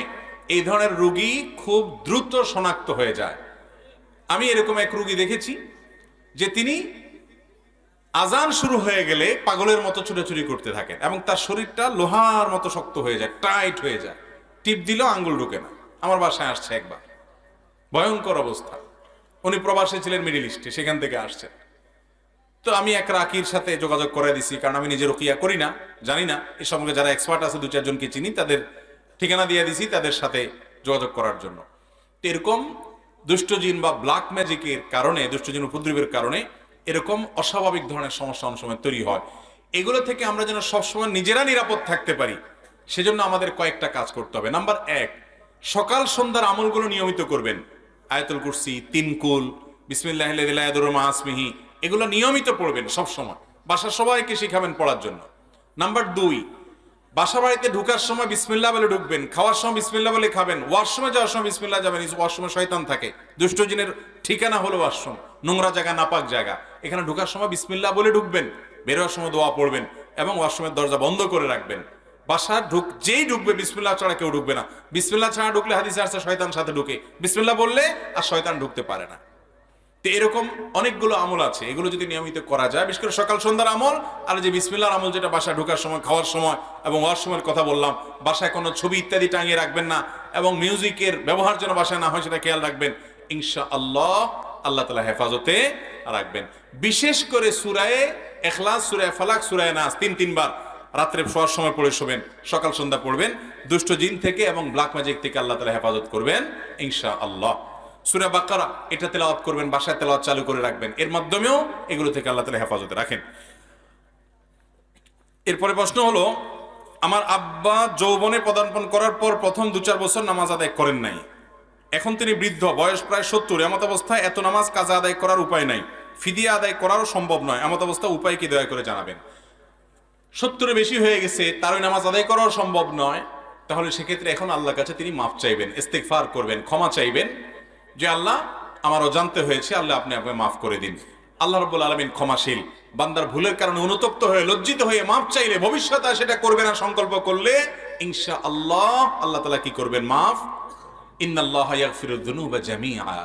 এই ধরনের রোগী খুব দ্রুত শনাক্ত হয়ে যায়। আমি এরকম এক রোগী দেখেছি যে তিনি আজান শুরু হয়ে গেলে পাগলের মতো ছুটাছুটি করতে থাকেন, এবং তার শরীরটা লোহার মতো শক্ত হয়ে যায়, টাইট হয়ে যায়, টিপ দিলেও আঙ্গুল ঢুকে না। আমার বাসায় আসছে একবার, ভয়ঙ্কর অবস্থা। উনি প্রবাসে ছিলেন মিডল ইস্টে, সেখান থেকে আসছেন। তো আমি এক রাকির সাথে যোগাযোগ করে দিছি, কারণ আমি নিজে রুকিয়া করি না, জানি না। এ সম্পর্কে যারা এক্সপার্ট আছে 2-4 জনকে চিনি, তাদের ঠিকানা দিয়ে দিছি তাদের সাথে যোগাযোগ করার জন্য। তো এরকম দুষ্টজিন বা ব্ল্যাক ম্যাজিকের কারণে, দুষ্টজিন উপদ্রবের কারণে এরকম অস্বাভাবিক ধরনের সমস্যা অনেক সময় তৈরি হয়। এগুলো থেকে আমরা যেন সবসময় নিজেরা নিরাপদ থাকতে পারি, সেজন্য আমাদের কয়েকটা কাজ করতে হবে। নাম্বার 1, সকাল সন্ধ্যার আমলগুলো নিয়মিত করবেন। আয়াতুল কুরসি, 3 কুল, বিসমিল্লাহিল্লাযী লা ইয়াদুররু মা ইসমিহি, এগুলো নিয়মিত পড়বেন সব সময়। বাসার সবাইকে শিখাবেন পড়ার জন্য। নাম্বার 2, বাসা বাড়িতে ঢোকার সময় বিসমিল্লাহ বলে ঢুকবেন, খাওয়ার সময় বিসমিল্লাহ বলে খাবেন, ওয়াশরুমে যাওয়ার সময় বিসমিল্লাহ যাবেন। ওয়াশরুমে শয়তান থাকে, দুষ্ট জিনের ঠিকানা হলো ওয়াশরুম, নোংরা জায়গা, নাপাক জায়গা। এখানে ঢোকার সময় বিসমিল্লাহ বলে ঢুকবেন, বের হওয়ার সময় দোয়া পড়বেন, এবং ওয়াশরুমের দরজা বন্ধ করে রাখবেন। বাসা যেই ঢুকবে বিসমিল্লাহ ছাড়া কেউ ঢুকবে না। বিসমিল্লাহ ছাড়া ঢুকলে হাদিসে আসছে শয়তান সাথে ঢুকে, বিসমিল্লাহ বললে আর শয়তান ঢুকতে পারে না। তো এরকম অনেকগুলো আমল আছে, এগুলো যদি নিয়মিত করা যায়, বিশেষ করে সকাল সন্ধ্যার আমল, আর যে বিসমিল্লাহর আমল, যেটা বাসায় ঢোকার সময়, খাওয়ার সময় এবং ওয়াশরুমের কথা বললাম। বাসায় কোনো ছবি ইত্যাদি টাঙিয়ে রাখবেন না, এবং মিউজিকের ব্যবহার যেন বাসায় না হয় সেটা খেয়াল রাখবেন। ইনশাআল্লাহ আল্লাহ তাআলা হেফাজতে রাখবেন। বিশেষ করে সূরায়ে ইখলাস, সূরায়ে ফালাক, সূরায়ে নাস 3 বার রাত্রে শোয়ার সময় পড়ে শোবেন, সকাল সন্ধ্যা পড়বেন। দুষ্ট জিন থেকে এবং ব্ল্যাক ম্যাজিক থেকে আল্লাহ তাআলা হেফাজত করবেন ইনশাআল্লাহ। সূরা বাকারা এটা তেলাওয়াত করবেন, বাসায় তেলাওয়াত চালু করে রাখবেন, এর মাধ্যমেও এগুলো থেকে আল্লাহ তাআলা হেফাজতে রাখেন। এরপরে প্রশ্ন হলো, আমার আব্বা যৌবনে পদার্পণ করার পর প্রথম 2-4 বছর নামাজ আদায় করেন নাই। এখন তিনি বৃদ্ধ, বয়স প্রায় 70। এমত অবস্থায় এত নামাজ কাজা আদায় করার উপায় নাই, ফিদিয়া আদায় করারও সম্ভব নয়। এমত অবস্থায় উপায় কি দয়া করে জানাবেন। 70 বেশি হয়ে গেছে, তার ওই নামাজ আদায় করাও সম্ভব নয়, তাহলে সেক্ষেত্রে এখন আল্লাহর কাছে তিনি মাফ চাইবেন, ইস্তিগফার করবেন, ক্ষমা চাইবেন যে আল্লাহ আমার অজান্তে হয়েছে, আল্লাহ আপনি আমাকে মাফ করে দিন। আল্লাহ রাব্বুল আলামিন ক্ষমাশীল। বান্দার ভুলের কারণে অনুতপ্ত হয়ে লজ্জিত হয়ে মাফ চাইলে, ভবিষ্যতে সেটা করবে না সংকল্প করলে ইনশাআল্লাহ আল্লাহ তাআলা কি করবেন? মাফ। ইন্নাল্লাহা ইয়াগফিরুয যুনুবা জামিআ।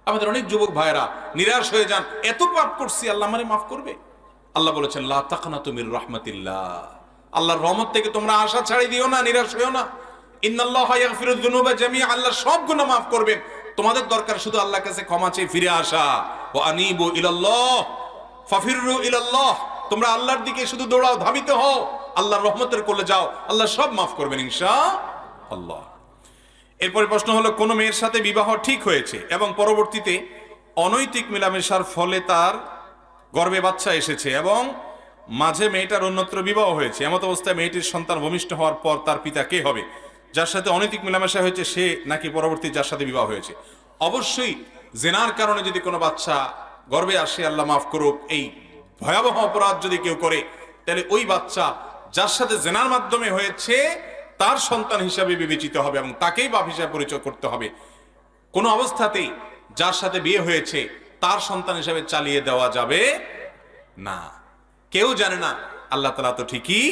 আমাদের অনেক যুবক ভাইরা নিরাশ হয়ে যান, এত পাপ করছি আল্লাহ আমারে মাফ করবে। আল্লাহ বলেছেন লা তাকনাতু মির রাহমাতিল্লাহ, আল্লাহর রহমত থেকে তোমরা আশা ছাড়ি দিও না, নিরাশ হইও না। ইন্নাল্লাহা ইয়াগফিরুয যুনুবা জামিআ, আল্লাহ সব গুনাহ মাফ করবেন। তোমাদের দরকার শুধু আল্লাহর কাছে ক্ষমা চেয়ে ফিরে আসা। ওয়া আনিবু ইলাল্লাহ ফাফিরু ইলাল্লাহ, তোমরা আল্লাহর দিকে শুধু দৌড়াও, ধাবিত হও, আল্লাহর রহমতের কোলে যাও, আল্লাহ সব মাফ করবেন ইনশাআল্লাহ। এরপরে প্রশ্ন হলো, কোন মেয়ের সাথে বিবাহ ঠিক হয়েছে এবং পরবর্তীতে অনৈতিক মেলামেশার ফলে তার গর্ভে বাচ্চা এসেছে এবং মাঝে মেয়েটার অন্যত্র বিবাহ হয়েছে, এমত অবস্থায় মেয়েটির সন্তান ভূমিষ্ঠ হওয়ার পর তার পিতা কে হবে? যার সাথে অনৈতিক মেলামেশা হয়েছে সে, নাকি পরবর্তী যার সাথে বিবাহ হয়েছে? অবশ্যই জেনার কারণে যদি কোনো বাচ্চা গর্ভে আসে, আল্লাহ মাফ করুক, এই ভয়াবহ অপরাধ যদি কেউ করে, তাহলে ওই বাচ্চা যার সাথে জেনার মাধ্যমে হয়েছে তার সন্তান হিসাবে বিবেচিত হবে এবং তাকেই বাপ হিসাবে পরিচয় করতে হবে। কোনো অবস্থাতেই যার সাথে বিয়ে হয়েছে তার সন্তান হিসাবে চালিয়ে দেওয়া যাবে না। কেউ জানে না, আল্লাহ তাআলা তো ঠিকই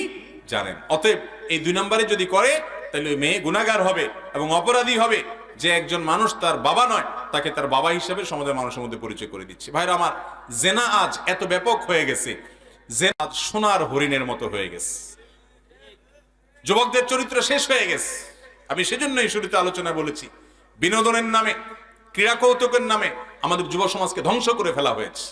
জানেন। অতএব এই 2 নম্বরে যদি করে তাহলে ওই মেয়ে গুনাহগার হবে এবং অপরাধী হবে, যে একজন মানুষ তার বাবা নয় তাকে তার বাবা হিসেবে সমাজের মানুষের মধ্যে পরিচয় করে দিচ্ছে। ভাইরা আমার, জেনা আজ এত ব্যাপক হয়ে গেছে, জেনা আজ সোনার হরিণের মতো হয়ে গেছে, যুবকদের চরিত্র শেষ হয়ে গেছে। আমি সেজন্যই শুরুতে আলোচনা বলেছি, বিনোদনের নামে, ক্রীড়া কৌতুকের নামে আমাদের যুব সমাজকে ধ্বংস করে ফেলা হয়েছে।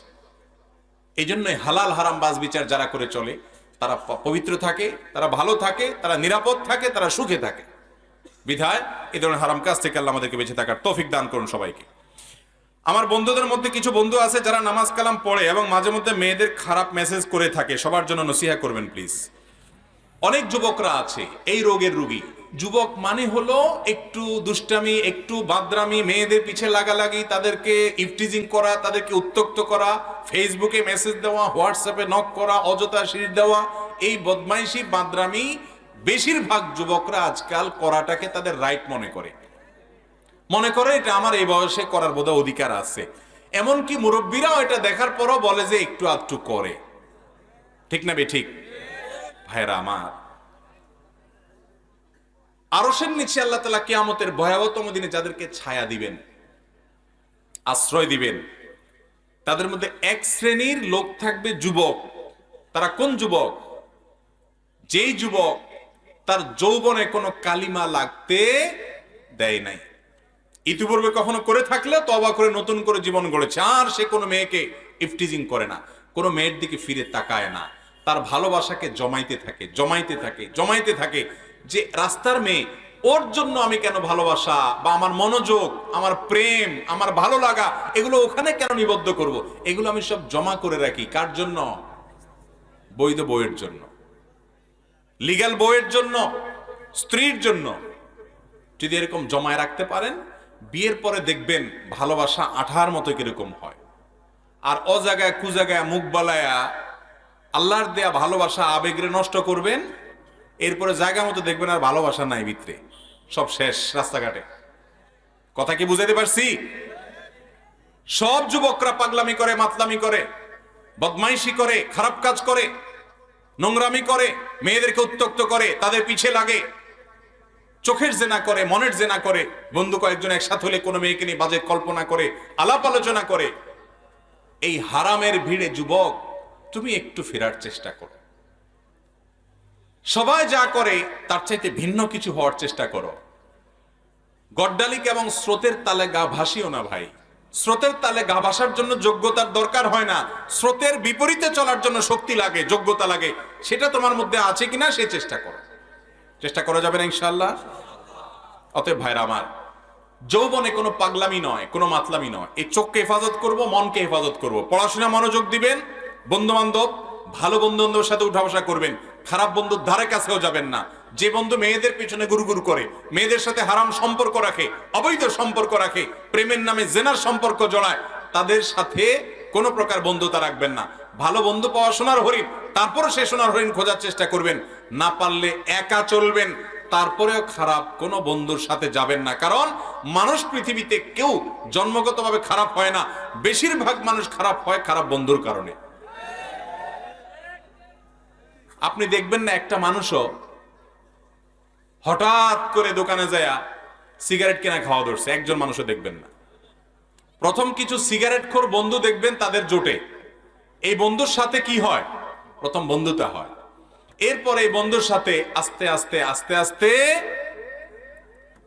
এই জন্যই হালাল হারাম বাজ বিচার যারা করে চলে তারা পবিত্র থাকে, তারা ভালো থাকে, তারা নিরাপদ থাকে, তারা সুখে থাকে। বিধায় এই ধরনের হারাম কাজ থেকে আল্লাহ আমাদেরকে বেঁচে থাকার তৌফিক দান করুন সবাইকে। আমার বন্ধুদের মধ্যে কিছু বন্ধু আছে যারা নামাজ কালাম পড়ে এবং মাঝে মধ্যে মেয়েদের খারাপ মেসেজ করে থাকে, সবার জন্য নসিহা করবেন প্লিজ। অনেক যুবকরা আছে এই রোগের রোগী। যুবক মানে হলো একটু দুষ্টামি, একটু বাদরামি, মেয়েদের পিছে লাগালাগি, তাদেরকে ইফটিজিং করা, তাদেরকে উত্ত্যক্ত করা, ফেসবুকে মেসেজ দেওয়া, হোয়াটসঅ্যাপে নক করা, অযথা শির দেওয়া, এই বদমাইশি বাদরামি বেশিরভাগ যুবকরা আজকাল করাটাকে তাদের রাইট মনে করে এটা আমার এই বয়সে করার বোধহয় অধিকার আছে। এমনকি মুরব্বীরাও এটা দেখার পরও বলে যে একটু আধটু করে। ঠিক না বেঠিক? ভাইরা আমার, আরশের নিচে আল্লাহ তাআলা কিয়ামতের ভয়াবহতম দিনে যাদেরকে ছায়া দিবেন, আশ্রয় দিবেন, তাদের মধ্যে এক শ্রেণীর লোক থাকবে যুবক। তারা কোন যুবক? যেই যুবক তার যৌবনে কোনো কালিমা লাগতে দেয় নাই, ইতিপূর্বে কখনো করে থাকলে তওবা করে নতুন করে জীবন গড়েছে, আর সে কোনো মেয়েকে ইফটিজিং করে না, কোনো মেয়ের দিকে ফিরে তাকায় না, তার ভালোবাসাকে জমাইতে থাকে যে রাস্তার মেয়ে, ওর জন্য আমি কেন ভালোবাসা বা আমার মনোযোগ, আমার প্রেম, আমার ভালো লাগা এগুলো ওখানে কেন নিবদ্ধ করব? এগুলো আমি সব জমা করে রাখি কার জন্য? বৈধ বউয়ের জন্য, লিগ্যাল বউয়ের জন্য, স্ত্রীর জন্য। যদি এরকম জমায় রাখতে পারেন, বিয়ের পরে দেখবেন ভালোবাসা আঠার মতো কিরকম হয়। আর অজাগায় কুজাগায় মুখ বালায়া আল্লাহর দেয়া ভালোবাসা আবেগরে নষ্ট করবেন, এরপরে জায়গা মতো দেখবেন আর ভালোবাসা নাই ভিতরে, সব শেষ রাস্তাঘাটে। কথা কি বুঝাইতে পারছি? সব যুবকরা পাগলামি করে, মাতলামি করে, বদমাইশি করে, খারাপ কাজ করে, নোংরামি করে, মেয়েদেরকে উত্ত্যক্ত করে, তাদের পিছে লাগে, চোখের জেনা করে, মনের জেনা করে, বন্ধু কয়েকজন একসাথে হলে কোনো মেয়েকে নিয়ে বাজে কল্পনা করে, আলাপ আলোচনা করে। এই হারামের ভিড়ে যুবক তুমি একটু ফেরার চেষ্টা করো। সবাই যা করে তার চাইতে ভিন্ন কিছু হওয়ার চেষ্টা করো। গড্ডালিক এবং স্রোতের তালে গা ভাসিও না ভাই। স্রোতের তালে গা ভাসার জন্য যোগ্যতার দরকার হয় না, স্রোতের বিপরীতে চলার জন্য শক্তি লাগে, যোগ্যতা লাগে। সেটা তোমার মধ্যে আছে কিনা সেই চেষ্টা করা যাবে না ইনশাআল্লাহ। অতএব ভাইরা আমার, যৌবনে কোনো পাগলামি নয়, কোনো মাতলামি নয়। এই চোখকে হেফাজত করব, মনকে হেফাজত করব, পড়াশোনা মনোযোগ দিবেন, বন্ধু বান্ধব ভালো বন্ধু বান্ধবের সাথে উঠা বসা করবেন, খারাপ বন্ধুর ধারে কাছেও যাবেন না। যে বন্ধু মেয়েদের পিছনে গুরুগুরু করে, মেয়েদের সাথে হারাম সম্পর্ক রাখে, অবৈধ সম্পর্ক রাখে, প্রেমের নামে জেনার সম্পর্ক জড়ায়, তাদের সাথে কোনো প্রকার বন্ধুতা রাখবেন না। ভালো বন্ধু পাওয়া সোনার হরিণ, তারপরে সে সোনার হরিণ খোঁজার চেষ্টা করবেন, না পারলে একা চলবেন, তারপরেও খারাপ কোনো বন্ধুর সাথে যাবেন না। কারণ মানুষ পৃথিবীতে কেউ জন্মগতভাবে খারাপ হয় না, বেশিরভাগ মানুষ খারাপ হয় খারাপ বন্ধুর কারণে। আপনি দেখবেন না একটা মানুষও হঠাৎ করে দোকানে যায় সিগারেট কেনা খাওয়া ধরছে, একজন মানুষও দেখবেন না। প্রথম কিছু সিগারেট খোর বন্ধু দেখবেন তাদের জোটে, এই বন্ধুর সাথে কি হয়, প্রথম বন্ধুতা হয়। এরপর এই বন্ধুর সাথে আস্তে আস্তে আস্তে আস্তে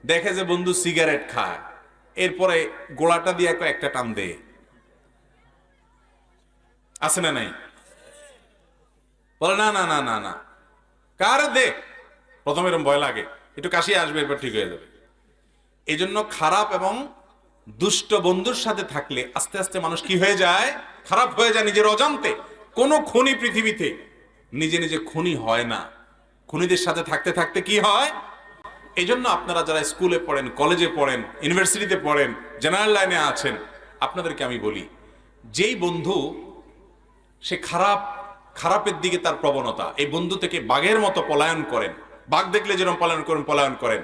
দেখে যে বন্ধু সিগারেট খায়, এরপরে গোলাটা দিয়ে একটা টান দেয়, আছে না নাই? বলে না না না না না, কার দে, প্রথমে এরকম ভয় লাগে, একটু কাশি আসবে এরপর ঠিক হয়ে যাবে। এই জন্য খারাপ এবং দুষ্ট বন্ধুর সাথে থাকলে আস্তে আস্তে মানুষ কি হয়ে যায়, খারাপ হয়ে যায় নিজের অজান্তে। কোনো খুনি পৃথিবীতে নিজে নিজে খুনি হয় না, খুনিদের সাথে থাকতে থাকতে কি হয়। এই জন্য আপনারা যারা স্কুলে পড়েন, কলেজে পড়েন, ইউনিভার্সিটিতে পড়েন, জেনারেল লাইনে আছেন, আপনাদেরকে আমি বলি, যেই বন্ধু সে খারাপের দিকে তার প্রবণতা, এই বন্ধু থেকে বাঘের মতো পলায়ন করেন, বাঘ দেখলে যেরকম পলায়ন করেন।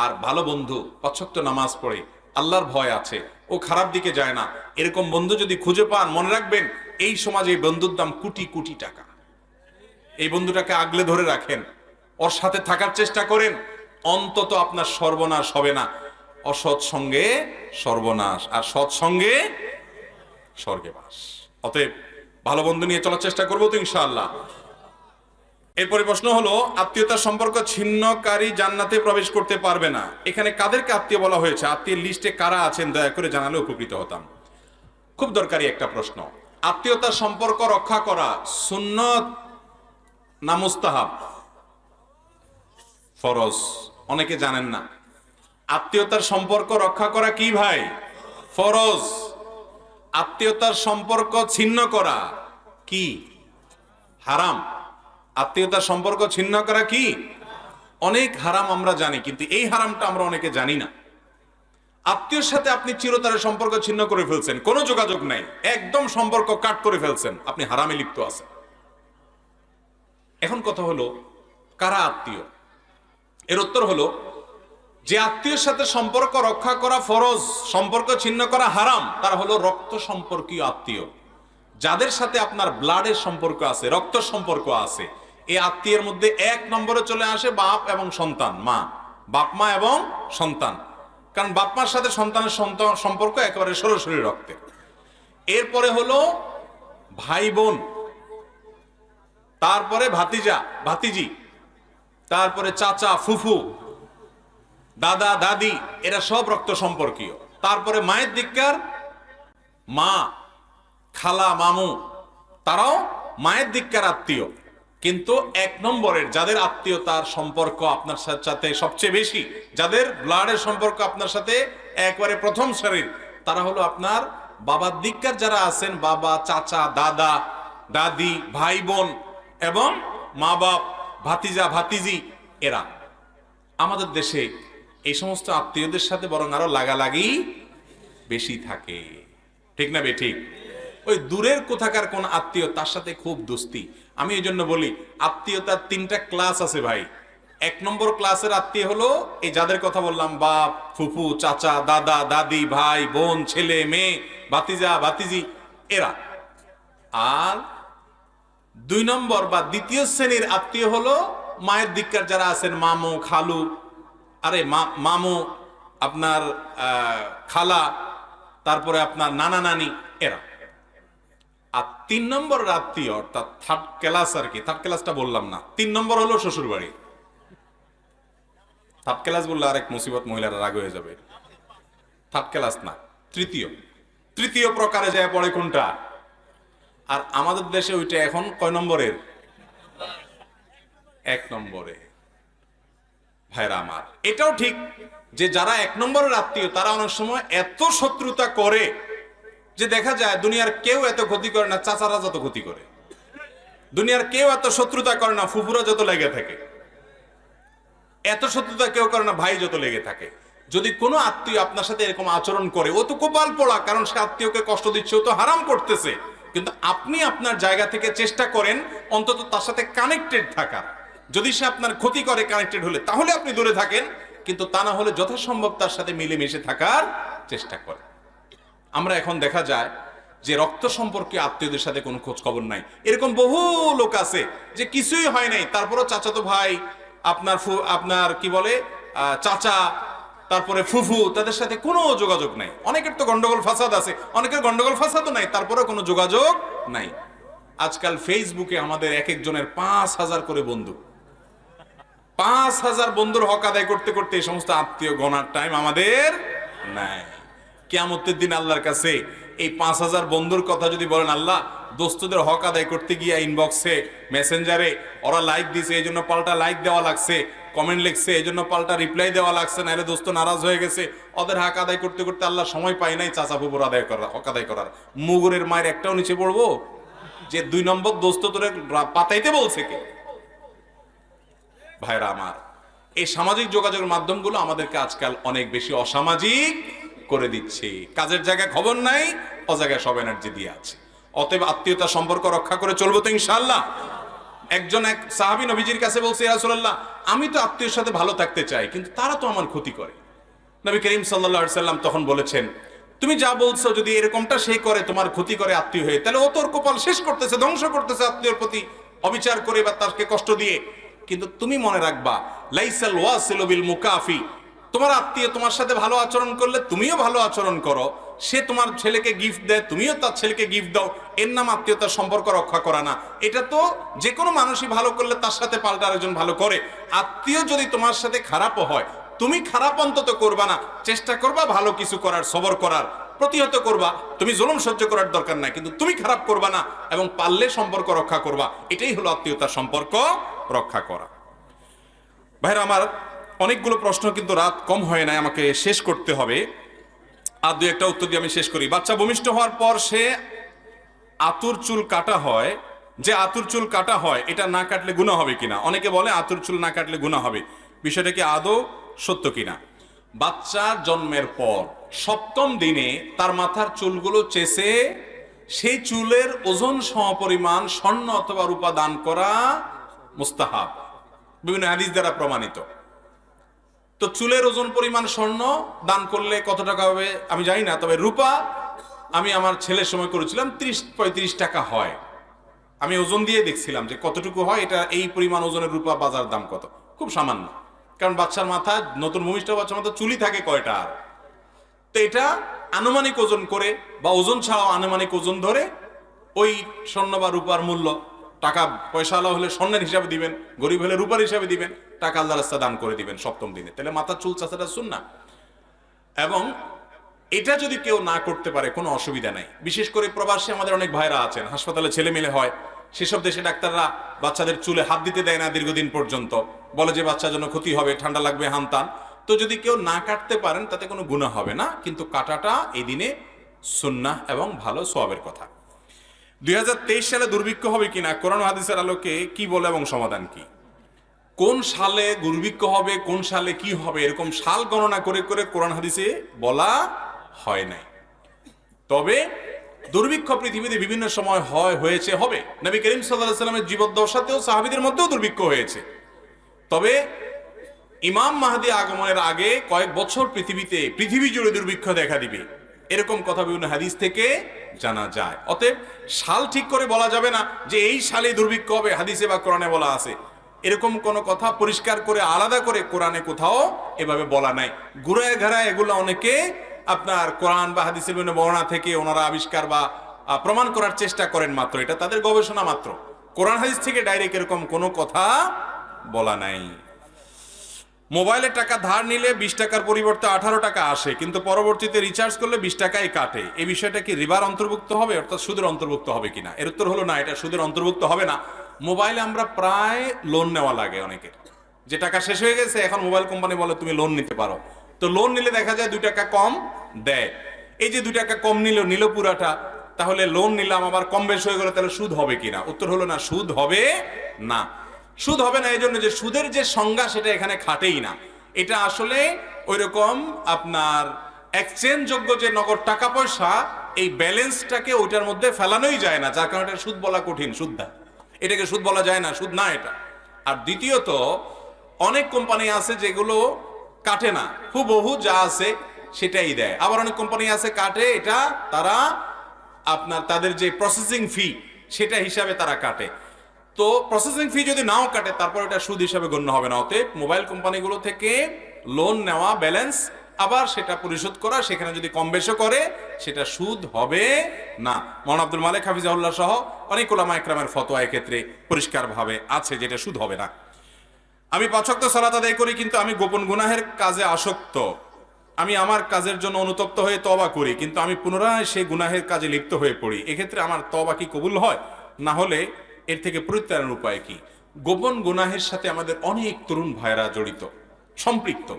আর ভালো বন্ধু ৫ ওয়াক্ত নামাজ পড়ে, আল্লাহর ভয় আছে, ও খারাপ দিকে যায় না, এরকম বন্ধু যদি খুঁজে পান, মনে রাখবেন এই সমাজে এই বন্ধুর দাম কোটি কোটি টাকা। এই বন্ধুটাকে আগলে ধরে রাখেন, ওর সাথে থাকার চেষ্টা করেন, অন্তত আপনার সর্বনাশ হবে না। অসৎ সঙ্গে সর্বনাশ, আর সৎ সঙ্গে স্বর্গে বাস। অতএব ভালো বন্ধু নিয়ে চলার চেষ্টা করবো তো ইনশাআল্লাহ। এরপরে প্রশ্ন হলো, আত্মীয়তার সম্পর্ক ছিন্নকারী জান্নাতে প্রবেশ করতে পারবে না, এখানে কাদেরকে আত্মীয় বলা হয়েছে? আত্মীয়ের লিস্টে কারা আছেন দয়া করে জানালে উপকৃত হতাম। খুব দরকারি একটা প্রশ্ন। আত্মীয়তার সম্পর্ক রক্ষা করা সুন্নত না মুস্তাহাব? ফরজ। অনেকে জানেন না আত্মীয়তার সম্পর্ক রক্ষা করা কি ভাই, ফরজ। আত্মীয়তার সম্পর্ক ছিন্ন করা কি, হারাম। আত্মীয়তার সম্পর্ক ছিন্ন করা কি, অনেক হারাম আমরা জানি, কিন্তু এই হারামটা আমরা অনেকে জানি না। আত্মীয়র সাথে আপনি চিরতরের সম্পর্ক ছিন্ন করে ফেলছেন, কোনো যোগাযোগ নাই, একদম সম্পর্ক কাট করে ফেলছেন, আপনি হারামে লিপ্ত আছেন। এখন কথা হলো, কারা আত্মীয়? এর উত্তর হলো, যে আত্মীয়ের সাথে সম্পর্ক রক্ষা করা ফরজ, সম্পর্ক ছিন্ন করা হারাম, তারা হলো রক্ত সম্পর্কীয় আত্মীয়, যাদের সাথে আপনার ব্লাডের সম্পর্ক আছে, রক্ত সম্পর্ক আছে। এই আত্মীয়ের মধ্যে ১ নম্বরে চলে আসে বাপ এবং সন্তান, বাপ মা এবং সন্তান, কারণ বাপ মার সাথে সন্তানের সম্পর্ক একেবারে সরাসরি রক্তের। এরপরে হলো ভাই বোন, তারপরে ভাতিজা ভাতিজি, তারপরে চাচা ফুফু, দাদা দাদি, এরা সব রক্ত সম্পর্কীয়। তারপরে মায়ের দিককার মা, খালা, মামু, তারাও মায়ের দিককার আত্মীয়। কিন্তু ১ নম্বরের যাদের আত্মীয়তার সম্পর্ক আপনার সাথে সবচেয়ে বেশি, যাদের ব্লাডের সম্পর্ক আপনার সাথে একবারে প্রথম সারির, তারা হলো আপনার বাবার দিককার যারা আছেন, বাবা, চাচা, দাদা, দাদি, ভাই বোন এবং মা বাপ, ভাতিজা ভাতিজি, এরা। আমাদের দেশে এই সমস্ত আত্মীয়দের সাথে বরং আরো লাগালাগি বেশি থাকে, ঠিক না বে ঠিক? ওই দূরের কোথাকার কোন আত্মীয়, তার সাথে খুব দোস্তি। আমি এই জন্য বলি, আত্মীয়তার ৩টা ক্লাস আছে ভাই। ১ নম্বর ক্লাসের আত্মীয় হলো এই যাদের কথা বললাম, বাপ, ফুফু, চাচা, দাদা, দাদি, ভাই, বোন, ছেলে, মেয়ে, ভাতিজা ভাতিজি, এরা। আর ২ নম্বর বা দ্বিতীয় শ্রেণীর আত্মীয় হলো মায়ের দিককার যারা আছেন, মামু, খালু, মামু, আপনার খালা, তারপরে আপনার নানা নানি, এরা। আর ৩ নম্বর আত্মীয়, অর্থাৎ 3rd ক্লাস আর কি, 3rd ক্লাসটা বললাম না, ৩ নম্বর হলো শ্বশুর বাড়ি। 3rd ক্লাস বললে আরেক মুসিবত, মহিলারা রাগ হয়ে যাবে। 3rd ক্লাস না, তৃতীয় প্রকারে যায় পড়ে কোনটা? আর আমাদের দেশে ওইটা এখন কয় নম্বরের? ১ নম্বরে। ভাইরা আমার, এটাও ঠিক যে যারা ১ নম্বরের আত্মীয়, তারা অনেক সময় এত শত্রুতা করে যে দেখা যায় দুনিয়ার কেউ এত ক্ষতি করে না চাচারা যত ক্ষতি করে, দুনিয়ার কেউ এত শত্রুতা করে না ফুফুরা যত লেগে থাকে, এত শত্রুতা কেউ করে না ভাই যত লেগে থাকে। যদি কোনো আত্মীয় আপনার সাথে এরকম আচরণ করে, ও তো কপাল পোড়া, কারণ সে আত্মীয়কে কষ্ট দিচ্ছে, ও তো হারাম করতেছে। কিন্তু আপনি আপনার জায়গা থেকে চেষ্টা করেন অন্তত তার সাথে কানেক্টেড থাকার। যদি সে আপনার ক্ষতি করে কানেক্টেড হলে, তাহলে আপনি দূরে থাকেন, কিন্তু তা না হলে যথাসম্ভব তার সাথে মিলেমিশে থাকার চেষ্টা করেন। আমরা এখন দেখা যায় যে রক্ত সম্পর্কে আত্মীয়দের সাথে কোনো খোঁজ খবর নাই। এরকম বহু লোক আছে যে কিছুই হয় নাই, তারপরও চাচাতো ভাই, আপনার কি বলে চাচা, তারপরে ফুফু, তাদের সাথে কোনো যোগাযোগ নাই। অনেকের তো গন্ডগোল ফাসাদ আছে, অনেকের গন্ডগোল ফাসাদও নাই, তারপরেও কোনো যোগাযোগ নাই। আজকাল ফেসবুকে আমাদের এক একজনের 5,000 করে বন্ধু। 5,000 বন্ধুর হক আদায় করতে করতে এই সমস্ত আত্মীয় গণার টাইম আমাদের নাই। কিয়ামতের দিন আল্লাহর কাছে এই 5,000 বন্ধুর কথা যদি বলেন, আল্লাহ দোস্তদের হক আদায় করতে গিয়ে ইনবক্সে মেসেঞ্জারে ওরা লাইক দিছে এই জন্য পাল্টা লাইক দেওয়া লাগছে, কমেন্ট লিখছে এই জন্য পাল্টা রিপ্লাই দেওয়া লাগছে, না এর দোস্ত নারাজ হয়ে গেছে, ওদের হক আদায় করতে করতে আল্লাহ সময় পায় নাই চাচা ফুপুর আদায় করার, হক আদায় করার। মুগুরের মায়ের একটাও নিচে পড়বো যে 2 নম্বর দোস্ত তোরে পাতাইতে বলছে কে? ভাইরা আমার, এই সামাজিক যোগাযোগের মাধ্যমগুলো আমাদেরকে আজকাল অনেক বেশি অসামাজিক করে দিচ্ছে। কাজের জায়গায় খবর নাই, ও জায়গায় সব এনার্জি দিয়ে আছে। অতএব আত্মীয়তা সম্পর্ক রক্ষা করে চলবো তো ইনশাআল্লাহ। এক সাহাবী নবীজির কাছে বলছে, ইয়া রাসূলুল্লাহ, আমি তো আত্মীয়ের সাথে ভালো থাকতে চাই, কিন্তু তারা তো আমার ক্ষতি করে। নবী করিম সাল্লাল্লাহু আলাইহি সাল্লাম তখন বলেছেন, তুমি যা বলছো যদি এরকমটা সে করে, তোমার ক্ষতি করে আত্মীয় হয়ে, তাহলে ও তোর কপাল শেষ করতেছে, ধ্বংস করতেছে আত্মীয়র প্রতি অবিচার করে বা তাকে কষ্ট দিয়ে। কিন্তু তুমি মনে রাখবা, লাইসাল ওয়াসিলু বিল মুকাফি, তোমার আত্মীয় তোমার সাথে ভালো আচরণ করলে তুমিও ভালো আচরণ করো, সে তোমার ছেলেকে গিফট দেয় তুমিও তার ছেলেকে গিফট দাও, এর নাম আত্মীয়তার সম্পর্ক রক্ষা করা না। এটা তো যে কোনো মানুষই ভালো করলে তার সাথে পাল্টা আরেকজন ভালো করে। আত্মীয় যদি তোমার সাথে খারাপও হয়, তুমি খারাপ অন্তত করবা না, চেষ্টা করবা ভালো কিছু করার, সবর করার, প্রতিহত করবা। তুমি জুলুম সহ্য করার দরকার নাই, কিন্তু তুমি খারাপ করবা না এবং পারলে সম্পর্ক রক্ষা করবা। এটাই হলো আত্মীয়তার সম্পর্ক রক্ষা করা। ভাইরা আমার, অনেকগুলো প্রশ্ন, কিন্তু রাত কম হয় নাই, আমাকে শেষ করতে হবে। আর 2-1টা উত্তর দিয়ে আমি শেষ করি। বাচ্চা ভূমিষ্ঠ হওয়ার পর সে আতুর চুল কাটা হয়, যে আতুর চুল কাটা হয় এটা না কাটলে গুনাহ হবে কিনা? অনেকে বলে আতুর চুল না কাটলে গুনাহ হবে, বিষয়টা কি আদৌ সত্য কিনা? বাচ্চার জন্মের পর 7ম দিনে তার মাথার চুলগুলো চেঁচে সেই চুলের ওজন সমপরিমাণ স্বর্ণ অথবা রূপা দান করা মুস্তাহাব, বিভিন্ন হাদিস দ্বারা প্রমাণিত। তো চুলের ওজন পরিমাণ স্বর্ণ দান করলে কত টাকা হবে আমি জানি না, তবে রূপা আমি আমার ছেলের সময় করেছিলাম 30-35 টাকা হয়। আমি ওজন দিয়ে দেখছিলাম যে কতটুকু হয়, এটা এই পরিমাণ ওজনের রূপা বাজার দাম কত, খুব সামান্য। কারণ বাচ্চার মাথা, নতুন ভূমিষ্ঠ বাচ্চার মাথা চুলি থাকে কয়টা, তো এটা আনুমানিক ওজন করে বা ওজন ছাড়াও আনুমানিক ওজন ধরে ওই স্বর্ণ বা রূপার মূল্য, টাকা পয়সাওয়ালা হলে স্বর্ণের হিসাবে দিবেন, গরিব হলে রূপার হিসাবে দিবেন, টাকা আল্লাহর রাস্তায় দান করে দিবেন 7ম দিনে। তাহলে মাথার চুল চাচাটা সুন্নাহ। এবং এটা যদি কেউ না করতে পারে কোনো অসুবিধা নাই। বিশেষ করে প্রবাসী আমাদের অনেক ভাইরা আছেন, হাসপাতালে ছেলে মেলে হয়, সেসব দেশে ডাক্তাররা বাচ্চাদের চুলে হাত দিতে দেয় না দীর্ঘদিন পর্যন্ত, বলে যে বাচ্চার জন্য ক্ষতি হবে, ঠান্ডা লাগবে, হানতান। তো যদি কেউ না কাটতে পারেন তাতে কোনো গুনাহ হবে না, কিন্তু কাটাটা এই দিনে সুন্নাহ এবং ভালো সওয়াবের কথা। 2023 সালে দুর্ভিক্ষ হবে কিনা, কোরআন হাদিসের আলোকে কি বলে এবং সমাধান কি? কোন সালে দুর্ভিক্ষ হবে, কোন সালে কি হবে, এরকম সাল গণনা করে করে কোরআন হাদিসে বলা হয় নাই। তবে দুর্ভিক্ষ পৃথিবীতে বিভিন্ন সময় হয়েছে, হবে। নবী করিম সাল্লাল্লাহু আলাইহি ওয়াসাল্লামের জীবদ্দশাতেও সাহাবীদের মধ্যেও দুর্ভিক্ষ হয়েছে। তবে ইমাম মাহদী আগমনের আগে কয়েক বছর পৃথিবী জুড়ে দুর্ভিক্ষ দেখা দিবে, এরকম কথা বিভিন্ন হাদিস থেকে জানা যায়। অতএব সাল ঠিক করে বলা যাবে না যে এই সালে দুর্ভিক্ষ হবে, হাদিসে বা কোরআনে বলা আছে, এরকম কোন কথা পরিষ্কার করে আলাদা করে কোরআনে কোথাও এভাবে বলা নাই। ঘুরায় ঘেরায় এগুলো অনেকে আপনার কোরআন বা হাদিসের বিভিন্ন বর্ণনা থেকে ওনারা আবিষ্কার বা প্রমাণ করার চেষ্টা করেন মাত্র, এটা তাদের গবেষণা মাত্র। কোরআন হাদিস থেকে ডাইরেক্ট এরকম কোনো কথা বলা নাই। মোবাইলে টাকা ধার নিলে 20 টাকার পরিবর্তে 18 টাকা আসে, কিন্তু পরবর্তীতে রিচার্জ করলে 20 টাকাই কাটে, এই বিষয়টা কি রিবার অন্তর্ভুক্ত হবে, অর্থাৎ সুদের অন্তর্ভুক্ত হবে কিনা? এর উত্তর হলো না, এটা সুদের অন্তর্ভুক্ত হবে না। মোবাইলে আমরা প্রায় লোন নেওয়া লাগে অনেকের, যে টাকা শেষ হয়ে গেছে এখন মোবাইল কোম্পানি বলে তুমি লোন নিতে পারো, তো লোন নিলে দেখা যায় 2 টাকা কম দেয়। এই যে 2 টাকা কম নিল পুরাটা, তাহলে লোন নিলাম আবার কম বেশ হয়ে গেল, তাহলে সুদ হবে কিনা? উত্তর হলো না, সুদ হবে না। সুদ হবে না এই জন্য যে সুদের যে সংজ্ঞা সেটা এখানে খাটেই না। এটা আসলে ওইরকম আপনার এক্সচেঞ্জ যোগ্য যে নগদ টাকা পয়সা, এই ব্যালেন্সটাকে ওইটার মধ্যে ফেলানোই যায় না, যার কারণে এটা সুদ বলা কঠিন, সুদটা, এটাকে সুদ বলা যায় না, সুদ না এটা। আর দ্বিতীয়ত অনেক কোম্পানি আছে যেগুলো কাটে না, হুবহু যা আছে সেটাই দেয়। আবার অনেক কোম্পানি আছে কাটে, এটা তারা আপনার তাদের যে প্রসেসিং ফি সেটা হিসাবে তারা কাটে। তো প্রসেসিং ফি যদি নাও কাটে তারপর এটা সুদ হিসাবে গণ্য হবে না। অতএব মোবাইল কোম্পানিগুলো থেকে লোন নেওয়া, ব্যালেন্স আবার সেটা পরিশোধ করা, সেখানে যদি কম বেশি করে সেটা সুদ হবে না। মৌলানা আব্দুল মালিক হাফিজাহুল্লাহ সহ অনেক উলামা ইকরামের ফতোয়া এক্ষেত্রে পরিষ্কারভাবে আছে যেটা সুদ হবে না। আমি 5 ওয়াক্ত সালাত আদায় করি, কিন্তু আমি গোপন গুনাহের কাজে আসক্ত। আমি আমার কাজের জন্য অনুতপ্ত হয়ে তওবা করি, কিন্তু আমি পুনরায় সেই গুনাহের কাজে লিপ্ত হয়ে পড়ি। এক্ষেত্রে আমার তওবা কি কবুল হয়? না হলে এর থেকে পরিত্রাণের উপায় কি? গোপন গুনাহের সাথে আমাদের অনেক তরুণ ভাইরা জড়িত, সম্পৃক্ত।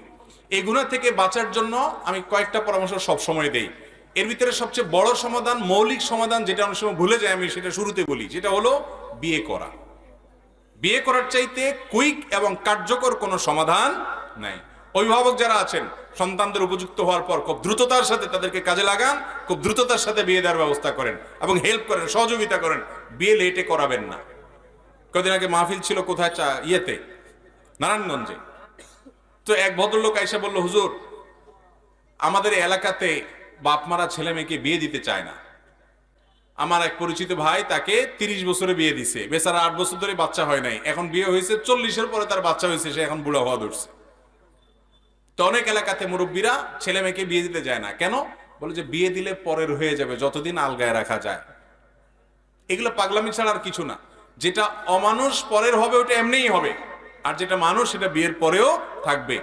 এই গুনাহ থেকে বাঁচার জন্য আমি কয়েকটা পরামর্শ সব সময় দেই। এর ভিতরে সবচেয়ে বড় সমাধান, মৌলিক সমাধান, যেটা অনেক সময় ভুলে যাই আমি, সেটা শুরুতে বলি, যেটা হলো বিয়ে করা। বিয়ে করার চাইতে কুইক এবং কার্যকর কোনো সমাধান নাই। অভিভাবক যারা আছেন, সন্তানদের উপযুক্ত হওয়ার পর খুব দ্রুততার সাথে তাদেরকে কাজে লাগান, খুব দ্রুততার সাথে বিয়ে দেওয়ার ব্যবস্থা করেন এবং হেল্প করেন, সহযোগিতা করেন। বিয়ে লেটে করাবেন না। কদিন আগে মাহফিল ছিল কোথায়, ইয়েতে, নারায়ণগঞ্জে। তো এক ভদ্রলোক আইসা বলল, হুজুর আমাদের এলাকাতে বাপমারা ছেলে মেয়েকে বিয়ে দিতে চায় না। আমার এক পরিচিত ভাই, তাকে 30 বছরে বিয়ে দিছে, বেচারা 8 বছর ধরে বাচ্চা হয় নাই, এখন বিয়ে হয়েছে 40-এর পরে তার বাচ্চা হয়েছে, সে এখন বুড়া হওয়া ধরছে। তো অনেক এলাকাতে মুরব্বীরা ছেলে মেয়েকে বিয়ে দিতে যায় না। কেন? বলে যে বিয়ে দিলে পরের হয়ে যাবে, যতদিন আলগায় রাখা যায়। এগুলো পাগলামি ছাড়া আর কিছু না। যেটা অমানুষ পরের হবে ওটা এমনিই হবে, আর যেটা মানুষ সেটা বিয়ের পরেও থাকবে।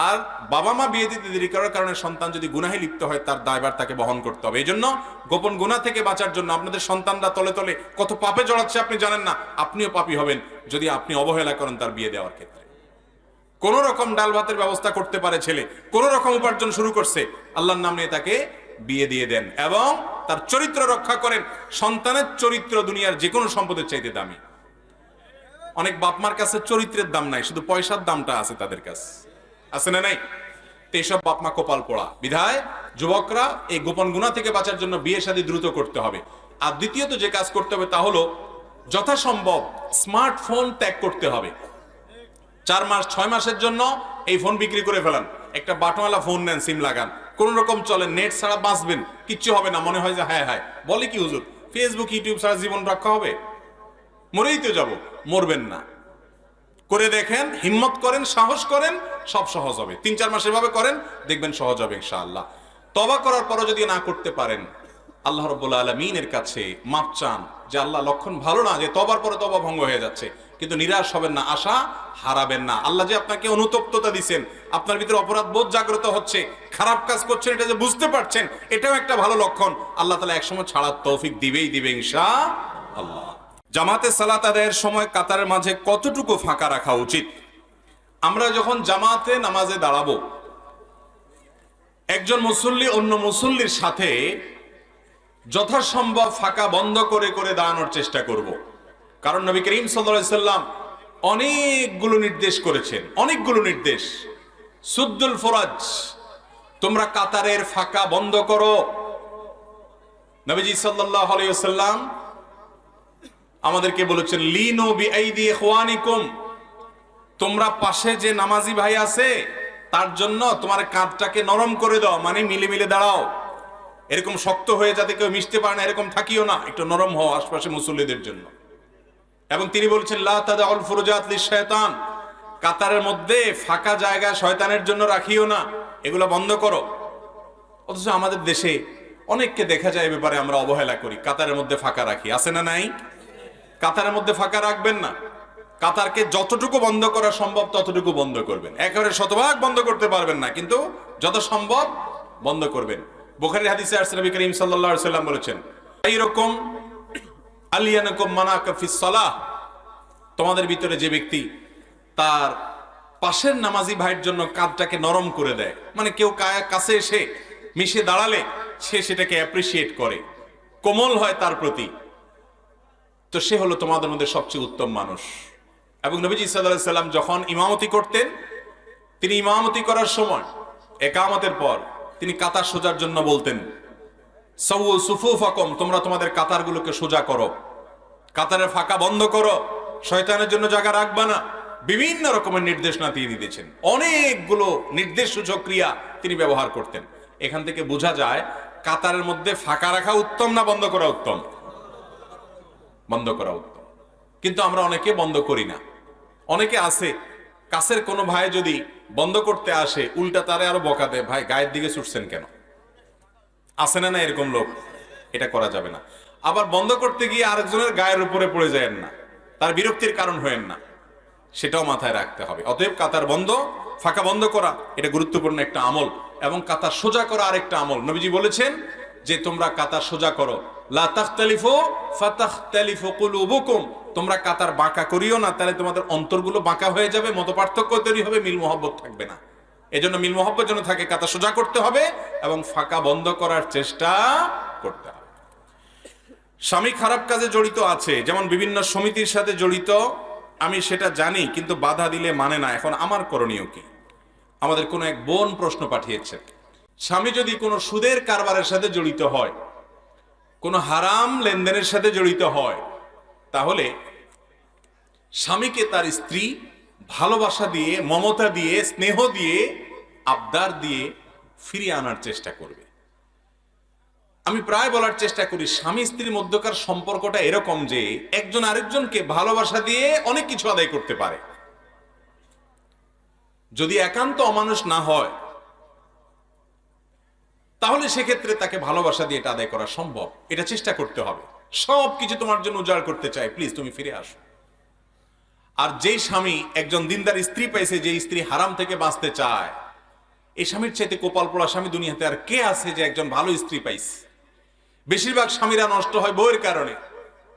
আর বাবা মা বিয়ে দিতে দেরি করার কারণে সন্তান যদি গুনাহে লিপ্ত হয়, তার দায়ভার তাকে বহন করতে হবে। এই জন্য গোপন গুনাহ থেকে বাঁচার জন্য আপনাদের সন্তানরা তলে তলে কত পাপে জড়াচ্ছে আপনি জানেন না। আপনিও পাপী হবেন যদি আপনি অবহেলা করেন তার বিয়ে দেওয়ার ক্ষেত্রে। কোন রকম ডাল ভাতের ব্যবস্থা করতে পারে ছেলে, কোন রকম উপার্জন শুরু করছে, আল্লাহর নাম নিয়ে তাকে বিয়ে দিয়ে দেন এবং তার চরিত্র রক্ষা করেন। সন্তানের চরিত্র দুনিয়ার যে কোনো সম্পদের চাইতে দামি। অনেক বাপমার কাছে চরিত্রের দাম নাই, শুধু পয়সার দামটা আছে তাদের কাছে, আছে না নাই? তো এইসব বাপমা কপাল পোড়া। বিধায় যুবকরা এই গোপন গুনাহ থেকে বাঁচার জন্য বিয়ে শাদী দ্রুত করতে হবে। আর দ্বিতীয়ত যে কাজ করতে হবে তা হলো যথাসম্ভব স্মার্টফোন ত্যাগ করতে হবে। 4 মাস 6 মাসের জন্য এই ফোন বিক্রি করে ফেলান, একটা বাটনওয়ালা ফোন নেন, সিম লাগান, কোন রকম চলেন, নেট ছাড়া বাঁচবেন, কিচ্ছু হবে না। মনে হয় যে হ্যাঁ হ্যাঁ বলে কি হুজুর, ফেসবুক ইউটিউব ছাড়া জীবন রক্ষা হবে? মরেই তো যাব। মরবেন না। করে দেখেন, হিম্মত করেন, সাহস করেন, সব সহজ হবে। 3-4 মাস এভাবে করেন, দেখবেন সহজ হবে ইনশাআল্লাহ। তওবা করার পরও যদি না করতে পারেন, আল্লাহ রাব্বুল আলামিনের কাছে মাপ চান যে আল্লাহ, লক্ষণ ভালো না যে তওবার পরে তওবা ভঙ্গ হয়ে যাচ্ছে, কিন্তু নিরাশ হবেন না, আশা হারাবেন না। আল্লাহ যে আপনাকে অনুতপ্ততা দিচ্ছেন, আপনার ভিতরে অপরাধ বোধ জাগ্রত হচ্ছে, খারাপ কাজ করছেন এটা যে বুঝতে পারছেন, এটাও একটা ভালো লক্ষণ। আল্লাহ তাআলা একসময় ছাড়ার তৌফিক দিবেই দিবে ইনশাআল্লাহ। জামাতে সালাত আদায়ের সময় কাতারের মাঝে কতটুকু ফাঁকা রাখা উচিত? আমরা যখন জামাতে নামাজে দাঁড়াবো, একজন মুসল্লি অন্য মুসল্লির সাথে যথাসম্ভব ফাঁকা বন্ধ করে করে দাঁড়ানোর চেষ্টা করব। কারণ নবী করিম সাল্লাল্লাহু আলাইহি সাল্লাম অনেকগুলো নির্দেশ করেছেন, অনেকগুলো নির্দেশ। সুদ্দুল ফরাজ, তোমরা কাতারের ফাঁকা বন্ধ করো। নবীজি সাল্লাল্লাহু আলাইহি ওয়াসাল্লাম আমাদেরকে বলেছেন, লিনু বিআইদি ইখওয়ানিকুম, তোমরা পাশে যে নামাজি ভাই আছে তার জন্য তোমার কাঁধটাকে নরম করে দাও, মানে মিলে মিলে দাঁড়াও। এরকম শক্ত হয়ে যাতে কেউ মিশতে পারে না এরকম থাকিও না, একটু নরম হও আশপাশে মুসল্লিদের জন্য। এবং তিনি বলছেন, লা তাদাউল ফুরুজাত লিশ-শায়তান, কাতারের মধ্যে ফাঁকা জায়গা শয়তানের জন্য রাখিও না, এগুলো বন্ধ করো। অথচ আমাদের দেশে অনেককে দেখা যায় এ ব্যাপারে আমরা অবহেলা করি, কাতারের মধ্যে ফাঁকা রাখি, আছে না নাই? কাতারের মধ্যে ফাঁকা রাখবেন না। কাতারকে যতটুকু বন্ধ করা সম্ভব ততটুকু বন্ধ করবেন। একেবারে শতভাগ বন্ধ করতে পারবেন না, কিন্তু যত সম্ভব বন্ধ করবেন। বুখারীর হাদিসে আসছে, নবী করিম সাল্লাল্লাহু আলাইহি ওয়াসাল্লাম বলেছেন, এইরকম আলিয়ানাকুম মানাকা ফিস সালাহ, তোমাদের ভিতরে যে ব্যক্তি তার পাশের নামাজি ভাইয়ের জন্য কাঁধটাকে নরম করে দেয়, মানে কেউ কাছে এসে মিশে দাঁড়ালে সে সেটাকে অ্যাপ্রিসিয়েট করে, কোমল হয় তার প্রতি, তো সে হলো তোমাদের মধ্যে সবচেয়ে উত্তম মানুষ। এবং নবীজি সাল্লাল্লাহু আলাইহি সাল্লাম যখন ইমামতি করতেন, তিনি ইমামতি করার সময় ইকামতের পর তিনি কাতার সোজার জন্য বলতেন, সাওয়ু সুফুফাকুম, তোমরা তোমাদের কাতারগুলোকে সোজা করো, কাতারের ফাঁকা বন্ধ করো, শয়তানের জন্য জায়গা রাখবা না। বিভিন্ন রকমের নির্দেশনা তিনি দিয়েছেন, অনেকগুলো নির্দেশ সূচক ক্রিয়া তিনি ব্যবহার করতেন। এখান থেকে বোঝা যায় কাতারের মধ্যে ফাঁকা রাখা উত্তম না বন্ধ করা উত্তম? বন্ধ করা উত্তম। কিন্তু আমরা অনেকে বন্ধ করি না। অনেকে আছে কাছের কোনো ভাই যদি বন্ধ করতে আসে উল্টা তারে আরো বকা দেয়, ভাই গায়ের দিকে ছুটছেন কেন? আছে না এরকম লোক? এটা করা যাবে না। আবার বন্ধ করতে গিয়ে আরেকজনের গায়ের উপরে পড়ে যায়েন না, তার বিরক্তির কারণ হয়েন না, সেটাও মাথায় রাখতে হবে। অতএব কাতার বন্ধ, ফাঁকা বন্ধ করা এটা গুরুত্বপূর্ণ একটা আমল, এবং কাতার সোজা করা আরেকটা আমল। নবীজি বলেছেন যে তোমরা কাতার সোজা করো, লা তাখতালিফু ফাতাখতালিফু কুলুবুকুম, তোমরা কাতার বাঁকা করিও না, তাহলে তোমাদের অন্তরগুলো বাঁকা হয়ে যাবে, মতপার্থক্য তৈরি হবে, মিল মহব্বত থাকবে না। এজন্য মিল মহব্বত যেন থাকে, কাতার সোজা করতে হবে এবং ফাঁকা বন্ধ করার চেষ্টা করতে হবে। স্বামী খারাপ কাজে জড়িত আছে, যেমন বিভিন্ন সমিতির সাথে জড়িত, আমি সেটা জানি কিন্তু বাধা দিলে মানে না, এখন আমার করণীয় কি? আমাদের কোন এক বোন প্রশ্ন পাঠিয়েছে, স্বামী যদি কোনো সুদের কারবারের সাথে জড়িত হয়, কোনো হারাম লেনদেনের সাথে জড়িত হয়, তাহলে স্বামীকে তার স্ত্রী ভালোবাসা দিয়ে, মমতা দিয়ে, স্নেহ দিয়ে, আবদার দিয়ে ফিরিয়ে আনার চেষ্টা করবে। আমি প্রায় বলার চেষ্টা করি, স্বামী স্ত্রীর মধ্যকার সম্পর্কটা এরকম যে একজন আরেকজনকে ভালোবাসা দিয়ে অনেক কিছু আদায় করতে পারে। যদি একান্ত অমানুষ না হয় তাহলে সেক্ষেত্রে তাকে ভালোবাসা দিয়ে এটা আদায় করা সম্ভব। এটা চেষ্টা করতে হবে। সব কিছু তোমার জন্য উজাড় করতে চাই, প্লিজ তুমি ফিরে আসো। আর যেই স্বামী একজন দিনদার স্ত্রী পাইছে, যে স্ত্রী হারাম থেকে বাঁচতে চায়, এই স্বামীর চাইতে কপাল পোড়া স্বামী দুনিয়াতে আর কে আছে যে একজন ভালো স্ত্রী পাইছে? বেশিরভাগ স্বামীরা নষ্ট হয় বউয়ের কারণে।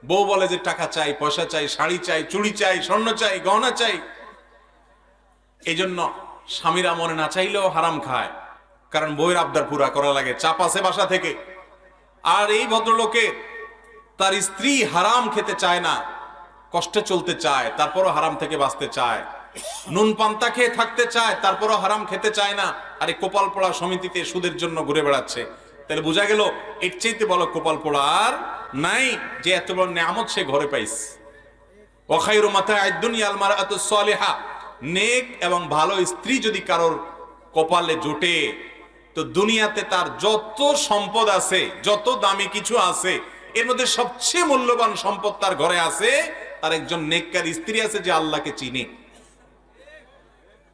বউ বলে যে টাকা চাই, পয়সা চাই, শাড়ি চাই, চুড়ি চাই, স্বর্ণ চাই, গহনা চাই। এই জন্য স্বামীরা মনে না চাইলেও হারাম খায়, কারণ বউয়ের আবদার পুরা করা লাগে, চাপ আছে বাসা থেকে। আর এই ভদ্রলোকে তার স্ত্রী হারাম খেতে চায় না, কষ্টে চলতে চায়, তারপরও হারাম থেকে বাঁচতে চায়, নুন পান্তা খেয়ে থাকতে চায়, তারপরও হারাম খেতে চায় না। আর এই কোপাল পোড়া সমিতিতে সুদের জন্য ঘুরে বেড়াচ্ছে। তাহলে বোঝা গেল এর চাইতে বলো কোপাল পোড়া আর নাই, যে এত বড় নিয়ামত সে ঘরে পাইছে। ওয়া খায়রু মাতা'আদ দুনিয়াল মারআতুস সালিহা, নেক এবং ভালো স্ত্রী যদি কারোর কপালে জোটে, তো দুনিয়াতে তার যত সম্পদ আছে, যত দামি কিছু আছে, এর মধ্যে সবচেয়ে মূল্যবান সম্পদ তার ঘরে আছে, তার একজন নেককার স্ত্রী আছে যে আল্লাহকে চিনে।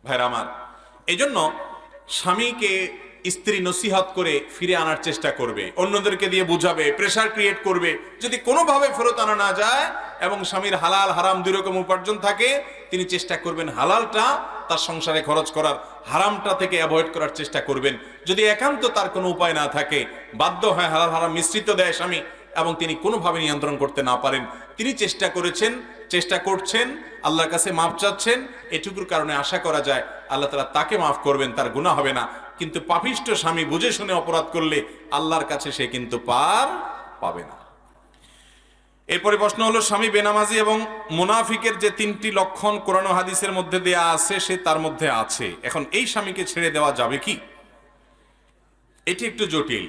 ভাইরা আমার, এই জন্য স্বামীকে স্ত্রী নসিহত করে ফিরে আনার চেষ্টা করবে, অন্যদেরকে দিয়ে বুঝাবে, প্রেসার ক্রিয়েট করবে। যদি কোনোভাবে ফেরত আনা না যায় এবং স্বামীর হালাল হারাম দুই রকম উপার্জন থাকে, তিনি চেষ্টা করবেন হালালটা তার সংসারে খরচ করার, হারামটা থেকে অ্যাভয়েড করার চেষ্টা করবেন। যদি একান্ত তার কোনো উপায় না থাকে, বাধ্য হয় হালাল হারাম মিশ্রিত দেয় স্বামী, এবং তিনি কোনোভাবে নিয়ন্ত্রণ করতে না পারেন, তিনি চেষ্টা করছেন, আল্লাহর কাছে মাফ চাচ্ছেন, এটুকুর কারণে আশা করা যায় আল্লাহ তাআলা তাকে মাফ করবেন, তার গুনাহ হবে না। কিন্তু পাপিষ্ঠ স্বামী বুঝে শুনে অপরাধ করলে আল্লাহর কাছে সে কিন্তু পার পাবে না। এরপরে প্রশ্ন হলো, স্বামী বেনামাজি এবং মুনাফিকের যে তিনটি লক্ষণ কোরআন ও হাদিসের মধ্যে দেয়া আছে, সে তার মধ্যে আছে, এখন এই স্বামীকে ছেড়ে দেওয়া যাবে কি? এটি একটু জটিল।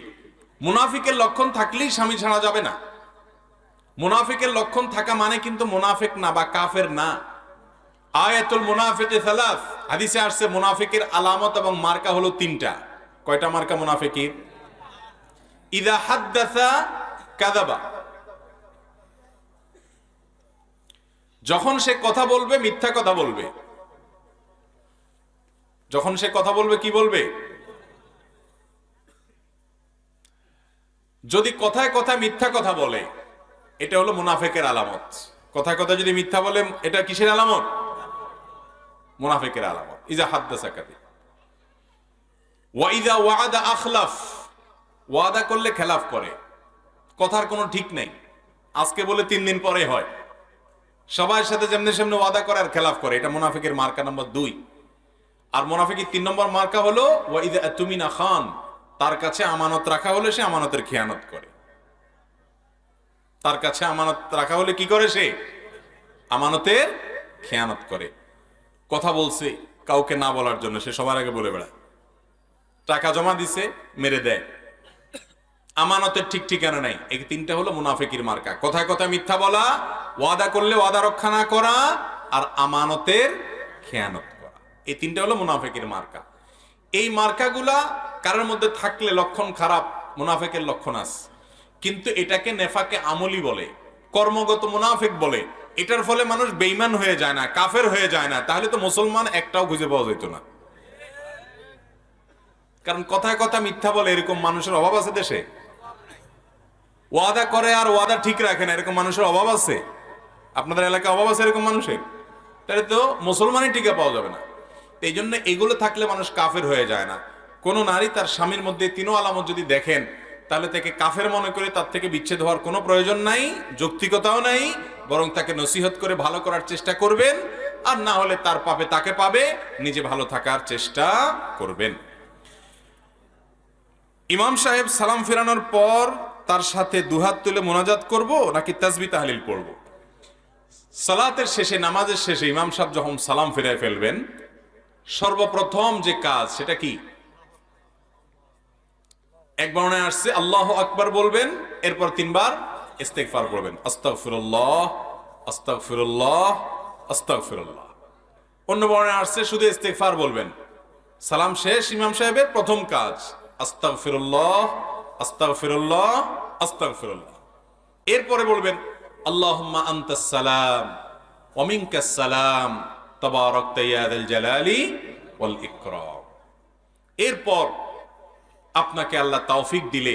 মুনাফিকের লক্ষণ থাকলেই স্বামী ছাড়া যাবে না। মুনাফিকের লক্ষণ থাকা মানে কিন্তু মুনাফিক না বা কাফের না। আয়াতুল মুনাফিকি সালাস, হাদিসে আসছে মুনাফিকের আলামত এবং মার্কা হলো তিনটা। কয়টা মার্কা মুনাফিকের? ইযা হাদ্দাসা কাযাবা, যখন সে কথা বলবে মিথ্যা কথা বলবে। যখন সে কথা বলবে কি বলবে? যদি কথায় কথায় মিথ্যা কথা বলে, এটা হলো মুনাফিকের আলামত। কথায় কথায় যদি মিথ্যা বলে, এটা কিসের আলামত? মুনাফিকের আলামত। ইযা হাদ্দাসা কাযিব ওয়া ইযা ওয়া'আদা আখলাফ, ওয়াদা করলে খেলাফ করে, কথার কোনো ঠিক নেই, আজকে বলে 3 দিন পরে হয়, সবার সাথে যেমনি সেমনি ওয়াদা করে আর খেলাফ করে। এটা মুনাফিকের মার্কা নম্বর 2। আর মুনাফিকের 3 নম্বর মার্কা হলো ওয়া ইযা আতুমিনা খান, তার কাছে আমানত রাখা হলে সে আমানতের খেয়ানত করে। তার কাছে আমানত রাখা হলে কি করে? সে আমানতের খেয়ানত করে। কথা বলছে কাউকে না বলার জন্য, সে সবার আগে বলে বেড়ায়। টাকা জমা দিছে, মেরে দেয়। আমানতের ঠিক ঠিকানা নাই। এই 3টা হলো মুনাফিকের মার্কা। কথায় কথায় মিথ্যা বলা, ওয়াদা করলে ওয়াদা রক্ষা না করা, আর আমানতের খেয়ানত করা। এই 3টা হলো মুনাফিকের মার্কা। এই মার্কাগুলা কারোর মধ্যে থাকলে লক্ষণ খারাপ, মুনাফিকের লক্ষণ আছে, কিন্তু এটাকে নেফাকে আমলি বলে, কর্মগত মুনাফিক বলে। এটার ফলে মানুষ বেঈমান হয়ে যায় না, কাফের হয়ে যায় না, তাহলে তো মুসলমান একটাও খুঁজে পাওয়া যেত না। কারণ কথায় কথা মিথ্যা বলে এরকম মানুষের অভাব আছে দেশে? ওয়াদা করে আর ওয়াদা ঠিক রাখে না এরকম মানুষের অভাব আছে? আপনাদের এলাকায় অভাব আছে এরকম মানুষের? তাহলে তো মুসলমানই টিকে পাওয়া যাবে না। এই জন্য এগুলো থাকলে মানুষ কাফের হয়ে যায় না। কোন নারী তার স্বামীর মধ্যে তিনও আলামত যদি দেখেন, তাহলে তাকে কাফের মনে করে তার থেকে বিচ্ছেদ হওয়ার কোনো প্রয়োজন নাই, যৌক্তিকতাও নাই, বরং তাকে নসিহত করে ভালো করার চেষ্টা করবেন। আর না হলে তার পাপে তাকে পাবে, নিজে ভালো থাকার চেষ্টা করবেন। ইমাম সাহেব সালাম ফেরানোর পর তার সাথে দুহাত তুলে মোনাজাত করব নাকি তাসবিহ তাহলিল পড়ব? সালাতের শেষে, নামাজের শেষে ইমাম সাহেব যখন সালাম ফিরিয়ে ফেলবেন, সর্বপ্রথম যে কাজ সেটা কি? এক বর্ণনায় আসছে আল্লাহু আকবার বলবেন, এরপর 3 বার ইস্তিগফার পড়বেন, আস্তাগফিরুল্লাহ আস্তাগফিরুল্লাহ আস্তাগফিরুল্লাহ। অন্য বর্ণনায় আসছে শুধু ইস্তিগফার বলবেন। সালাম শেষ ইমাম সাহেবের প্রথম কাজ আস্তাগফিরুল্লাহ আস্তাগফিরুল্লাহ আস্তাগফিরুল্লাহ। এরপরে বলবেন আল্লাহুম্মা আনতাস সালাম ওয়া মিনকাস সালাম তাবারাকতা ইয়া যাল জালালি ওয়াল ইকরাম। এরপর আপনাকে আল্লাহ তৌফিক দিলে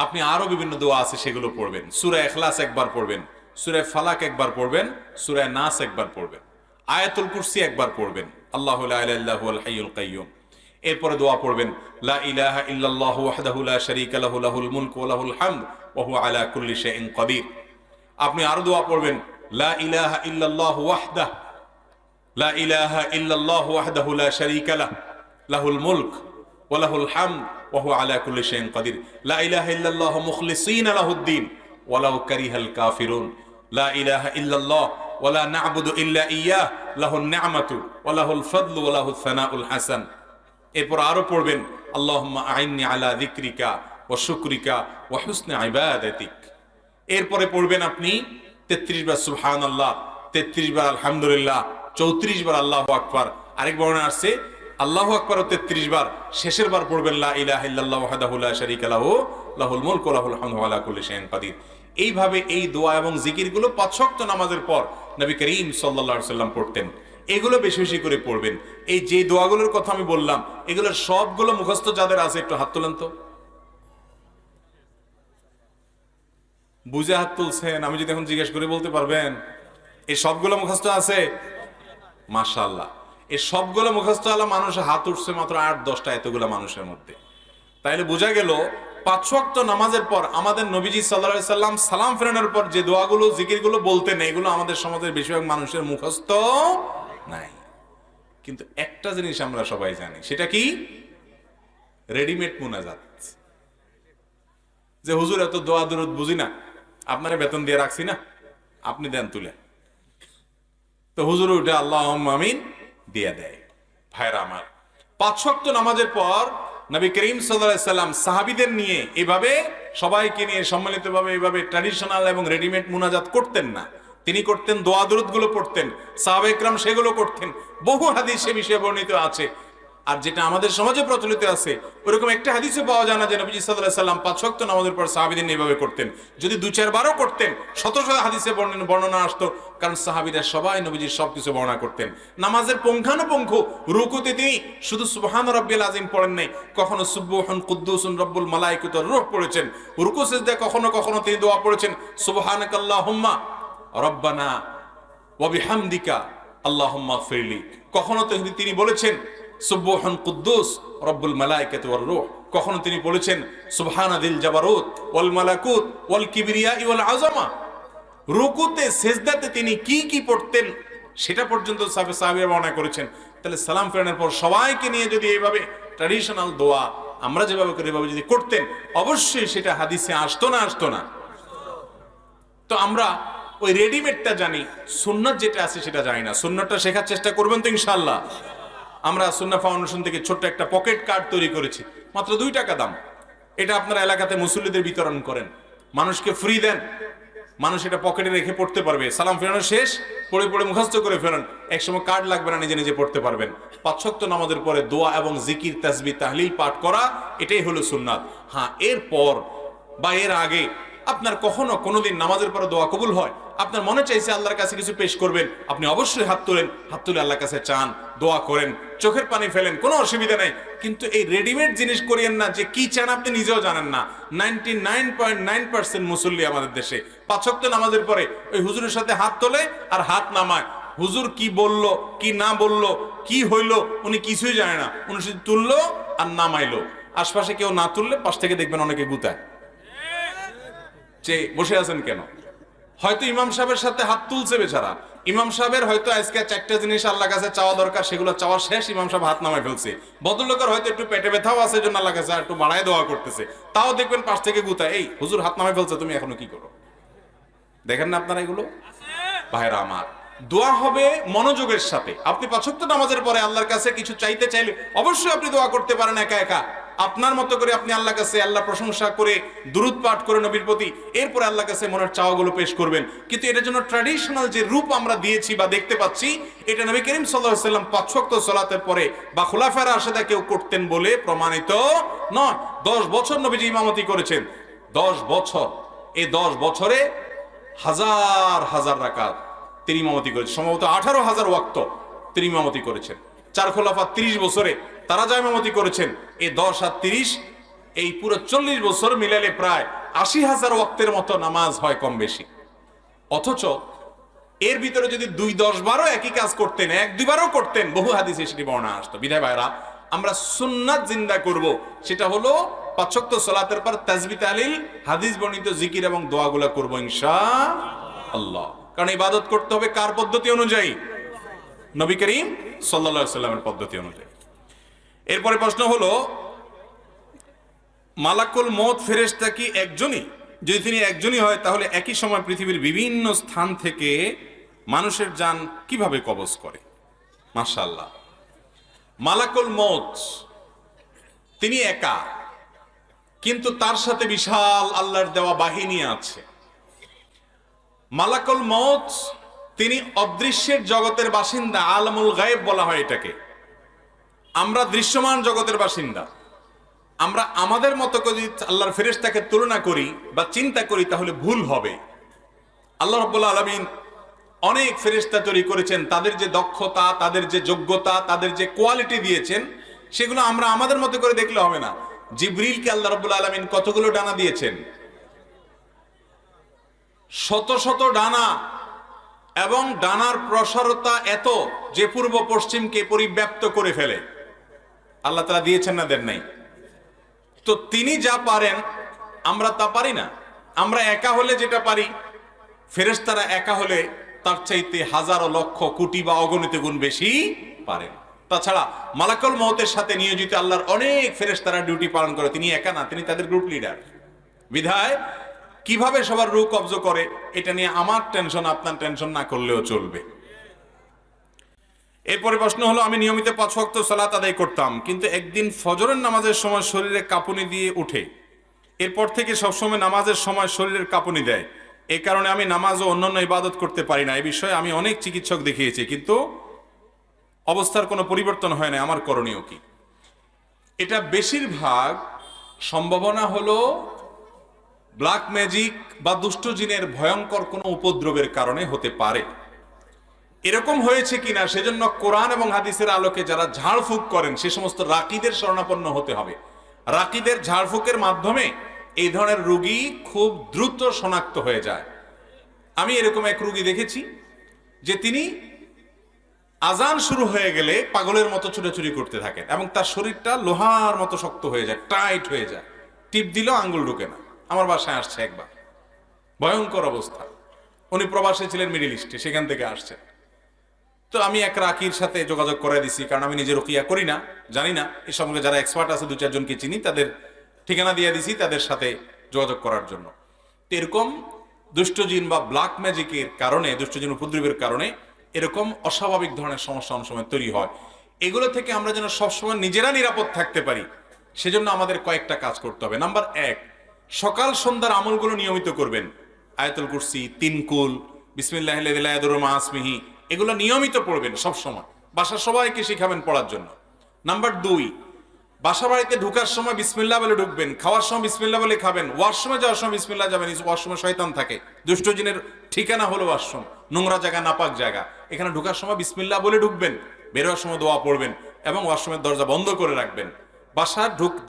আপনি আরো বিভিন্ন দোয়া আছে সেগুলো পড়বেন। সূরা ইখলাস একবার পড়বেন, সূরা ফালাক একবার পড়বেন, সূরা নাস একবার পড়বেন, আয়াতুল কুরসি একবার পড়বেন, আল্লাহু লা ইলাহা ইল্লা হুয়াল হাইয়ুল কাইয়্যুম। এরপরে দোয়া পড়বেন লা ইলাহা ইল্লাল্লাহু ওয়াহদাহু লা শারীকা লাহু লাহুল মুলকু ওয়া লাহুল হামদ ওয়া হুয়া আলা কুল্লি শাইইন কাদির। আপনি আরো দোয়া পড়বেন লা ইলাহা ইল্লাল্লাহু ওয়াহদাহু লা ইলাহা ইল্লাল্লাহু ওয়াহদাহু লা শারীকা লাহু লাহুল মুলক ওয়া লাহুল হামদ ওয়া হুয়া আলা কুল্লি শাইইন কাদির। লা ইলাহা ইল্লাল্লাহু মুখলিসিনা লাহুদ-দ্বীন ওয়ালাউ কারিহাল কাফিরুন। লা ইলাহা ইল্লাল্লাহ ওয়া লা না'বুদু ইল্লা ইয়্যাহু লাহুন নি'মাতু ওয়া লাহুল ফাদলু ওয়া লাহুস সানাউল হাসান। এরপর আরো পড়বেন আল্লাহুম্মা আইন্নি আলা যিকরিকা ওয়া শুকরিকা ওয়া হুসনি ইবাদাতিক। এরপরে পড়বেন আপনি 33 বার সুবহানাল্লাহ, 33 বার আলহামদুলিল্লাহ, 34 বার আল্লাহু আকবার। আরেক বর্ণনা আসছে আল্লাহু আকবার 33 বার, শেষের বার পড়বেন লা ইলাহা ইল্লাল্লাহু ওয়াহদাহু লা শারীকা লাহু লাহুল মুলকু ওয়া লাহুল হামদু ওয়া আলা কুল্লি শাইইন কাদির। এইভাবে এই দোয়া এবং জিকিরগুলো 5 ওয়াক্ত নামাজের পর নবী করিম সাল্লাল্লাহু আলাইহি সাল্লাম পড়তেন। এগুলো বেশি বেশি করে পড়বেন। এই যে দোয়াগুলোর কথা আমি বললাম, এগুলোর সবগুলো মুখস্থ যাদের আছে একটু হাত তোলেন তো। বুঝে হাত তুলছেন? আমি যদি এখন জিজ্ঞেস করে বলতে পারবেন এই সবগুলো মুখস্থ আছে? মাশাআল্লাহ। এই সবগুলো মুখস্থ আলা মানুষের হাত উঠছে মাত্র 8-10টা এতগুলো মানুষের মধ্যে। তাইলে বোঝা গেল 5 ওয়াক্ত নামাজের পর আমাদের নবীজি সাল্লাল্লাহু আলাইহি সাল্লাম সালাম ফেরানোর পর যে দোয়াগুলো জিকিরগুলো বলতেন, এগুলো আমাদের সমাজের বেশিরভাগ মানুষের মুখস্থ নাই। কিন্তু একটা জিনিস আমরা সবাই জানি, সেটা কি? রেডিমেড মুনাজাত। যে হুজুর এত দোয়া দরুদ বুঝি না, আপনারা বেতন দিয়ে রাখছি না, আপনি দেন তুলে। তো হুজুর উঠে আল্লাহুম্মা আমিন দিয়ে দেয়। ভাইরা আমার, 5 ওয়াক্ত নামাজের পর নবী করিম সাল্লাল্লাহু আলাইহি সাল্লাম সাহাবীদের নিয়ে এভাবে সবাইকে নিয়ে সম্মিলিতভাবে এইভাবে ট্র্যাডিশনাল এবং রেডিমেড মুনাজাত করতেন না। তিনি করতেন দোয়া দরুদ গুলো পড়তেন, সাহাবায়ে কেরাম সেগুলো করতেন। বহু হাদিস সে বিষয়ে বর্ণিত আছে। আর যেটা আমাদের সমাজে প্রচলিত আছে, ওরকম একটা হাদিসে পাওয়া যায় না যে নবী সাল্লাল্লাহু আলাইহি সাল্লাম 5 ওয়াক্ত নামাজের পর সাহাবীদের নিয়ে এভাবে করতেন। যদি 2-4 বারও করতেন, শত শত হাদিসে বর্ণনা আসতো, কারণ সাহাবীরা সবাই নবীজির সবকিছু বর্ণনা করতেন। নামাজের পুঙ্খানুপুঙ্খ রুকুতে তিনি শুধু সুবহান রাব্বিল আযীম পড়েন নাই, কখনো সুবহান কুদ্দুসুন রব্বুল মালাইকাতুর রূহ পড়েছেন। রুকু সিজদায় কখনো কখনো তিনি দোয়া পড়েছেন সুবহানাকাল্লাহুম্মা রব্বানা ওয়া বিহামদিকা আল্লাহুম্মা ইগফিরলি। কখনো তিনি বলেছেন সুবহান কুদ্দুস রব্বুল মালাইকাতি ওয়ার রূহ। কখনো তিনি বলেছেন সুবহানাদিল জাবারুত ওয়াল মালাকুত ওয়াল কিবরিয়া ওয়াল আযমা। রুকুতে সিজদাতে তিনি কি কি পড়তেন সেটা পর্যন্ত সাহাবীরা বর্ণনা করেছেন। তাহলে সালাম ফেরানোর পর সবাইকে নিয়ে যদি এইভাবে ট্র্যাডিশনাল দোয়া আমরা যেভাবে করি এভাবে যদি করতেন, অবশ্যই সেটা হাদিসে আসতো না? আসতো না? তো আমরা ওই রেডিমেডটা জানি, সুন্নাত যেটা আছে সেটা জানি না। সুন্নাতটা শেখার চেষ্টা করবেন তো ইনশাআল্লাহ। আমরা সুন্নাহ ফাউন্ডেশন থেকে ছোট্ট একটা পকেট কার্ড তৈরি করেছি, মাত্র 2 টাকা দাম। এটা আপনারা এলাকাতে মুসল্লিদের বিতরণ করেন, মানুষকে ফ্রি দেন। মানুষ এটা পকেটে রেখে পড়তে পারবে, সালাম ফেরানো শেষ পড়ে পড়ে মুখস্থ করে ফেরান, একসময় কার্ড লাগবে না, নিজে নিজে পড়তে পারবেন। 5 ওয়াক্ত নামাজের পরে দোয়া এবং জিকির তাসবিহ তাহলিল পাঠ করা, এটাই হলো সুন্নাত। হ্যাঁ, এরপর বা এর আগে আপনার কখনো কোনোদিন নামাজের পরে দোয়া কবুল হয়, আপনার মনে চাইছে আল্লাহর কাছে কিছু পেশ করবেন, আপনি অবশ্যই হাত তোলেন, হাত তুলে আল্লাহর কাছে চান, দোয়া করেন, চোখের পানি ফেলেন, কোনো অসুবিধা নেই। কিন্তু এই রেডিমেড জিনিস করিয়েন না যে কি চান আপনি নিজেও জানেন না। 99.9% মুসল্লি আমাদের দেশে 5 ওয়াক্ত নামাজের পরে ওই হুজুরের সাথে হাত তোলে আর হাত নামায়। হুজুর কি বলল কি না বলল কি হইলো উনি কিছুই জানে না, উনি শুধু তুললো আর নামাইলো। আশপাশে কেউ না তুললে পাশ থেকে দেখবেন অনেকে গুতায় যে বসে আছেন কেন। হয়তো ইমাম সাহেবের সাথে হাত তুলছে বেচারা, ইমাম সাহেবের হয়তো আজকে 4টা জিনিস আল্লাহর কাছে চাওয়া দরকার, সেগুলো চাওয়া শেষ, ইমাম সাহেব হাত নামায় ফেলছে। ভদ্রলোকের হয়তো একটু পেটে ব্যথাও আছে, জন্য আল্লাহর কাছে একটু বাড়ায় দোয়া করতেছে, তাও দেখবেন পাশ থেকে গুতায়, এই হুজুর হাত নামায় ফেলছে, তুমি এখনো কি করো? দেখেন না আপনারা এগুলো? ভাইরা আমার, দোয়া হবে মনোযোগের সাথে। আপনি 5 ওয়াক্ত নামাজের পরে আল্লাহর কাছে কিছু চাইতে চাইলে অবশ্যই আপনি দোয়া করতে পারেন একা একা, আপনার মতো করে আপনি আল্লাহর কাছে আল্লাহ প্রশংসা করে দুরূদ পাঠ করে নবীর প্রতি, এরপরে আল্লাহর কাছে মনের চাওয়াগুলো পেশ করবেন। কিন্তু এটার জন্য ট্র্যাডিশনাল যে রূপ আমরা দিয়েছি বা দেখতে পাচ্ছি, এটা নবী করিম সাল্লাল্লাহু আলাইহি ওয়াসাল্লাম 5 ওয়াক্ত সালাতের পরে বা খুলাফায়ে রাশিদা কেউ করতেন বলে প্রমাণিত নয়। 10 বছর নবীজি ইমামতি করেছেন, 10 বছর, এই 10 বছরে হাজার হাজার রাকাত তিনি ইমামতি করেছেন, সম্ভবত 18,000 ওয়াক্ত তিনি ইমামতি করেছেন। 4 খোলাফা 30 বছরে তারা যা ইমামতি করেছেন, এই 10 আর 30 এই পুরো 40 বছর মিলালে প্রায় 80,000 ওয়াক্তের মতো নামাজ হয় কম বেশি। অথচ এর ভিতরে যদি 2, 10, 12 একই কাজ করতেন, 1, 2 বারও করতেন, বহু হাদিসে সেটি বর্ণনা আসতো। বিধায় ভাইরা, আমরা সুন্নাত জিন্দা করব, সেটা হলো 5 ওয়াক্ত সালাতের পর তাসবিহ তাহলিল হাদিস বর্ণিত জিকির এবং দোয়াগুলো করব ইনশাআল্লাহ। কারণ ইবাদত করতে হবে কার পদ্ধতি অনুযায়ী? নবী করিম সাল্লাল্লাহু আলাইহি ওয়াসাল্লামের পদ্ধতি অনুযায়ী। এরপরে প্রশ্ন হলো, মালাকুল মউত ফেরেশতা কি একজনই? যদি তিনি একজনই হয়, তাহলে একই সময় পৃথিবীর বিভিন্ন স্থান থেকে মানুষের জান কিভাবে কবজ করে? মাশাআল্লাহ, মালাকুল মউত তিনি একা, কিন্তু তার সাথে বিশাল আল্লাহর দেওয়া বাহিনী আছে। মালাকুল মউত তিনি অদৃশ্যের জগতের বাসিন্দা, আলমুল গায়েব বলা হয় এটাকে। আমরা দৃশ্যমান জগতের বাসিন্দা। আমরা আমাদের মতো করে যদি আল্লাহর ফেরেশতাকে তুলনা করি বা চিন্তা করি, তাহলে ভুল হবে। আল্লাহ রাব্বুল আলামিন অনেক ফেরেশতা তৈরি করেছেন, তাদের যে দক্ষতা, তাদের যে যোগ্যতা, তাদের যে কোয়ালিটি দিয়েছেন, সেগুলো আমরা আমাদের মতো করে দেখলে হবে না। জিবরিলকে আল্লাহ রাব্বুল আলামিন কতগুলো ডানা দিয়েছেন? শত শত ডানা, এবং ডানার প্রসারতা এত যে পূর্ব পশ্চিমকে পরিব্যাপ্ত করে ফেলে। আল্লাহ তাআলা দিয়েছেন না দেন নাই? তো তিনি যা পারেন আমরা তা পারি না। আমরা একা হলে যেটা পারি, ফেরেশতারা একা হলে তার চাইতে হাজারো লক্ষ কোটি বা অগণিত গুণ বেশি পারেন। তাছাড়া মালাকুল মউতের সাথে নিয়োজিত আল্লাহর অনেক ফেরেশতারা ডিউটি পালন করে, তিনি একা না, তিনি তাদের গ্রুপ লিডার। বিধায় কিভাবে সবার রূহ কবজ করে এটা নিয়ে আমার টেনশন, আপনার টেনশন না করলেও চলবে। এরপরে প্রশ্ন হলো, আমি নিয়মিত 5 ওয়াক্ত সালাত আদায় করতাম, কিন্তু একদিন ফজরের নামাজের সময় শরীরে কাঁপুনি দিয়ে উঠে, এরপর থেকে সবসময় নামাজের সময় শরীরের কাঁপুনি দেয়। এই কারণে আমি নামাজ ও অন্যান্য ইবাদত করতে পারি না। এই বিষয়ে আমি অনেক চিকিৎসক দেখিয়েছি, কিন্তু অবস্থার কোনো পরিবর্তন হয় না। আমার করণীয় কি? এটা বেশিরভাগ সম্ভাবনা হলো ব্ল্যাক ম্যাজিক বা দুষ্ট জিনের ভয়ঙ্কর কোনো উপদ্রবের কারণে হতে পারে। এরকম হয়েছে কিনা সেজন্য কোরআন এবং হাদিসের আলোকে যারা ঝাড়ফুঁক করেন, সে সমস্ত রাকিদের শরণাপন্ন হতে হবে। রাকিদের ঝাড়ফুঁকের মাধ্যমে এই ধরনের রোগী খুব দ্রুত শনাক্ত হয়ে যায়। আমি এরকম এক রোগী দেখেছি যে তিনি আজান শুরু হয়ে গেলে পাগলের মতো ছুটাছুটি করতে থাকেন, এবং তার শরীরটা লোহার মতো শক্ত হয়ে যায়, টাইট হয়ে যায়, টিপ দিলেও আঙ্গুল ঢুকে না। আমার বাসায় আসছে একবার, ভয়ঙ্কর অবস্থা। উনি প্রবাসে ছিলেন মিডল ইস্টে, সেখান থেকে আসছেন। তো আমি এক রাকির সাথে যোগাযোগ করে দিছি, কারণ আমি নিজে রুকিয়া করি না, জানি না। এ সম্পর্কে যারা এক্সপার্ট আছে 2-4 জনকে চিনি, তাদের ঠিকানা দিয়ে দিছি তাদের সাথে যোগাযোগ করার জন্য। তো এরকম দুষ্টজিন বা ব্ল্যাক ম্যাজিকের কারণে, দুষ্টজিন উপদ্রবের কারণে এরকম অস্বাভাবিক ধরনের সমস্যা অনেক সময় তৈরি হয়। এগুলো থেকে আমরা যেন সবসময় নিজেরা নিরাপদ থাকতে পারি, সেজন্য আমাদের কয়েকটা কাজ করতে হবে। নাম্বার 1, সকাল সন্ধ্যার আমলগুলো নিয়মিত করবেন। আয়াতুল কুরসি, তিনকুল, বিসমিল্লাহিল্লাযী লা ইয়াদুররু মা ইসমিহি, এগুলো নিয়মিত পড়বেন সব সময়। বাসার সবাইকে শিখাবেন পড়ার জন্য। নাম্বার 2, বাসা বাড়িতে ঢুকার সময় বিসমিল্লাহ বলে ঢুকবেন, খাওয়ার সময় বিসমিল্লাহ বলে খাবেন, ওয়াশরুমে যাওয়ার সময় বিসমিল্লাহ যাবেন। ওয়াশরুমে শয়তান থাকে, দুষ্ট জিনের ঠিকানা হলো ওয়াশরুম, নোংরা জায়গা, নাপাক জায়গা। এখানে ঢুকার সময় বিসমিল্লাহ বলে ঢুকবেন, বের হওয়ার সময় দোয়া পড়বেন এবং ওয়াশরুমের দরজা বন্ধ করে রাখবেন। বাসা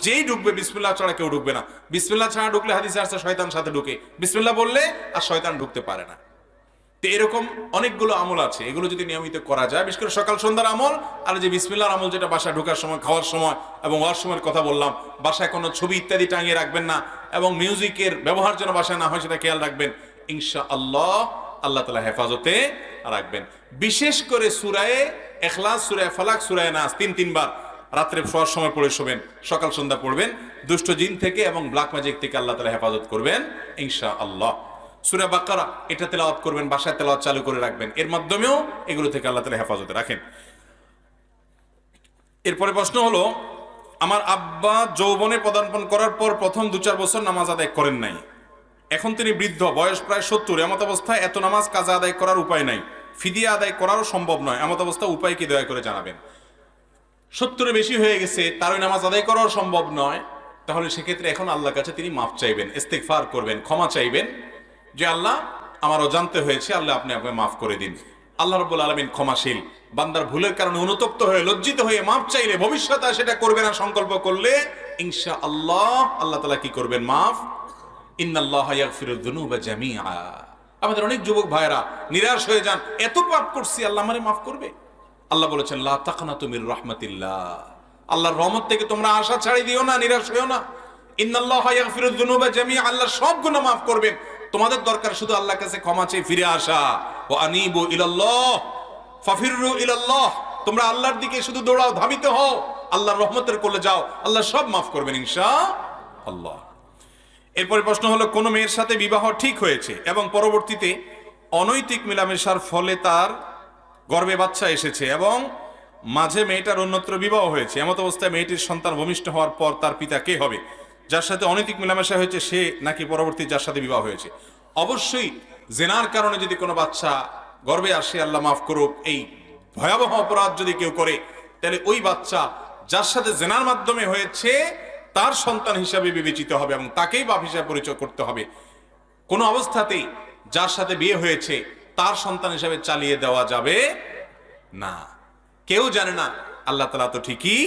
যেই ঢুকবে বিসমিল্লাহ ছাড়া কেউ ঢুকবে না। বিসমিল্লাহ ছাড়া ঢুকলে হাদিসে আসছে শয়তান সাথে ঢুকে, বিসমিল্লাহ বললে আর শয়তান ঢুকতে পারে না। তো এরকম অনেকগুলো আমল আছে, এগুলো যদি নিয়মিত করা যায়, বিশেষ করে সকাল সন্ধ্যার আমল, আর যে বিসমিল্লাহর আমল যেটা বাসায় ঢোকার সময়, খাওয়ার সময় এবং ওয়াশরুমের কথা বললাম, বাসায় কোনো ছবি ইত্যাদি টাঙিয়ে রাখবেন না এবং মিউজিকের ব্যবহার যেন বাসায় না হয় সেটা খেয়াল রাখবেন। ইনশাআল্লাহ আল্লাহ তাআলা হেফাজতে রাখবেন। বিশেষ করে সূরায়ে ইখলাস, সূরায়ে ফালাক, সূরায়ে নাস 3 বার রাত্রে শোয়ার সময় পড়ে শোবেন, সকাল সন্ধ্যা পড়বেন। দুষ্ট জিন থেকে এবং ব্ল্যাক ম্যাজিক থেকে আল্লাহ তাআলা হেফাজত করবেন ইনশাআল্লাহ। সূরা বাকারা এটা তেলাওয়াত করবেন, বাসায় তেলাওয়াত চালু করে রাখবেন, এর মাধ্যমেও এগুলো থেকে আল্লাহ তাআলা হেফাজতে রাখেন। এরপরে প্রশ্ন হলো, আমার আব্বা যৌবনে পদার্পণ করার পর প্রথম 2-4 বছর নামাজ আদায় করেন নাই। এখন তিনি বৃদ্ধ, বয়স প্রায় 70। এমত অবস্থায় এত নামাজ কাজা আদায় করার উপায় নাই, ফিদিয়া আদায় করারও সম্ভব নয়। এমত অবস্থা উপায় কি দয়া করে জানাবেন। 70 বেশি হয়ে গেছে, তার ওই নামাজ আদায় করাও সম্ভব নয়, তাহলে সেক্ষেত্রে এখন আল্লাহর কাছে তিনি মাফ চাইবেন, ইস্তিগফার করবেন, ক্ষমা চাইবেন যে আল্লাহ আমার অজান্তে হয়েছে, আল্লাহ আপনি আমাকে মাফ করে দিন। আল্লাহ রাব্বুল আলামিন ক্ষমাশীল। বান্দার ভুলের কারণে অনুতপ্ত হয়ে, লজ্জিত হয়ে মাফ চাইলে, ভবিষ্যতে সেটা করবে না সংকল্প করলে, ইনশাআল্লাহ আল্লাহ তাআলা কি করবেন? মাফ। ইন্নাল্লাহা ইয়াগফিরুয যুনুবা জামিআ। আমাদের অনেক যুবক ভাইরা নিরাশ হয়ে যান, এত পাপ করছি, আল্লাহ আমারে মাফ করবে? আল্লাহ বলেছেন, লা তাকনাতু মির রাহমাতিল্লাহ, আল্লাহর রহমত থেকে তোমরা আশা ছাড়ি দিও না, নিরাশ হইও না। ইন্নাল্লাহা ইয়াগফিরুয যুনুবা জামিআ, আল্লাহ সব গুনাহ মাফ করবেন। তোমাদের দরকার শুধু আল্লাহর কাছে ক্ষমা চেয়ে ফিরে আসা। ওয়া আনিবু ইলাল্লাহ ফাফিরু ইলাল্লাহ, তোমরা আল্লাহর দিকে শুধু দৌড়াও, ধাবিত হও, আল্লাহর রহমতের কোলে যাও, আল্লাহ সব মাফ করবেন ইনশাআল্লাহ। এরপরে প্রশ্ন হলো, কোন মেয়ের সাথে বিবাহ ঠিক হয়েছে এবং পরবর্তীতে অনৈতিক মেলামেশার ফলে তার গর্ভে বাচ্চা এসেছে এবং মাঝে মেয়েটার অন্যত্র বিবাহ হয়েছে, এমত অবস্থায় মেয়েটির সন্তান ভূমিষ্ঠ হওয়ার পর তার পিতা কে হবে? যার সাথে অনৈতিক মেলামেশা হয়েছে সে, নাকি পরবর্তী যার সাথে বিবাহ হয়েছে? অবশ্যই জেনার কারণে যদি কোনো বাচ্চা গর্ভে আসে, আল্লাহ মাফ করুক, এই ভয়াবহ অপরাধ যদি কেউ করে, তাহলে ওই বাচ্চা যার সাথে জেনার মাধ্যমে হয়েছে তার সন্তান হিসাবে বিবেচিত হবে এবং তাকেই বাপ হিসাবে পরিচয় করতে হবে। কোনো অবস্থাতেই যার সাথে বিয়ে হয়েছে তার সন্তান হিসাবে চালিয়ে দেওয়া যাবে না। কেউ জানে না, আল্লাহ তাআলা তো ঠিকই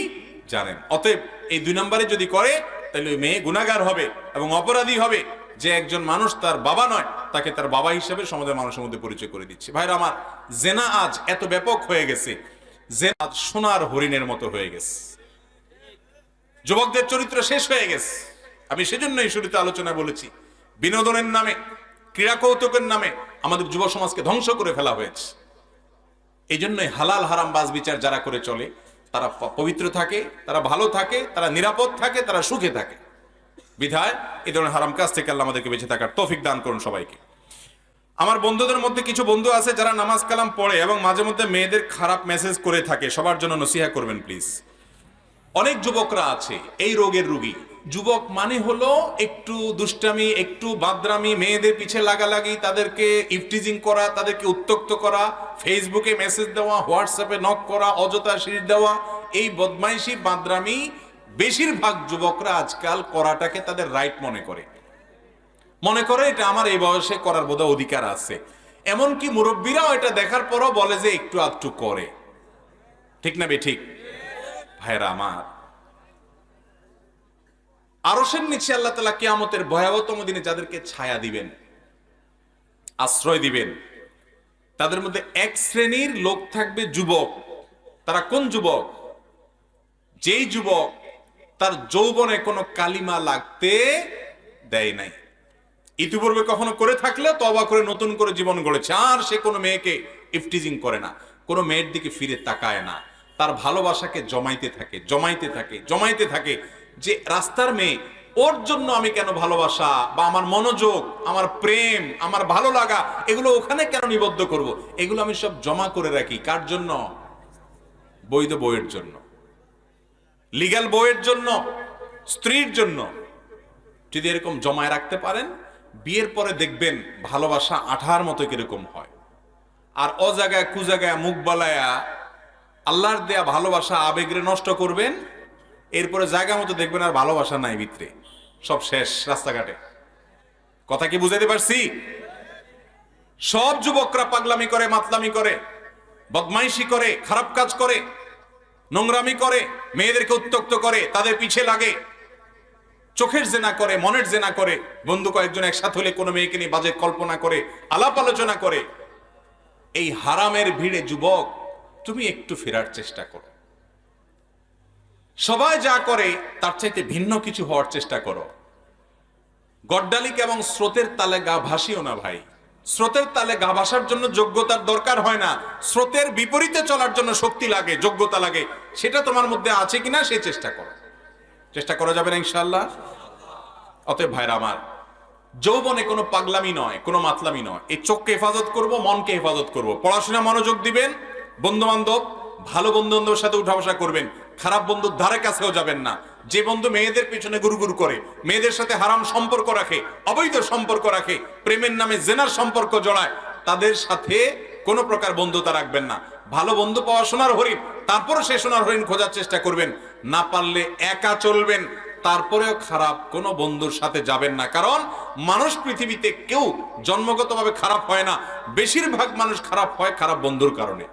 জানেন। অতএব এই 2 নম্বরে যদি করে, তাহলে ওই মেয়ে গুনাহগার হবে এবং অপরাধী হবে, যে একজন মানুষ তার বাবা নয়, তাকে তার বাবা হিসেবে সমাজের মানুষের মধ্যে পরিচয় করে দিচ্ছে। ভাইরা আমার, জেনা আজ এত ব্যাপক হয়ে গেছে, জেনা আজ সোনার হরিণের মতো হয়ে গেছে, যুবকদের চরিত্র শেষ হয়ে গেছে। আমি সেজন্যই শুরুতে আলোচনা বলেছি, বিনোদনের নামে, ক্রীড়া কৌতুকের নামে আমাদের যুব সমাজকে ধ্বংস করে ফেলা হয়েছে। এই জন্যই হালাল হারাম বাজ বিচার যারা করে চলে, তারা পবিত্র থাকে, তারা ভালো থাকে, তারা নিরাপদ থাকে, তারা সুখে থাকে। বিধায় এই ধরনের হারাম কাজ থেকে আল্লাহ আমাদেরকে বেঁচে থাকার তৌফিক দান করুন সবাইকে। আমার বন্ধুদের মধ্যে কিছু বন্ধু আছে যারা নামাজ কালাম পড়ে এবং মাঝে মধ্যে মেয়েদের খারাপ মেসেজ করে থাকে, সবার জন্য নসিহা করবেন প্লিজ। অনেক যুবকরা আছে এই রোগের রোগী। যুবক মানে হলো একটু দুষ্টামি, একটু বাদরামি, মেয়েদের পিছে লাগালাগি, তাদেরকে ইফটিজিং করা, তাদেরকে উত্ত্যক্ত করা, ফেসবুকে মেসেজ দেওয়া, হোয়াটসঅ্যাপে নক করা, অযথা শির দেওয়া, এই বদমাইশি বাদরামি বেশিরভাগ যুবকরা আজকাল করাটাকে তাদের রাইট মনে করে এটা আমার এই বয়সে করার বোধহয় অধিকার আছে। এমনকি মুরব্বীরাও এটা দেখার পরও বলে যে একটু আধটু করে। ঠিক না বে ঠিক? ভাইরা আমার, আরশের নিচে আল্লাহ তাআলা কিয়ামতের ভয়াবহতম দিনে যাদেরকে ছায়া দিবেন, আশ্রয় দিবেন, তাদের মধ্যে এক শ্রেণীর লোক থাকবে যুবক। তারা কোন যুবক? যেই যুবক তার যৌবনে কোনো কালিমা লাগতে দেয় নাই, ইতিপূর্বে কখনো করে থাকলে তওবা করে নতুন করে জীবন গড়েছে, আর সে কোনো মেয়েকে ইফটিজিং করে না, কোনো মেয়ের দিকে ফিরে তাকায় না, তার ভালোবাসাকে জমাইতে থাকে যে রাস্তার মেয়ে, ওর জন্য আমি কেন ভালোবাসা বা আমার মনোযোগ, আমার প্রেম, আমার ভালো লাগা এগুলো ওখানে কেন নিবদ্ধ করব? এগুলো আমি সব জমা করে রাখি। কার জন্য? বৈধ বউয়ের জন্য, লিগ্যাল বউয়ের জন্য, স্ত্রীর জন্য। যদি এরকম জমায় রাখতে পারেন, বিয়ের পরে দেখবেন ভালোবাসা আঠার মতো কিরকম হয়। আর ও জায়গায় কু জায়গায় মুখ বালায়া আল্লাহর দেয়া ভালোবাসা আবেগরে নষ্ট করবেন, এরপরে জায়গা মতো দেখবেন আর ভালোবাসা নাই ভিতরে, সব শেষ রাস্তাঘাটে। কথা কি বুঝাইতে পারছি? সব যুবকরা পাগলামি করে, মাতলামি করে, বদমাইশি করে, খারাপ কাজ করে, নোংরামি করে, মেয়েদেরকে উত্ত্যক্ত করে, তাদের পিছে লাগে, চোখের জেনা করে, মনের জেনা করে, বন্ধু কয়েকজন একসাথে হলে কোনো মেয়েকে নিয়ে বাজে কল্পনা করে, আলাপ আলোচনা করে। এই হারামের ভিড়ে যুবক তুমি একটু ফেরার চেষ্টা করো। সবাই যা করে তার চাইতে ভিন্ন কিছু হওয়ার চেষ্টা করো। গড্ডালিক এবং স্রোতের তালে গা ভাসিও না ভাই। স্রোতের তালে গা ভাসার জন্য যোগ্যতার দরকার হয় না, স্রোতের বিপরীতে চলার জন্য শক্তি লাগে, যোগ্যতা লাগে। সেটা তোমার মধ্যে আছে কিনা সে চেষ্টা করো। চেষ্টা করা যাবে না ইনশাআল্লাহ। অতএব ভাইরা আমার, যৌবনে কোনো পাগলামি নয়, কোনো মাতলামি নয়। এই চোখকে হেফাজত করব, মনকে হেফাজত করব, পড়াশোনা মনোযোগ দিবেন, বন্ধু বান্ধব ভালো বন্ধু বান্ধবের সাথে উঠা বসা করবেন, খারাপ বন্ধুর ধারে কাছেও যাবেন না। যে বন্ধু মেয়েদের পিছনে গুরুগুরু করে, মেয়েদের সাথে হারাম সম্পর্ক রাখে, অবৈধ সম্পর্ক রাখে, প্রেমের নামে জেনার সম্পর্ক জড়ায়, তাদের সাথে কোনো প্রকার বন্ধুতা রাখবেন না। ভালো বন্ধু পাওয়া সোনার হরিণ, তারপরে সে সোনার হরিণ খোঁজার চেষ্টা করবেন। না পারলে একা চলবেন, তারপরেও খারাপ কোনো বন্ধুর সাথে যাবেন না। কারণ মানুষ পৃথিবীতে কেউ জন্মগতভাবে খারাপ হয় না, বেশিরভাগ মানুষ খারাপ হয় খারাপ বন্ধুর কারণে।